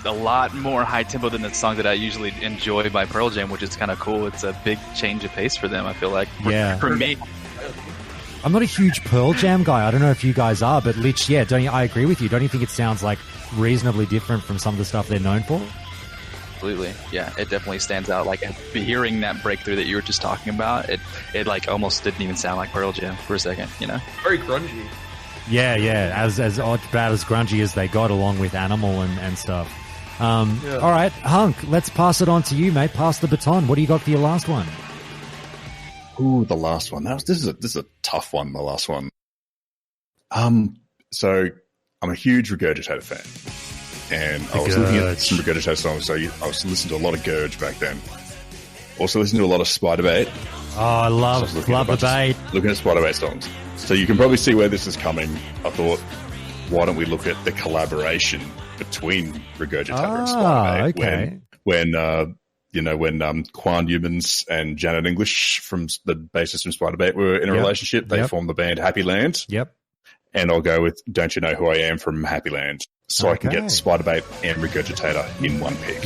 a lot more high tempo than the song that I usually enjoy by Pearl Jam, which is kind of cool. It's a big change of pace for them, I feel like. For me. I'm not a huge Pearl Jam guy. I don't know if you guys are, but Lich, I agree with you. Don't you think it sounds like reasonably different from some of the stuff they're known for? Absolutely. Yeah, it definitely stands out. Like, hearing that breakthrough that you were just talking about, it like almost didn't even sound like Pearl Jam for a second, Very grungy. Yeah, as bad as grungy as they got, along with Animal and stuff. All right, Hunk, let's pass it on to you, mate. Pass the baton. What do you got for your last one? Ooh, the last one. This is a tough one, the last one. So I'm a huge Regurgitator fan. And I was looking at some Regurgitator songs, so I was listening to a lot of Gurge back then. Also listening to a lot of Spiderbait. Oh, I love the bait. Looking at Spiderbait songs. So you can probably see where this is coming. I thought, why don't we look at the collaboration between Regurgitator and Spiderbait? Okay. When Quan Humans and Janet English, from the bassist from Spiderbait, were in a relationship, they formed the band Happy Land. Yep. And I'll go with Don't You Know Who I Am from Happy Land. So I can get Spiderbait and Regurgitator in one pick.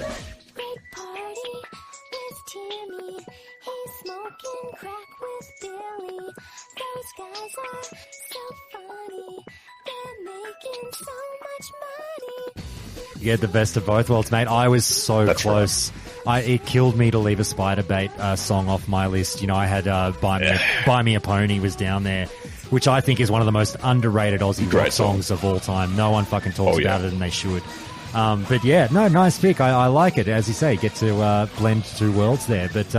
You get the best of both worlds, mate. I was so close. Right. It killed me to leave a Spiderbait song off my list. I had Buy Me a Pony was down there, which I think is one of the most underrated Aussie rock songs of all time. No one fucking talks about it, and they should. But nice pick. I like it. As you say, get to blend two worlds there. But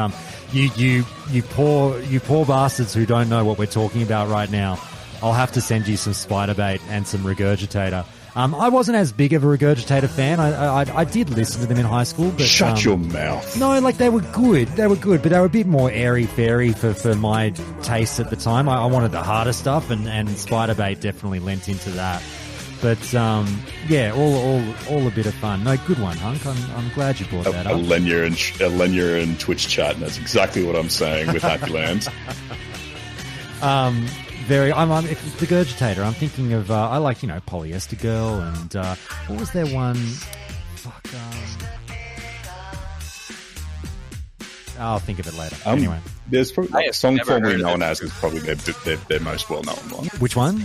you poor bastards who don't know what we're talking about right now, I'll have to send you some Spiderbait and some Regurgitator. I wasn't as big of a Regurgitator fan. I did listen to them in high school, but shut your mouth. No, like they were good, but they were a bit more airy fairy for my taste at the time. I wanted the harder stuff, and Spiderbait definitely lent into that. But all a bit of fun. No, good one, Hunk. I'm glad you brought that up. Lenya and Twitch chat, and that's exactly what I'm saying with Happy Land. I'm the Gurgitator. I'm thinking of I like Polyester Girl and what was their one? I'll think of it later. Anyway, there's probably a song formerly known as is probably their most well known one. Which one?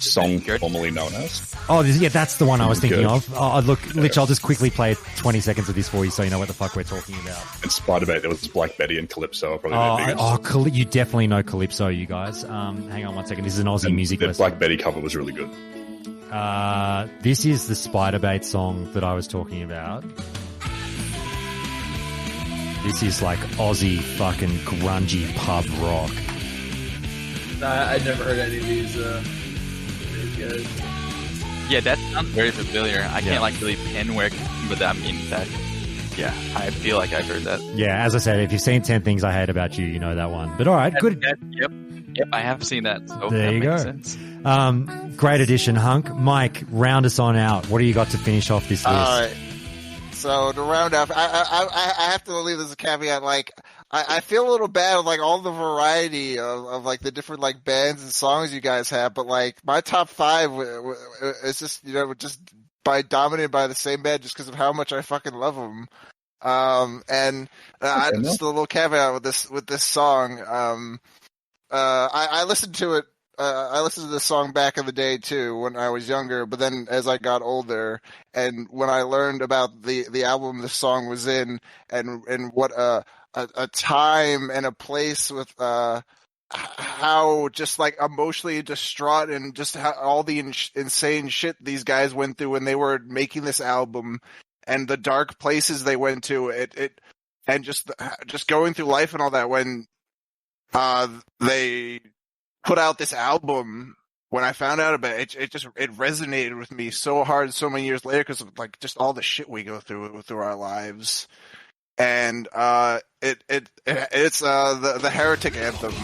Song formerly known as. Oh, that's the one I was thinking of. Look, Lich, I'll just quickly play 20 seconds of this for you so you know what the fuck we're talking about. And Spiderbait, there was Black Betty and Calypso. Probably you definitely know Calypso, you guys. Hang on one second. This is an Aussie music The list. Black Betty cover was really good. This is the Spiderbait song that I was talking about. This is like Aussie fucking grungy pub rock. I never heard any of these. Yeah, that sounds very familiar. I can't really pin where it came from, but I feel like I've heard that. Yeah, as I said, if you've seen 10 Things I Hate About You, you know that one. But all right, good. Yep, I have seen that. So there you go. Sense. Great addition, Hunk. Mike, round us on out. What do you got to finish off this list? All right. So to round up, I have to leave this a caveat. Like, I feel a little bad of like all the variety of like the different like bands and songs you guys have, but like my top 5 is just just dominated by the same band just because of how much I fucking love them. Just a little caveat with this song. I listened to it. I listened to this song back in the day too when I was younger, but then as I got older and when I learned about the album this song was in and what a time and a place with how just like emotionally distraught and just how all the insane shit these guys went through when they were making this album and the dark places they went to and just going through life and all that when they put out this album when I found out about it, it resonated with me so hard so many years later because of like just all the shit we go through our lives. And it's the Heretic Anthem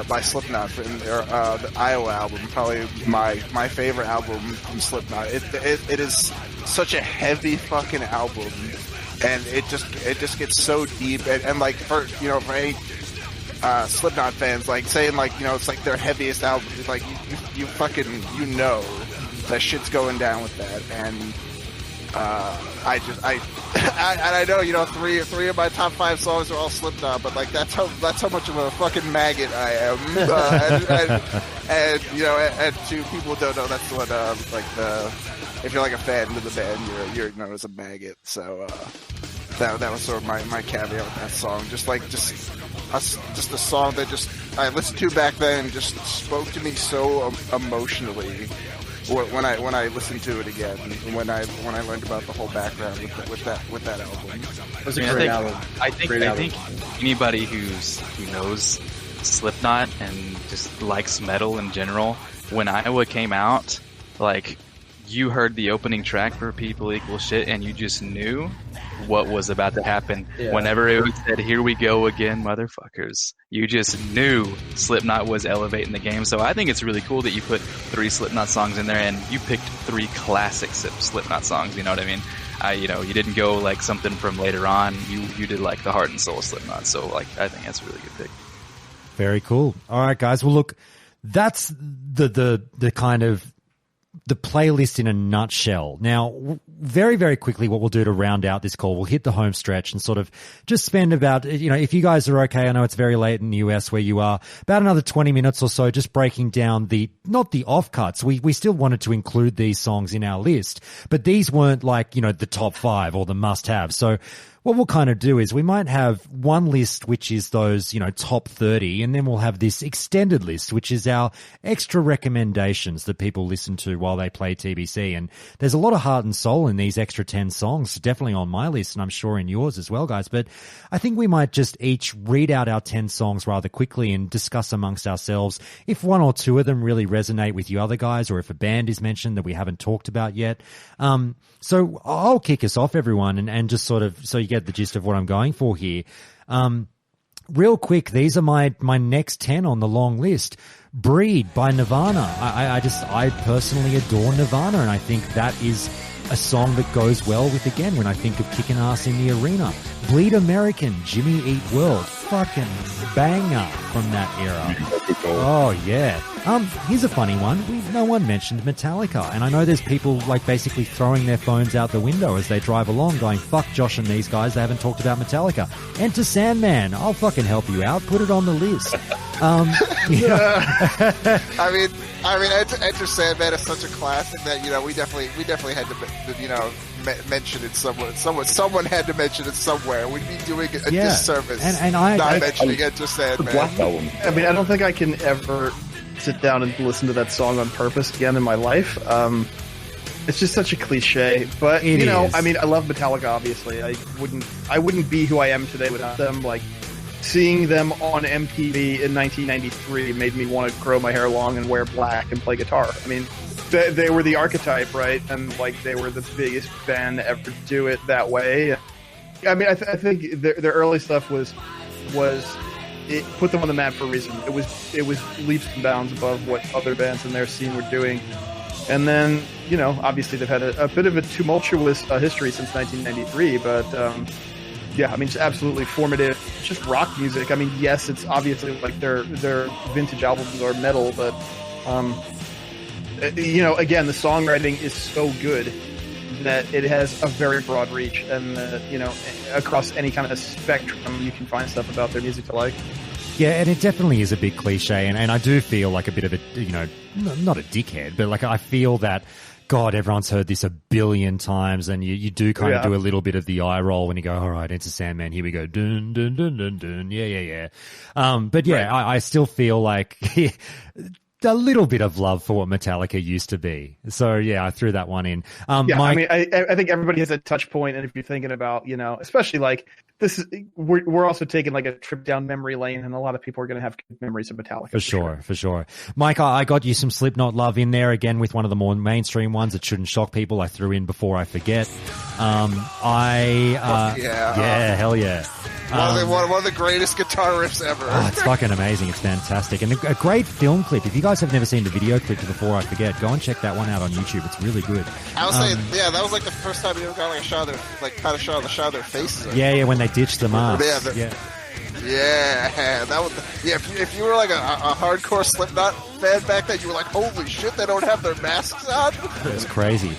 by Slipknot from their the Iowa album, probably my favorite album from Slipknot. It is such a heavy fucking album, and it just gets so deep and like for any Slipknot fans, like saying like it's like their heaviest album. It's like you fucking that shit's going down with that. And I know three of my top 5 songs are all Slipknot, but like that's how much of a fucking maggot I am. And to people who don't know, that's what if you're like a fan of the band, you're known as a maggot. So that was sort of my caveat with that song. Just a song that I listened to back then and just spoke to me so emotionally. When I listened to it again, when I learned about the whole background with that album, it was a great album. I think anybody who knows Slipknot and just likes metal in general, when Iowa came out, like you heard the opening track for People Equal Shit, and you just knew what was about to happen. Yeah. Whenever it was said, "Here we go again, motherfuckers," you just knew Slipknot was elevating the game. So I think it's really cool that you put 3 Slipknot songs in there, and you picked 3 classic Slipknot songs. You know what I mean? You didn't go like something from later on. You did like the heart and soul of Slipknot. So like, I think that's a really good pick. Very cool. All right, guys. Well, look, that's the kind of the playlist in a nutshell. Now, very, very quickly, what we'll do to round out this call, we'll hit the home stretch and sort of just spend about, if you guys are okay, I know it's very late in the US where you are, about another 20 minutes or so, just breaking down not the offcuts. We still wanted to include these songs in our list, but these weren't like, the top 5 or the must-have. So what we'll kind of do is we might have one list, which is those, top 30, and then we'll have this extended list, which is our extra recommendations that people listen to while they play TBC. And there's a lot of heart and soul in these extra 10 songs, definitely on my list, and I'm sure in yours as well, guys. But I think we might just each read out our 10 songs rather quickly and discuss amongst ourselves if one or two of them really resonate with you other guys, or if a band is mentioned that we haven't talked about yet. So I'll kick us off, everyone, and just sort of, so you get the gist of what I'm going for here. Real quick, these are my next 10 on the long list. Breed by Nirvana. I personally adore Nirvana, and I think that is a song that goes well with, again, when I think of kicking ass in the arena. Bleed American, Jimmy Eat World. Fucking banger from that era. Oh, yeah. Here's a funny one. No one mentioned Metallica, and I know there's people like basically throwing their phones out the window as they drive along going, fuck Josh and these guys, they haven't talked about Metallica. Enter Sandman. I'll fucking help you out. Put it on the list. I mean, Enter Sandman is such a classic that we definitely had to mention it somewhere. Someone had to mention it somewhere. We'd be doing a disservice and I mentioning Enter Sandman. Black Album. I mean, I don't think I can ever sit down and listen to that song on purpose again in my life. It's just such a cliche, but I mean, I love Metallica. Obviously, I wouldn't be who I am today without them. Like, seeing them on MTV in 1993 made me want to grow my hair long and wear black and play guitar. I mean, they were the archetype, right? And like, they were the biggest band to ever do it that way. I mean, I think their early stuff was it put them on the map for a reason. It was leaps and bounds above what other bands in their scene were doing. And then, obviously they've had a bit of a tumultuous history since 1993, but yeah, I mean, it's absolutely formative. It's just rock music. I mean, yes, it's obviously like their vintage albums are metal, but again, the songwriting is so good that it has a very broad reach, and across any kind of spectrum, you can find stuff about their music to like. Yeah, and it definitely is a big cliche, and I do feel like a bit of a, not a dickhead, but like I feel that, God, everyone's heard this a billion times, and you do kind of do a little bit of the eye roll when you go, all right, Enter Sandman, here we go, dun, dun, dun, dun, dun, yeah. But yeah, right. I still feel like a little bit of love for what Metallica used to be. So yeah, I threw that one in. Yeah, Mike, I mean, I think everybody has a touch point, and if you're thinking about, especially like this, we're also taking like a trip down memory lane, and a lot of people are going to have good memories of Metallica. For sure. Mike, I got you some Slipknot love in there again with one of the more mainstream ones that shouldn't shock people. I threw in before I forget. Hell yeah. One of the greatest guitar riffs ever. Oh, it's fucking amazing. It's fantastic. And a great film clip. If you guys have never seen the video clip to Before I Forget, go and check that one out on YouTube. It's really good. I was saying, that was like the first time you ever got like a shot of their, like kind of shot of their faces. Yeah, when they ditched the masks. Yeah, that was. Yeah, if you were like a hardcore Slipknot fan back then, you were like, "Holy shit, they don't have their masks on." It's crazy.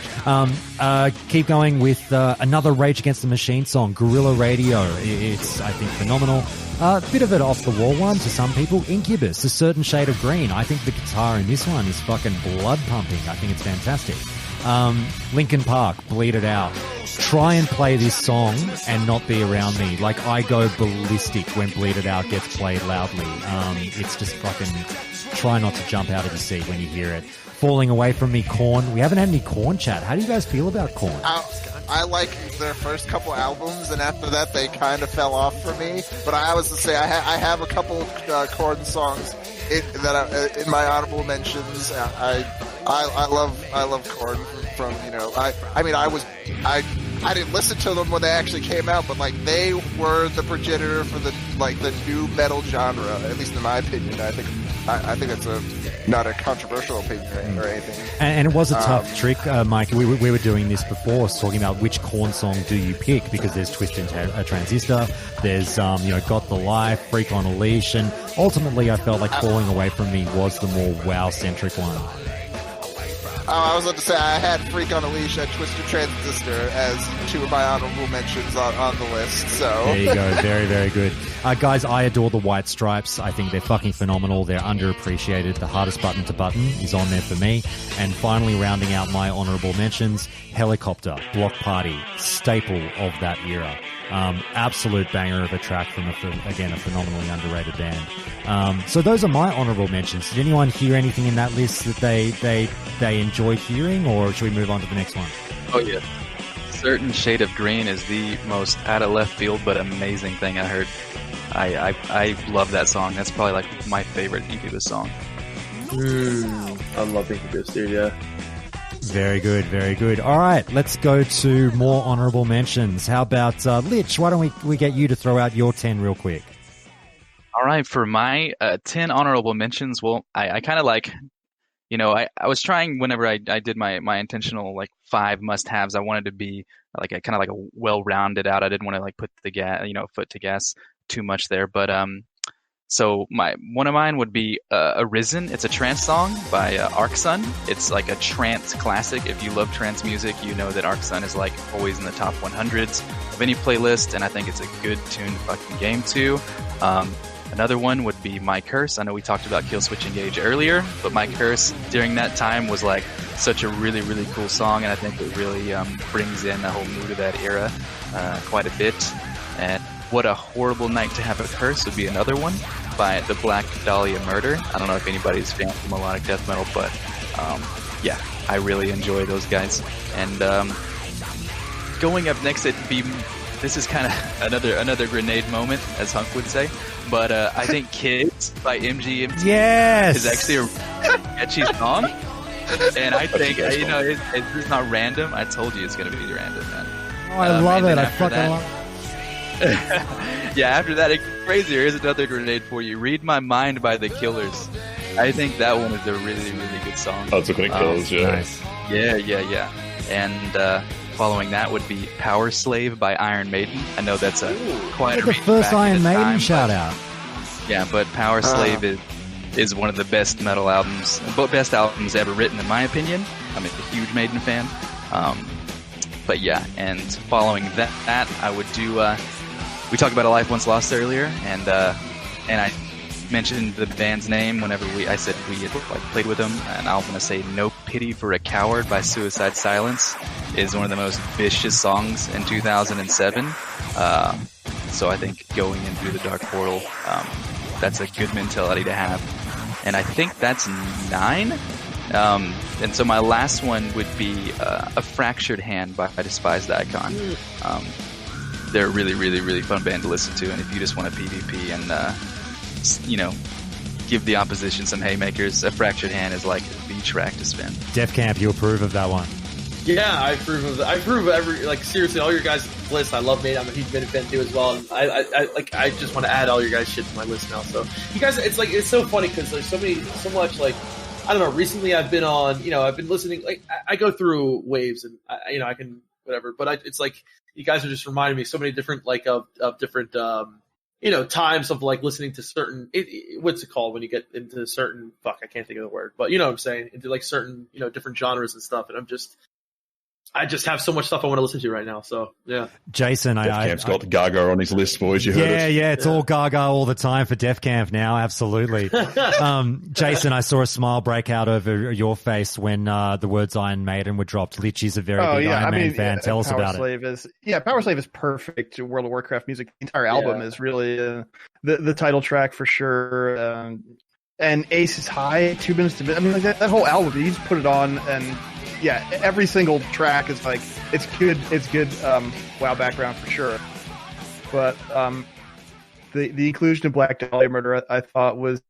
Keep going with another Rage Against the Machine song, Guerrilla Radio. It's, I think, phenomenal. A bit of an off-the-wall one to some people. Incubus, A Certain Shade of Green. I think the guitar in this one is fucking blood pumping. I think it's fantastic. Linkin Park, Bleed It Out. Try and play this song and not be around me. Like, I go ballistic when Bleed It Out gets played loudly. It's just fucking, try not to jump out of your seat when you hear it. Falling Away From Me, Korn. We haven't had any Korn chat. How do you guys feel about Korn? I like their first couple albums, and after that they kind of fell off for me. But I was to say I have a couple Korn songs in my honorable mentions. I love Korn from I didn't listen to them when they actually came out, but like they were the progenitor for the new metal genre, at least in my opinion. I think that's not a controversial opinion or anything. And it was a tough trick, Mike. We were doing this before, talking about which Korn song do you pick, because there's Twist and a Transistor, there's Got the Life, Freak on a Leash, and ultimately I felt like Falling Away From Me was the more wow-centric one. I was about to say I had Freak on a Leash and Twisted Transistor as two of my honorable mentions on the list. So there you go, very, very good, guys. I adore the White Stripes. I think they're fucking phenomenal. They're underappreciated. The Hardest Button to Button is on there for me. And finally, rounding out my honorable mentions, Helicopter, Block Party, staple of that era. Absolute banger of a track from a phenomenally underrated band. So those are my honorable mentions. Did anyone hear anything in that list that they enjoyed hearing, or should we move on to the next one? Oh yeah, Certain Shade of Green is the most out of left field but amazing thing I heard. I love that song. That's probably like my favorite Incubus song. I love Incubus, dude. Yeah. Very good, very good. All right, let's go to more honorable mentions. How about Lich? Why don't we get you to throw out your 10 real quick? All right, for my 10 honorable mentions, well, I kind of like, I was trying whenever I did my intentional like 5 must-haves. I wanted to be like a well-rounded out. I didn't want to like put the foot to gas too much there, but so one of mine would be Arisen. It's a trance song by Arcsun. It's like a trance classic. If you love trance music, you know that Arcsun is like always in the top 100s of any playlist, and I think it's a good tune to fucking game to. Another one would be My Curse. I know we talked about Killswitch Engage earlier, but My Curse during that time was like such a really, really cool song, and I think it really brings in the whole mood of that era quite a bit. And What a Horrible Night to Have a Curse would be another one by the Black Dahlia Murder. I don't know if anybody's fan of melodic death metal, but yeah, I really enjoy those guys. And going up next, this is kind of another grenade moment, as Hunk would say. But I think Kids by MGMT is actually a catchy song. And I think, it's not random. I told you it's going to be random, man. Oh, I love it. I fucking love it. Yeah, after that, it's crazier. Here's another grenade for you. Read My Mind by The Killers. I think that one is a really, really good song. Oh, it's looking at Killers, yeah. Nice. Yeah. And following that would be Power Slave by Iron Maiden. I know that's quite a the first Iron Maiden shout out. Yeah, but Power Slave is one of the best metal albums, best albums ever written, in my opinion. I'm a huge Maiden fan. But yeah, and following that, I would do. We talked about A Life Once Lost earlier, and I mentioned the band's name whenever I said we had played with them, and I'm gonna say No Pity for a Coward by Suicide Silence is one of the most vicious songs in 2007. So I think going in through the Dark Portal, that's a good mentality to have. and I think that's 9. And so my last one would be A Fractured Hand by Despised Icon. They're a really, really, really fun band to listen to, and if you just want a PvP and, give the opposition some haymakers, A Fractured Hand is like the track to spin. Def Camp, you approve of that one? Yeah, I approve of that. I approve of every, like, seriously, all your guys' lists. I love Maiden. I'm a huge Maiden fan too as well. And I just want to add all your guys' shit to my list now. So you guys, it's so funny because there's so much, like, I don't know. Recently, I've been on, I've been listening. Like, I go through waves, and I can whatever. But it's like you guys are just reminding me so many different, like, of different, times of, like, listening to certain. What's it called when you get into certain? Fuck, I can't think of the word. But you know what I'm saying? Into, like, certain, different genres and stuff. And I just have so much stuff I want to listen to right now. So yeah, Jason, Def Camp's got the Gaga on his list, boys. You heard it. Yeah, it's all Gaga all the time for Def Camp now. Absolutely. Jason, I saw a smile break out over your face when the words Iron Maiden were dropped. Litchy's a very big Iron Maiden fan. Tell us about it. Power Slave is perfect World of Warcraft music. The entire album is really the title track for sure. And Ace is High, 2 minutes to. I mean, like that whole album. You just put it on and. Yeah, every single track is like it's good. It's good. WoW background for sure. But the inclusion of Black Dahlia Murder, I thought was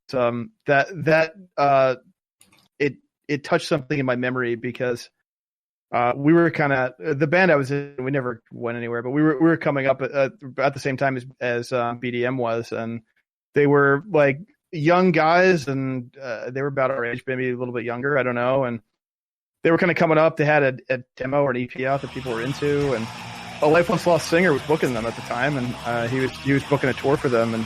it touched something in my memory because we were kind of the band I was in. We never went anywhere, but we were coming up at the same time as BDM was, and they were like young guys, and they were about our age, maybe a little bit younger. I don't know, and. They were kind of coming up. They had a demo or an EP out that people were into, and a Life Once Lost singer was booking them at the time, and he was booking a tour for them, and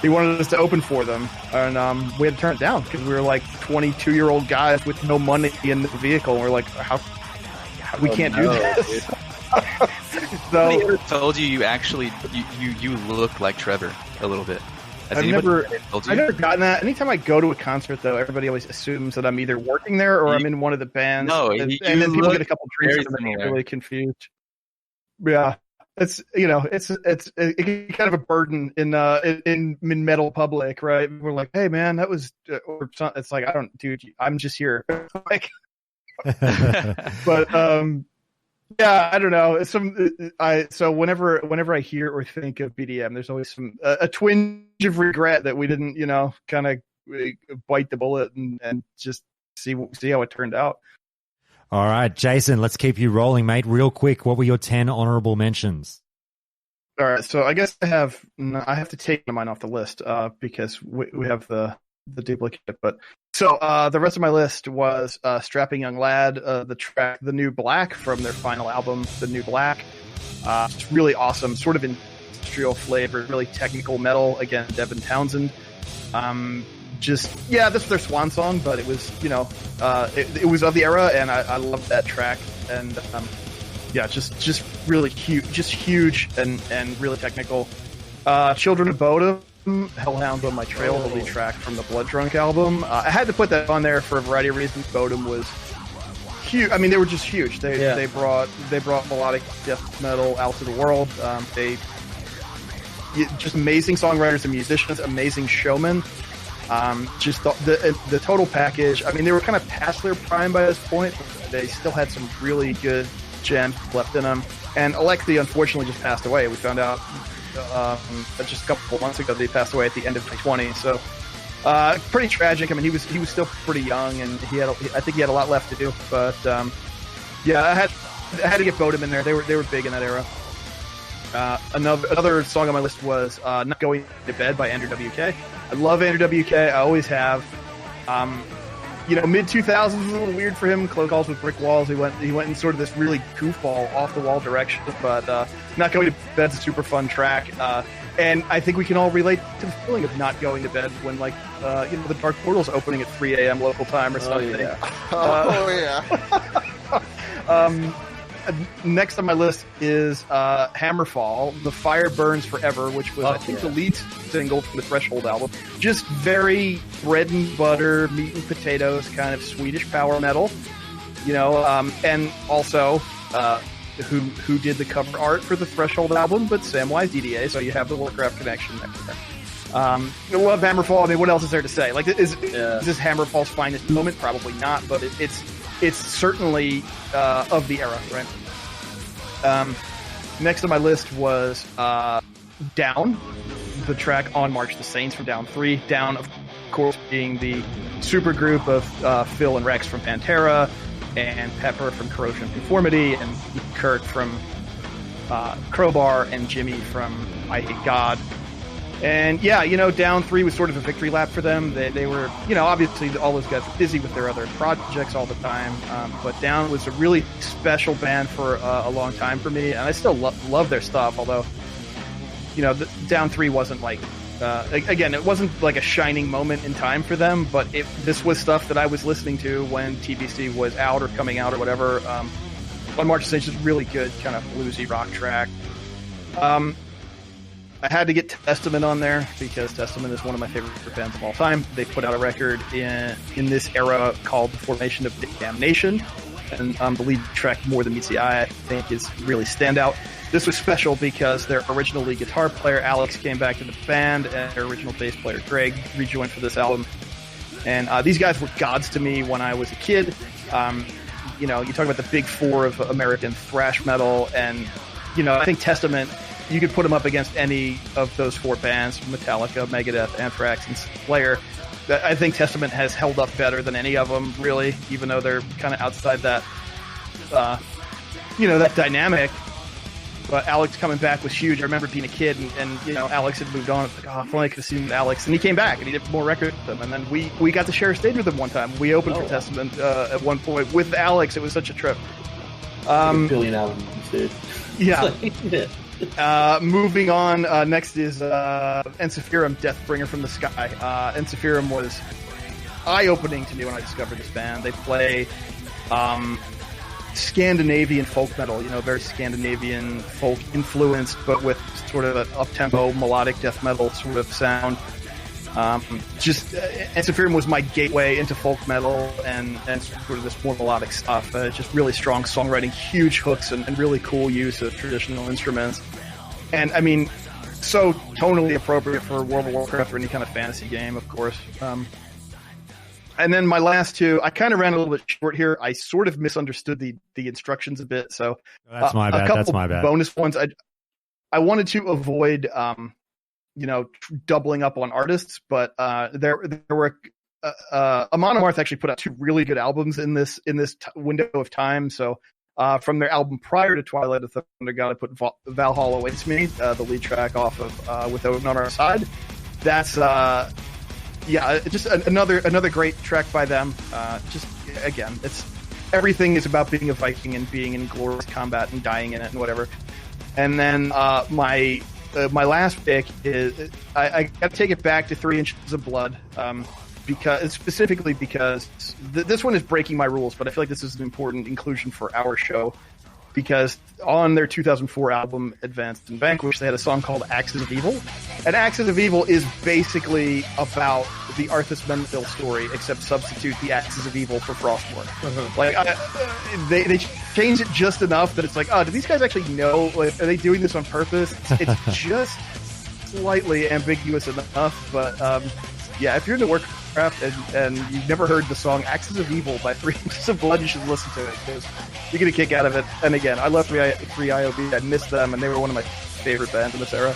he wanted us to open for them, and we had to turn it down because we were like 22-year-old guys with no money in the vehicle, and we're like, how we can't do this. So told you actually you look like Trevor a little bit. I've never gotten that. Anytime I go to a concert, though, everybody always assumes that I'm either working there or I'm in one of the bands. No, and then people get a couple drinks and they're really confused. Yeah, it's kind of a burden in metal public, right? We're like, hey man, that was. Or something. It's like I'm just here. Like, but yeah, I don't know. So whenever I hear or think of BDM, there's always a twinge of regret that we didn't, kind of bite the bullet and just see how it turned out. All right, Jason, let's keep you rolling, mate. Real quick, what were your 10 honorable mentions? All right, so I guess I have to take mine off the list because we have the duplicate, but. So the rest of my list was Strapping Young Lad, the track The New Black from their final album, The New Black. It's really awesome, sort of industrial flavor, really technical metal. Again, Devin Townsend. This was their swan song, but it was, it was of the era, and I loved that track. And just really huge and really technical. Children of Bodom. Hellhounds on My Trail, the lead track from the Blood Drunk album. I had to put that on there for a variety of reasons. Bodom was huge. I mean, they were just huge. They brought melodic death metal out to the world. They just amazing songwriters and musicians, amazing showmen. Just the total package. I mean, they were kind of past their prime by this point, but they still had some really good gems left in them. And Alexi, unfortunately, just passed away. We found out just a couple of months ago that he passed away at the end of 2020. So pretty tragic. I mean, he was still pretty young, and I think he had a lot left to do. But I had to get Bodom in there. They were big in that era. Another song on my list was Not Going to Bed by Andrew WK. I love Andrew WK. I always have. Mid 2000s was a little weird for him. Close Calls with Brick Walls. He went in sort of this really goofball, off the wall direction. But Not Going to Bed's a super fun track. And I think we can all relate to the feeling of not going to bed when, the Dark Portal's opening at 3 a.m. local time or something. Next on my list is Hammerfall, The Fire Burns Forever, which was, I think, the lead single from the Threshold album. Just very bread and butter, meat and potatoes kind of Swedish power metal, and also who did the cover art for the Threshold album, but Samwise DDA, so you have the Warcraft connection there. I love Hammerfall. I mean, what else is there to say? Like, is this Hammerfall's finest moment? Probably not, but it's certainly of the era, right? Next on my list was Down, the track On March the Saints from Down 3. Down, of course, being the supergroup of Phil and Rex from Pantera, and Pepper from Corrosion of Conformity, and Kurt from Crowbar, and Jimmy from I Hate God. And yeah, Down 3 was sort of a victory lap for them. They were, obviously all those guys were busy with their other projects all the time. But Down was a really special band for a long time for me, and I still love their stuff. Although, Down 3 wasn't like, again, it wasn't like a shining moment in time for them. But this was stuff that I was listening to when TBC was out or coming out or whatever. On March the Saints is really good, kind of bluesy rock track. I had to get Testament on there because Testament is one of my favorite bands of all time. They put out a record in this era called The Formation of Damnation, and the lead track, More Than Meets the Eye, I think is really standout. This was special because their original lead guitar player, Alex, came back to the band, and their original bass player, Greg, rejoined for this album. And these guys were gods to me when I was a kid. You talk about the big four of American thrash metal, and, I think Testament, you could put them up against any of those four bands, Metallica, Megadeth, Anthrax, and Slayer. I think Testament has held up better than any of them, really, even though they're kind of outside that, that dynamic. But Alex coming back was huge. I remember being a kid, and Alex had moved on. It's like, if only I could have seen Alex. And he came back, and he did more records with them. And then we got to share a stage with them one time. We opened for Testament at one point with Alex. It was such a trip. Like a billion albums, dude. Yeah. Moving on, next is Ensiferum, Deathbringer from the Sky. Ensiferum was eye-opening to me when I discovered this band. They play Scandinavian folk metal, very Scandinavian folk influenced, but with sort of an up-tempo melodic death metal sort of sound. Ensiferum was my gateway into folk metal and sort of this more melodic stuff. Just really strong songwriting, huge hooks, and really cool use of traditional instruments. And I mean, so tonally appropriate for World of Warcraft or any kind of fantasy game, of course. And then my last two, I kind of ran a little bit short here. I sort of misunderstood the instructions a bit, so that's my bad. That's my bad. Bonus ones. I wanted to avoid doubling up on artists, but there were Amon Amarth actually put out two really good albums in this window of time. So from their album prior to Twilight of Thunder God, I put Valhalla Awaits Me, the lead track off of With Odin on Our Side. That's just another great track by them. Just again, it's everything is about being a Viking and being in glorious combat and dying in it and whatever. And then my last pick is I got to take it back to 3 Inches of Blood, because this one is breaking my rules, but I feel like this is an important inclusion for our show, because on their 2004 album Advanced and Vanquished, they had a song called Axis of Evil, and Axis of Evil is basically about the Arthas Menville story, except substitute the Axis of Evil for Frostmourne. Like they changed it just enough that it's like, do these guys actually know? Like, are they doing this on purpose? It's just slightly ambiguous enough, but if you're into Warcraft and you've never heard the song Axis of Evil by 3 Inches of Blood, you should listen to it, because you get a kick out of it. And again, I love 3 IOB. I miss them, and they were one of my favorite bands in this era.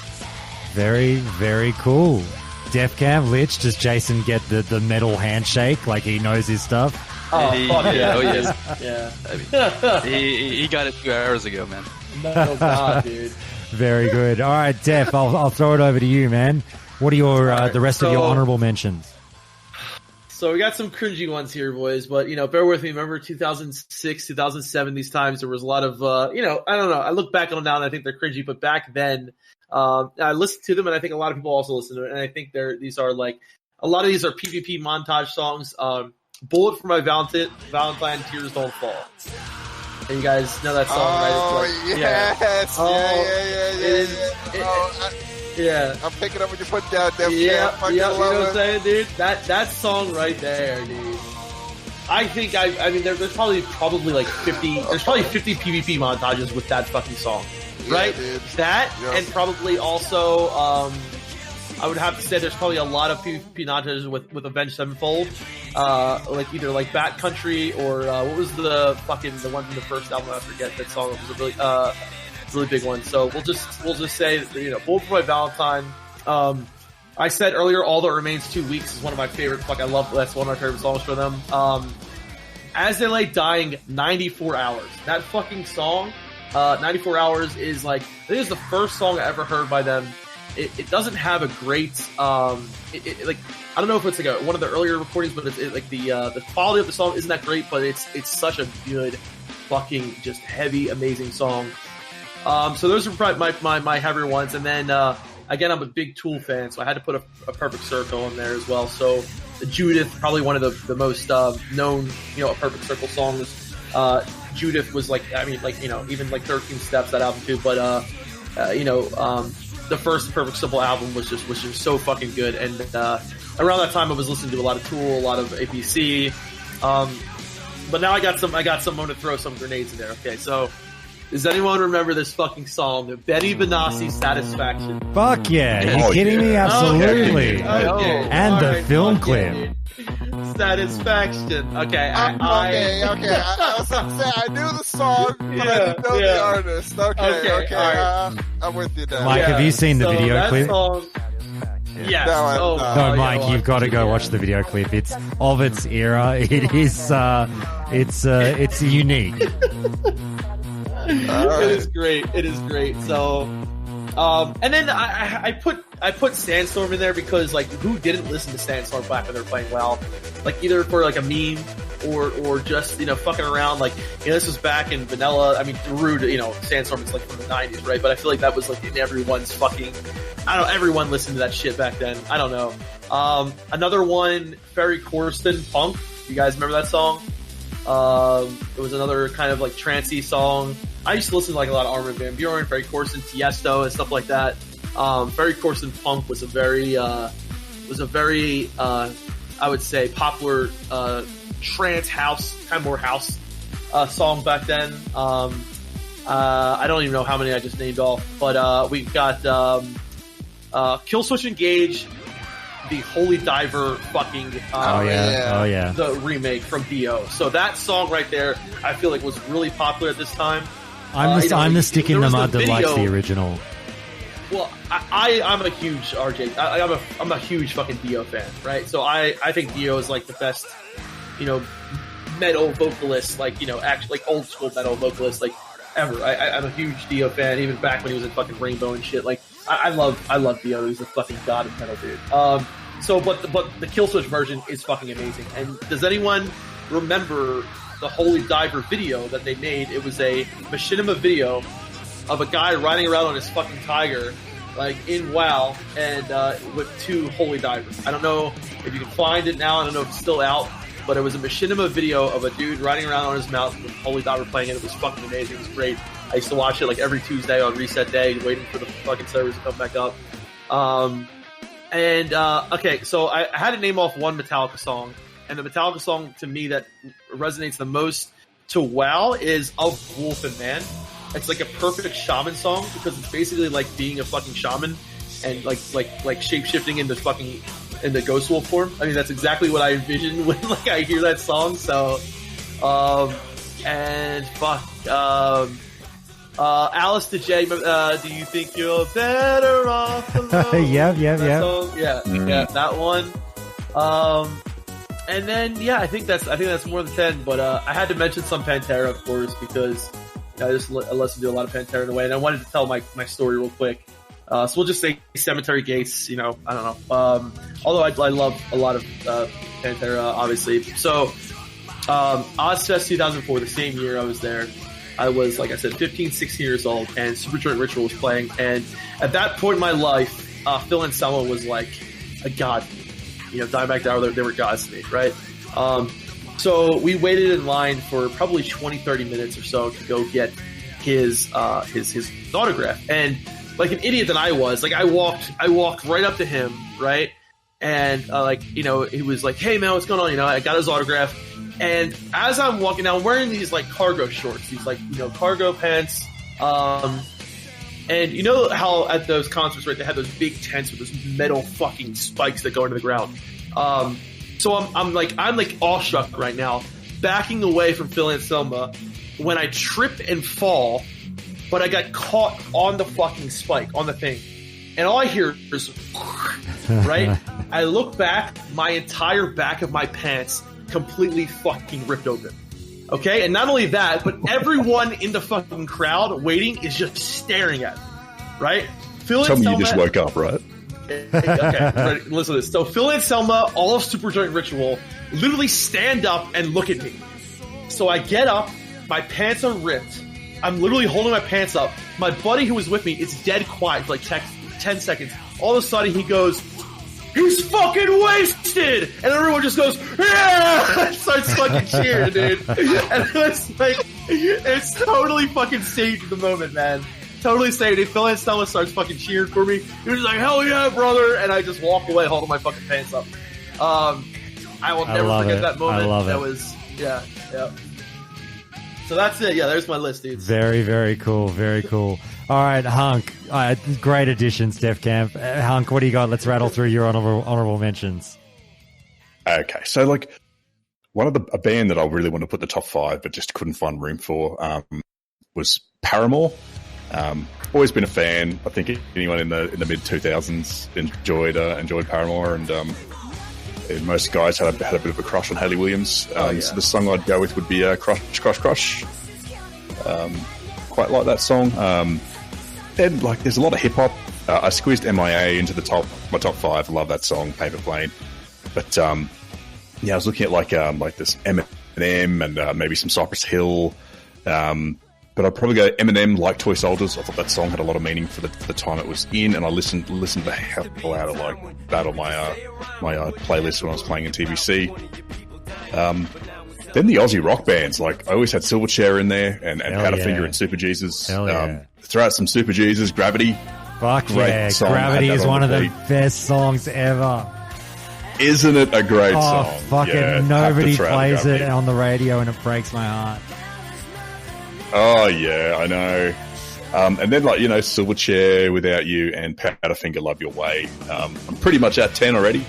Very, very cool. Def Cam, Lich, does Jason get the metal handshake like he knows his stuff? Oh, fuck yeah. Oh, yes. Yeah. I mean, he got it 2 hours ago, man. No, God, dude. Very good. All right, Def, I'll throw it over to you, man. What are your the rest of your honorable mentions? So we got some cringy ones here, boys, but, bear with me. Remember 2006, 2007, these times, there was a lot of, I don't know. I look back on them now and I think they're cringy, but back then, I listened to them, and I think a lot of people also listen to it, and I think these are like, a lot of these are PvP montage songs. Bullet for My Valentine, Tears Don't Fall. And you guys know that song, right? Yes. Yeah. I'm picking up what you're putting down, Def. Yeah, you know what I'm saying, dude? That song right there, dude. I think I mean there's probably like 50 PvP montages with that fucking song. Right? Yeah, that and probably also I would have to say there's probably a lot of PvP notches with Avenged Sevenfold, like either like Bat Country or what was the one from the first album? I forget that song. It was a really big one. So we'll just say Bullet for My Valentine. I said earlier, All That Remains 2 Weeks is one of my favorite. That's one of my favorite songs for them. As They Lay Dying, 94 Hours. That fucking song, 94 Hours is like, I think it's the first song I ever heard by them. It doesn't have a great, like, I don't know if it's like one of the earlier recordings, but it's like the quality of the song isn't that great, but it's such a good, fucking, just heavy, amazing song. So those are probably my heavier ones. And then, again, I'm a big Tool fan, so I had to put a Perfect Circle in there as well. So Judith, probably one of the most known, A Perfect Circle songs. Judith was like, I mean, like, even like 13 Steps, that album too. But the first Perfect Circle album was just so fucking good. And around that time, I was listening to a lot of Tool, a lot of APC. But now I got some. I'm going to throw some grenades in there. Okay, so. Does anyone remember this fucking song? The Benny Benassi Satisfaction. Fuck yeah. Are you kidding me? Absolutely. Okay. And the film clip. Satisfaction. Okay. Okay. I was about to say, I knew the song, but I didn't know the artist. Okay. Right. I'm with you now. Mike, have you seen the video that clip? Song, yes. No, Mike, you've got to go watch the video clip. It's of its era. It is, it's unique. It is great. So, and then I put Sandstorm in there because, like, who didn't listen to Sandstorm back when they were playing WoW? Like, either for like a meme or just fucking around. Like, this was back in vanilla. I mean, through to Sandstorm is like from the 90s, right? But I feel like that was like in everyone's fucking. I don't know. Everyone listened to that shit back then. I don't know. Another one, Ferry Corsten, Punk. You guys remember that song? It was another kind of like trancey song. I used to listen to like a lot of Armin van Buuren, Ferry Corsten, Tiesto, and stuff like that. Ferry Corsten Punk was a very, I would say, popular trance house, kind of more house song back then. I don't even know how many I just named off, but we got Killswitch Engage, the Holy Diver fucking the remake from Dio. So that song right there, I feel like was really popular at this time. I'm the stick in the mud that likes the original. Well, I'm a huge RJ. I'm a huge fucking Dio fan, right? So I think Dio is like the best, metal vocalist, like actually like old school metal vocalist, like ever. I'm a huge Dio fan, even back when he was in fucking Rainbow and shit. Like I love Dio. He's a fucking god of metal, dude. But the Killswitch version is fucking amazing. And does anyone remember the Holy Diver video that they made? It was a machinima video of a guy riding around on his fucking tiger, like in WoW, and with two Holy Divers. I don't know if you can find it now. I don't know if it's still out, but it was a machinima video of a dude riding around on his mount with Holy Diver playing it. It was fucking amazing. It was great. I used to watch it like every Tuesday on reset day, waiting for the fucking servers to come back up. Okay, so I had to name off one Metallica song, and the Metallica song to me that resonates the most to WoW is Of Wolf and Man. It's like a perfect shaman song because it's basically like being a fucking shaman and like shape-shifting into ghost wolf form. I mean, that's exactly what I envision when like I hear that song. So, Alice to Jay, do you think you're better off alone? Yeah. Yeah, that one. And then I think that's more than 10. But I had to mention some Pantera, of course, because I listened to a lot of Pantera in the way, and I wanted to tell my story real quick. So we'll just say Cemetery Gates. I don't know. Although I love a lot of Pantera, obviously. So Ozfest 2004, the same year I was there. I was, like I said, 15, 16 years old, and Superjoint Ritual was playing. And at that point in my life, Phil Anselmo was like a god. Dimebag Darrell, they were gods to me, right? So we waited in line for probably 20, 30 minutes or so to go get his autograph. And like an idiot that I was, like I walked right up to him, right? And he was like, "Hey man, what's going on?" I got his autograph. And as I'm walking down, I'm wearing these like cargo shorts, these like cargo pants. And you know how at those concerts, right, they have those big tents with those metal fucking spikes that go into the ground. So I'm like awestruck right now, backing away from Phil Anselmo when I trip and fall, but I got caught on the fucking spike, on the thing. And all I hear is, right? I look back, my entire back of my pants completely fucking ripped open. Okay? And not only that, but everyone in the fucking crowd waiting is just staring at me. Right? Phil Tell me you Anselmo, just woke up, right? okay, right, listen to this. So Phil and Selma, all of Superjoint Ritual, literally stand up and look at me. So I get up, my pants are ripped. I'm literally holding my pants up. My buddy who was with me is dead quiet for like 10 seconds. All of a sudden he goes, "He's fucking wasted!" And everyone just goes, "Yeah!" and starts fucking cheering, dude. And it's like, it's totally fucking saved the moment, man. Totally saved it. Phil Anselmo starts fucking cheering for me. He was like, "Hell yeah, brother!" And I just walk away holding my fucking pants up. I will never forget that moment. I love that it. was, yeah. So that's it. Yeah, there's my list, dudes. Very, very cool. Very cool. All right, Hunk. Great addition, Steph Camp. Hunk, what do you got? Let's rattle through your honorable mentions. Okay, so like one of a band that I really want to put in the top 5, but just couldn't find room for, was Paramore. Always been a fan. I think anyone in the mid 2000s enjoyed Paramore, and most guys had a bit of a crush on Hayley Williams. So the song I'd go with would be "Crush, Crush, Crush." Quite like that song. Then like there's a lot of hip hop. I squeezed MIA into my top 5. Love that song, Paper Plane. But I was looking at like this Eminem and maybe some Cypress Hill. But I'd probably go Eminem, Like Toy Soldiers. I thought that song had a lot of meaning for the time it was in, and I listened the hell out of like that on my playlist when I was playing in TBC. Then the Aussie rock bands, like I always had Silverchair in there and Powderfinger and Super Jesus. Throw out some Super Jesus, Gravity. Fuck Great yeah, song. Gravity is one of the beat. best songs ever. Isn't it a great song? Fucking Yeah, nobody have to throw out plays it Gravity. on the radio and it breaks my heart. Oh yeah, I know. And then like, Silverchair, Without You, and Powderfinger, Love Your Way. I'm pretty much at 10 already.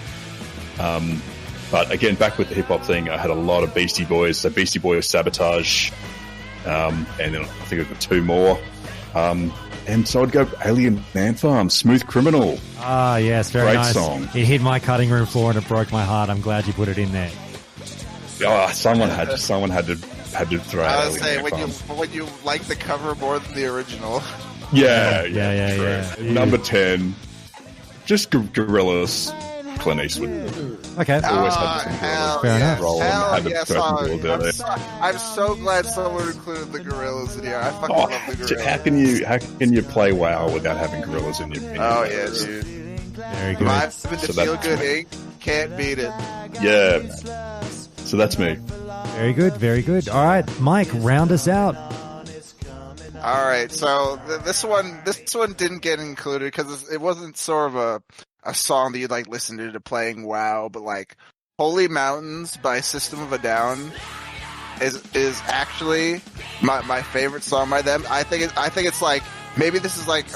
But again, back with the hip hop thing, I had a lot of Beastie Boys. So Beastie Boys, Sabotage, and then I think I've got 2 more. And so I'd go Alien Man Farm, Smooth Criminal. Ah, yes, very Great nice. song. It hit my cutting room floor and it broke my heart. I'm glad you put it in there. Oh, someone had to throw out I Alien would say Man Farm. when you like the cover more than the original. Yeah. Yeah. Number 10, just Gorillaz, Clint Eastwood. Okay. Always had some hell Fair enough. roll and Hell had the yes, person build it. I'm so glad someone included the Gorillas in here. I fucking love the Gorillas. How can you play WoW without having Gorillas in your Oh in your yeah, list? dude. Very good. Live with the So Feel that's Good me. Inc. Can't beat it. Yeah. So that's me. Very good. Very good. All right, Mike, round us out. All right, so this one didn't get included because it wasn't sort of a song that you'd like listen to playing WoW, but like Holy Mountains by System of a Down is actually my favorite song by them. I think it's like, maybe this is like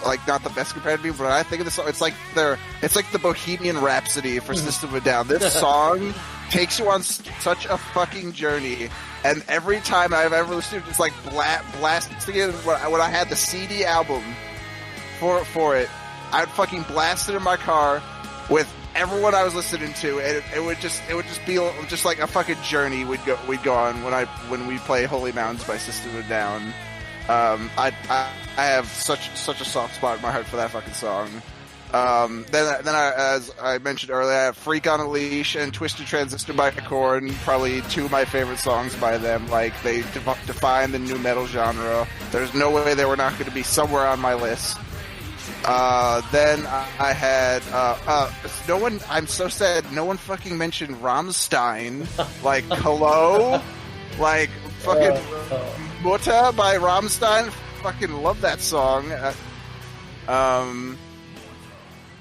like not the best compared to me, but I think of this song, it's like the Bohemian Rhapsody for System of a Down. This song takes you on such a fucking journey, and every time I've ever listened to it, it's like blasting it. When I had the CD album for it, I'd fucking blast it in my car with everyone I was listening to, and it would just be just like a fucking journey we'd go on when we play Holy Mountains by System of a Down. I have such a soft spot in my heart for that fucking song. Then I, as I mentioned earlier, I have Freak on a Leash and Twisted Transistor by Korn, probably 2 of my favorite songs by them. Like, they define the new metal genre. There's no way they were not going to be somewhere on my list. Then I had, I'm so sad, no one fucking mentioned Rammstein. Like, Hello? Like, fucking Mutter by Rammstein. Fucking love that song.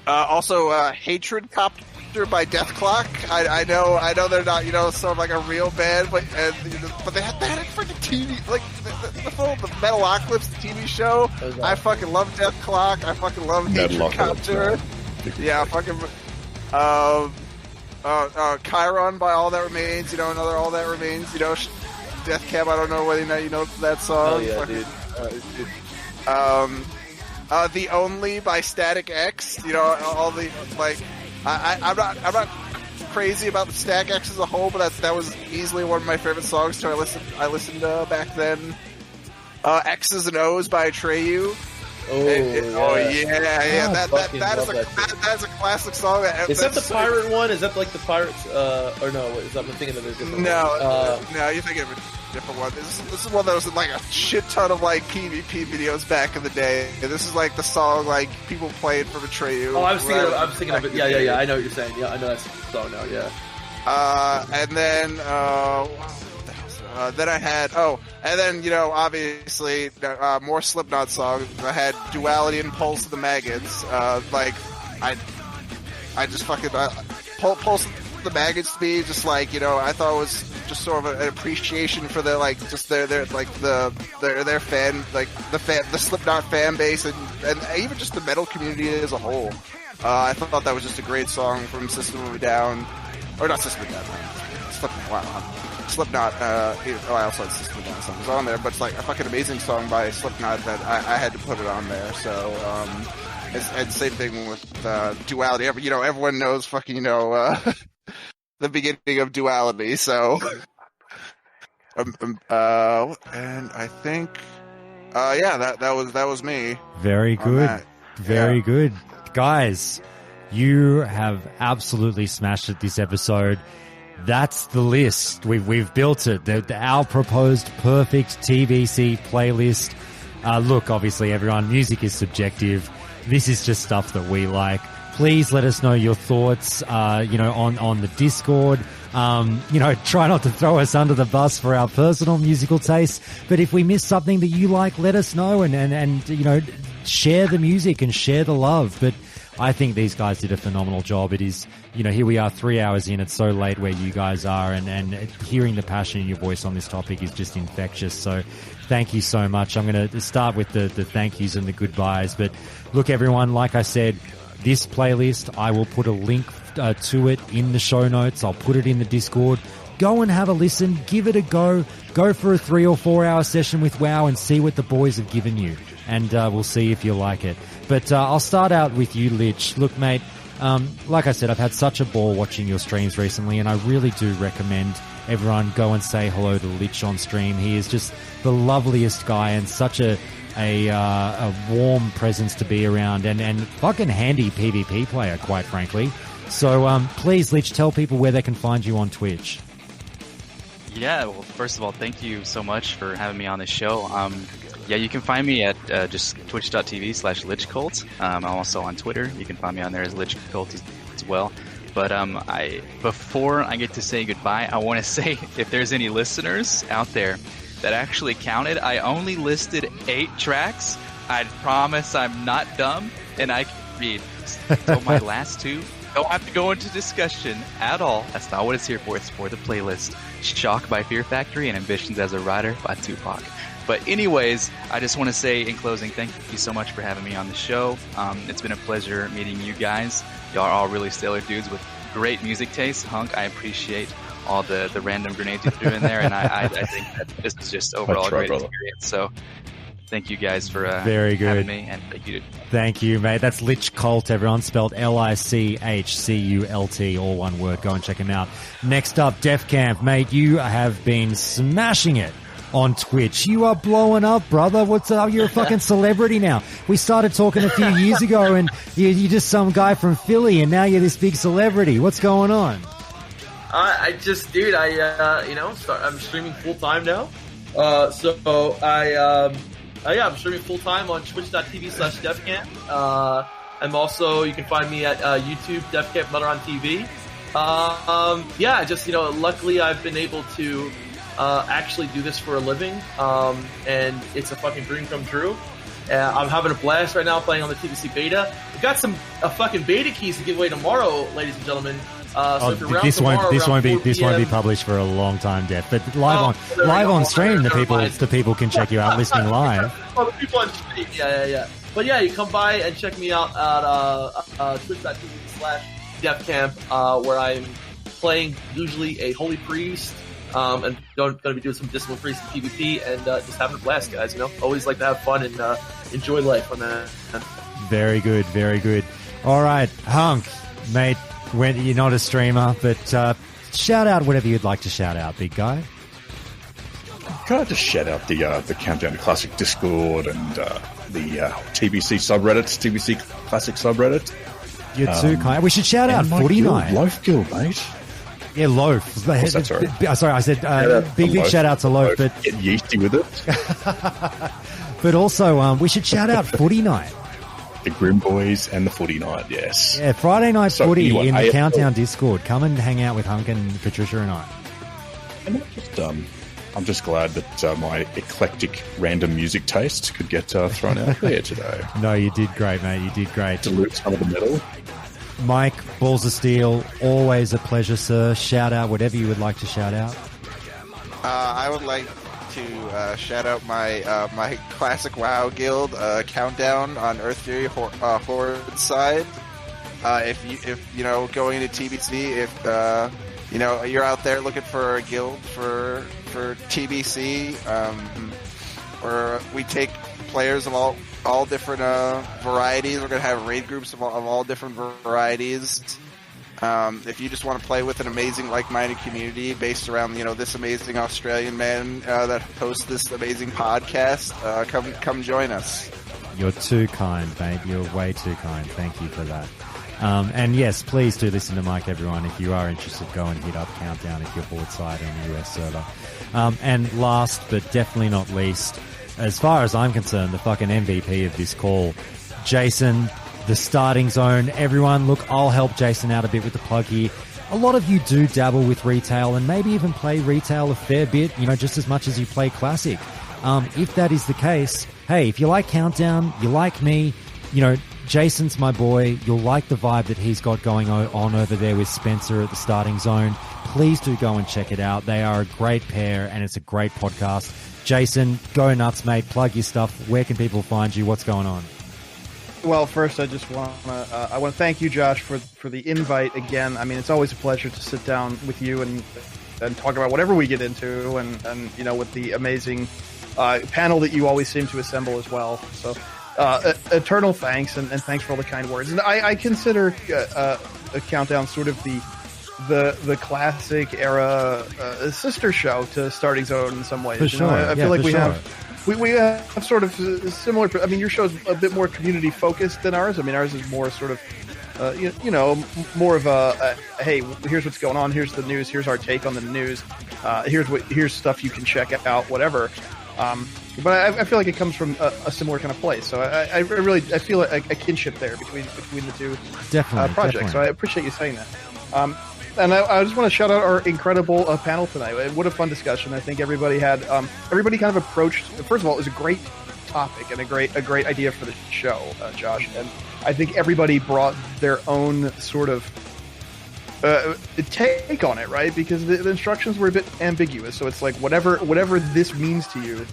Also, Hatred Copter After by Death Clock. I know they're not, sort of like a real band, but they had a freaking TV, like the Metalocalypse TV show. I fucking love Death Clock. I fucking love Nature Copter. Yeah, fucking Chiron by All That Remains. Another All That Remains. Death Cab. I don't know whether or not you know that song. Oh yeah, fucking, dude. The Only by Static X. All the like. I'm not crazy about the Static X as a whole, but that was easily one of my favorite songs. So I listened back then. X's and O's by Atreyu. Yeah. That is a classic song. Is that the pirate one? Is that like the pirates? Or no? Is that I'm thinking of a different one? No, you're thinking of a different one. This is one that was in like a shit ton of like PvP videos back in the day. This is like the song like people played from Atreyu. Oh, I was thinking of it. Yeah. I know what you're saying. Yeah, I know that song now. Yeah. And then then I had and then obviously more Slipknot songs. I had Duality and Pulse of the Maggots. I just fucking Pulse of the Maggots to me just like I thought it was just sort of an appreciation for their like just their like their fan like the Slipknot fan base and even just the metal community as a whole. I thought that was just a great song from System of a Down, or not System of a Down. Slipknot. Wow. Slipknot, I also had System of a Down songs on there, but it's like a fucking amazing song by Slipknot that I had to put it on there. So, and same thing with Duality. Everyone knows fucking the beginning of Duality. So, and I think, that was me. Very good, very good, guys. You have absolutely smashed it this episode. That's the list. We've built it. Our proposed perfect TBC playlist. Look, obviously, everyone, music is subjective. This is just stuff that we like. Please let us know your thoughts, on the Discord. Try not to throw us under the bus for our personal musical tastes. But if we miss something that you like, let us know and share the music and share the love. But I think these guys did a phenomenal job. It is, here we are 3 hours in. It's so late where you guys are, and hearing the passion in your voice on this topic is just infectious. So thank you so much. I'm going to start with the thank yous and the goodbyes. But look, everyone, like I said, this playlist, I will put a link to it in the show notes. I'll put it in the Discord. Go and have a listen. Give it a go. Go for a 3 or 4 hour session with WoW and see what the boys have given you. And we'll see if you like it. But I'll start out with you, Lich. Look, mate, like I said, I've had such a ball watching your streams recently, and I really do recommend everyone go and say hello to Lich on stream. He is just the loveliest guy and such a warm presence to be around, and fucking handy PvP player, quite frankly. So please, Lich, tell people where they can find you on Twitch. Yeah, well, first of all, thank you so much for having me on the show. You can find me at just twitch.tv/LichCult. I'm also on Twitter. You can find me on there as LichCult as well. But before I get to say goodbye, I want to say if there's any listeners out there that actually counted, I only listed 8 tracks. I promise I'm not dumb, and I can read. So my last 2 don't have to go into discussion at all. That's not what it's here for. It's for the playlist. Shock by Fear Factory and Ambitions as a Writer by Tupac. But anyways, I just want to say in closing, thank you so much for having me on the show. It's been a pleasure meeting you guys. Y'all are all really stellar dudes with great music taste. Hunk, I appreciate all the random grenades you threw in there, and I think that this is just overall a great experience. So thank you guys for very good. having me, and thank you. Thank you, mate. That's Lich Cult, everyone, spelled LICHCULT, all one word. Go and check him out. Next up, Def Camp, mate. You have been smashing it on Twitch. You are blowing up, brother. What's up? You're a fucking celebrity now. We started talking a few years ago, and you're just some guy from Philly, and now you're this big celebrity. What's going on? I'm streaming full time now. I'm streaming full time on twitch.tv/defcamp. I'm also, you can find me at YouTube, Defcamp Letter on TV. Luckily I've been able to actually do this for a living, and it's a fucking dream come true. I'm having a blast right now playing on the TBC beta. we got a fucking beta keys to give away tomorrow, ladies and gentlemen. So if you're around this tomorrow, won't around 4 be PM, published for a long time, Def. But there we live go. on stream, the Never mind. people can check you out listening live. Oh, the people on stream. Yeah. But yeah, you come by and check me out at twitch.tv/DefCamp, where I'm playing usually a holy priest, and going to be doing some discipline priest and PvP, and just having a blast, guys. You know, always like to have fun and enjoy life on that. Very good, very good. All right, Hunk, mate. You're not a streamer, but shout out whatever you'd like to shout out, big guy. Can I just shout out the Countdown to Classic Discord and the TBC subreddits, TBC Classic subreddit. You're too kind. We should shout out my 49. Loaf Guild, mate. Yeah, Loaf. What's that, sorry? Sorry, I said big shout out to Loaf, but get yeasty with it. but also we should shout out Footy Night. The Grim Boys and the Footy Night, yes. Yeah, Friday night footy you want in the AFL? Countdown Discord. Come and hang out with Hunk and Patricia and I. And I'm just glad that my eclectic random music tastes could get thrown out there today. No, you did great, mate. You did great. Dilute some of the metal. Mike, Balls of Steel, always a pleasure, sir. Shout out whatever you would like to shout out. I would like to shout out my my classic WoW guild countdown on Earth Fury Horde side. If you know going into TBC, if you know you're out there looking for a guild for TBC, or we take players of all different varieties. We're gonna have raid groups of all different varieties. If you just want to play with an amazing, like-minded community based around, this amazing Australian man that hosts this amazing podcast, come join us. You're too kind, mate. You're way too kind. Thank you for that. And yes, please do listen to Mike, everyone. If you are interested, go and hit up Countdown if you're board side on the US server. And last, but definitely not least, as far as I'm concerned, the fucking MVP of this call, Jason, the starting zone. Everyone, look, I'll help Jason out a bit with the plug here. A lot of you do dabble with retail and maybe even play retail a fair bit, just as much as you play classic. If that is the case, hey, if you like Countdown, you like me, Jason's my boy. You'll like the vibe that he's got going on over there with Spencer at the starting zone. Please do go and check it out. They are a great pair and it's a great podcast. Jason, go nuts, mate. Plug your stuff. Where can people find you? What's going on? Well, first, I just want to thank you, Josh, for the invite again. I mean, it's always a pleasure to sit down with you and talk about whatever we get into, and with the amazing panel that you always seem to assemble as well. So, eternal thanks, and thanks for all the kind words. And I consider a Countdown sort of the classic era sister show to Starting Zone in some ways. For sure. I feel like we sure. have. We have sort of similar. I mean, your show's a bit more community focused than ours. I mean, ours is more sort of, more of a hey, here's what's going on. Here's the news. Here's our take on the news. Here's stuff you can check out. Whatever. But I feel like it comes from a similar kind of place. So I feel a kinship there between the two Definitely, projects. definitely. So I appreciate you saying that. And I just want to shout out our incredible panel tonight. What a fun discussion! I think everybody kind of approached. First of all, it was a great topic and a great idea for the show, Josh. And I think everybody brought their own sort of take on it, right? Because the instructions were a bit ambiguous. So it's like whatever this means to you,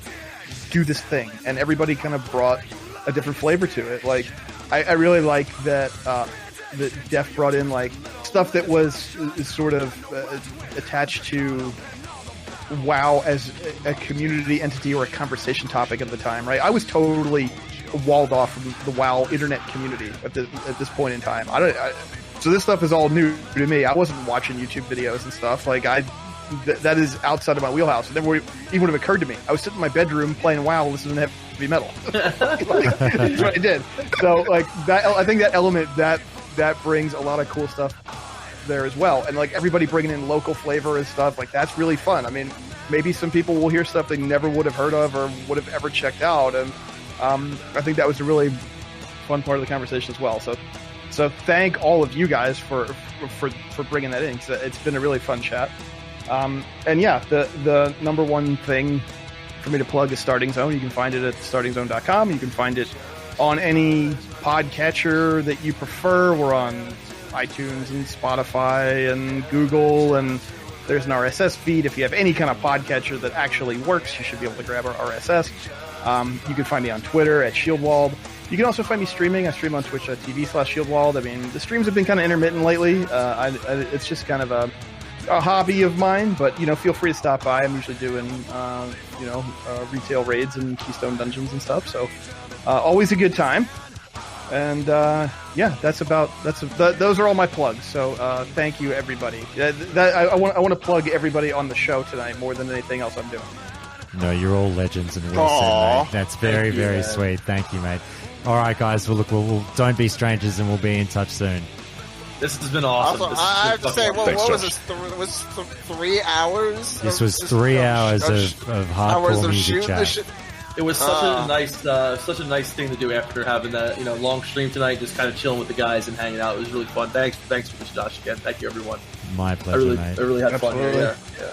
do this thing. And everybody kind of brought a different flavor to it. Like I really like that Def brought in like stuff that was sort of attached to WoW as a community entity or a conversation topic at the time, right? I was totally walled off from the WoW internet community at this point in time. So this stuff is all new to me. I wasn't watching YouTube videos and stuff. Like that is outside of my wheelhouse. It never even would have occurred to me. I was sitting in my bedroom playing WoW, listening to heavy metal. That's what I did. So like that, I think that element that brings a lot of cool stuff there as well. And like everybody bringing in local flavor and stuff, like that's really fun. I mean, maybe some people will hear stuff they never would have heard of or would have ever checked out. And I think that was a really fun part of the conversation as well. So thank all of you guys for bringing that in, because it's been a really fun chat. And yeah, the number one thing for me to plug is Starting Zone. You can find it at startingzone.com. You can find it on any podcatcher that you prefer. We're on iTunes and Spotify and Google, and there's an RSS feed. If you have any kind of podcatcher that actually works, you should be able to grab our RSS. You can find me on Twitter at Shieldwald. You can also find me streaming. I stream on twitch.tv/Shieldwald. I mean, the streams have been kind of intermittent lately. It's just kind of a hobby of mine, but, feel free to stop by. I'm usually doing, retail raids and Keystone Dungeons and stuff. So, always a good time. And, those are all my plugs. So, thank you, everybody. I want to plug everybody on the show tonight more than anything else I'm doing. No, you're all legends and well said, mate. That's very, very sweet. Thank you, mate. All right, guys. Well, look, we'll don't be strangers, and we'll be in touch soon. This has been awesome. Also, I have to say, what was this? Was 3 hours? This was 3 hours of hardcore music chat. It was such a nice thing to do after having that long stream tonight, just kind of chilling with the guys and hanging out. It was really fun. Thanks for this, Josh. Again, thank you, everyone. My pleasure, mate. I really had fun here. Yeah.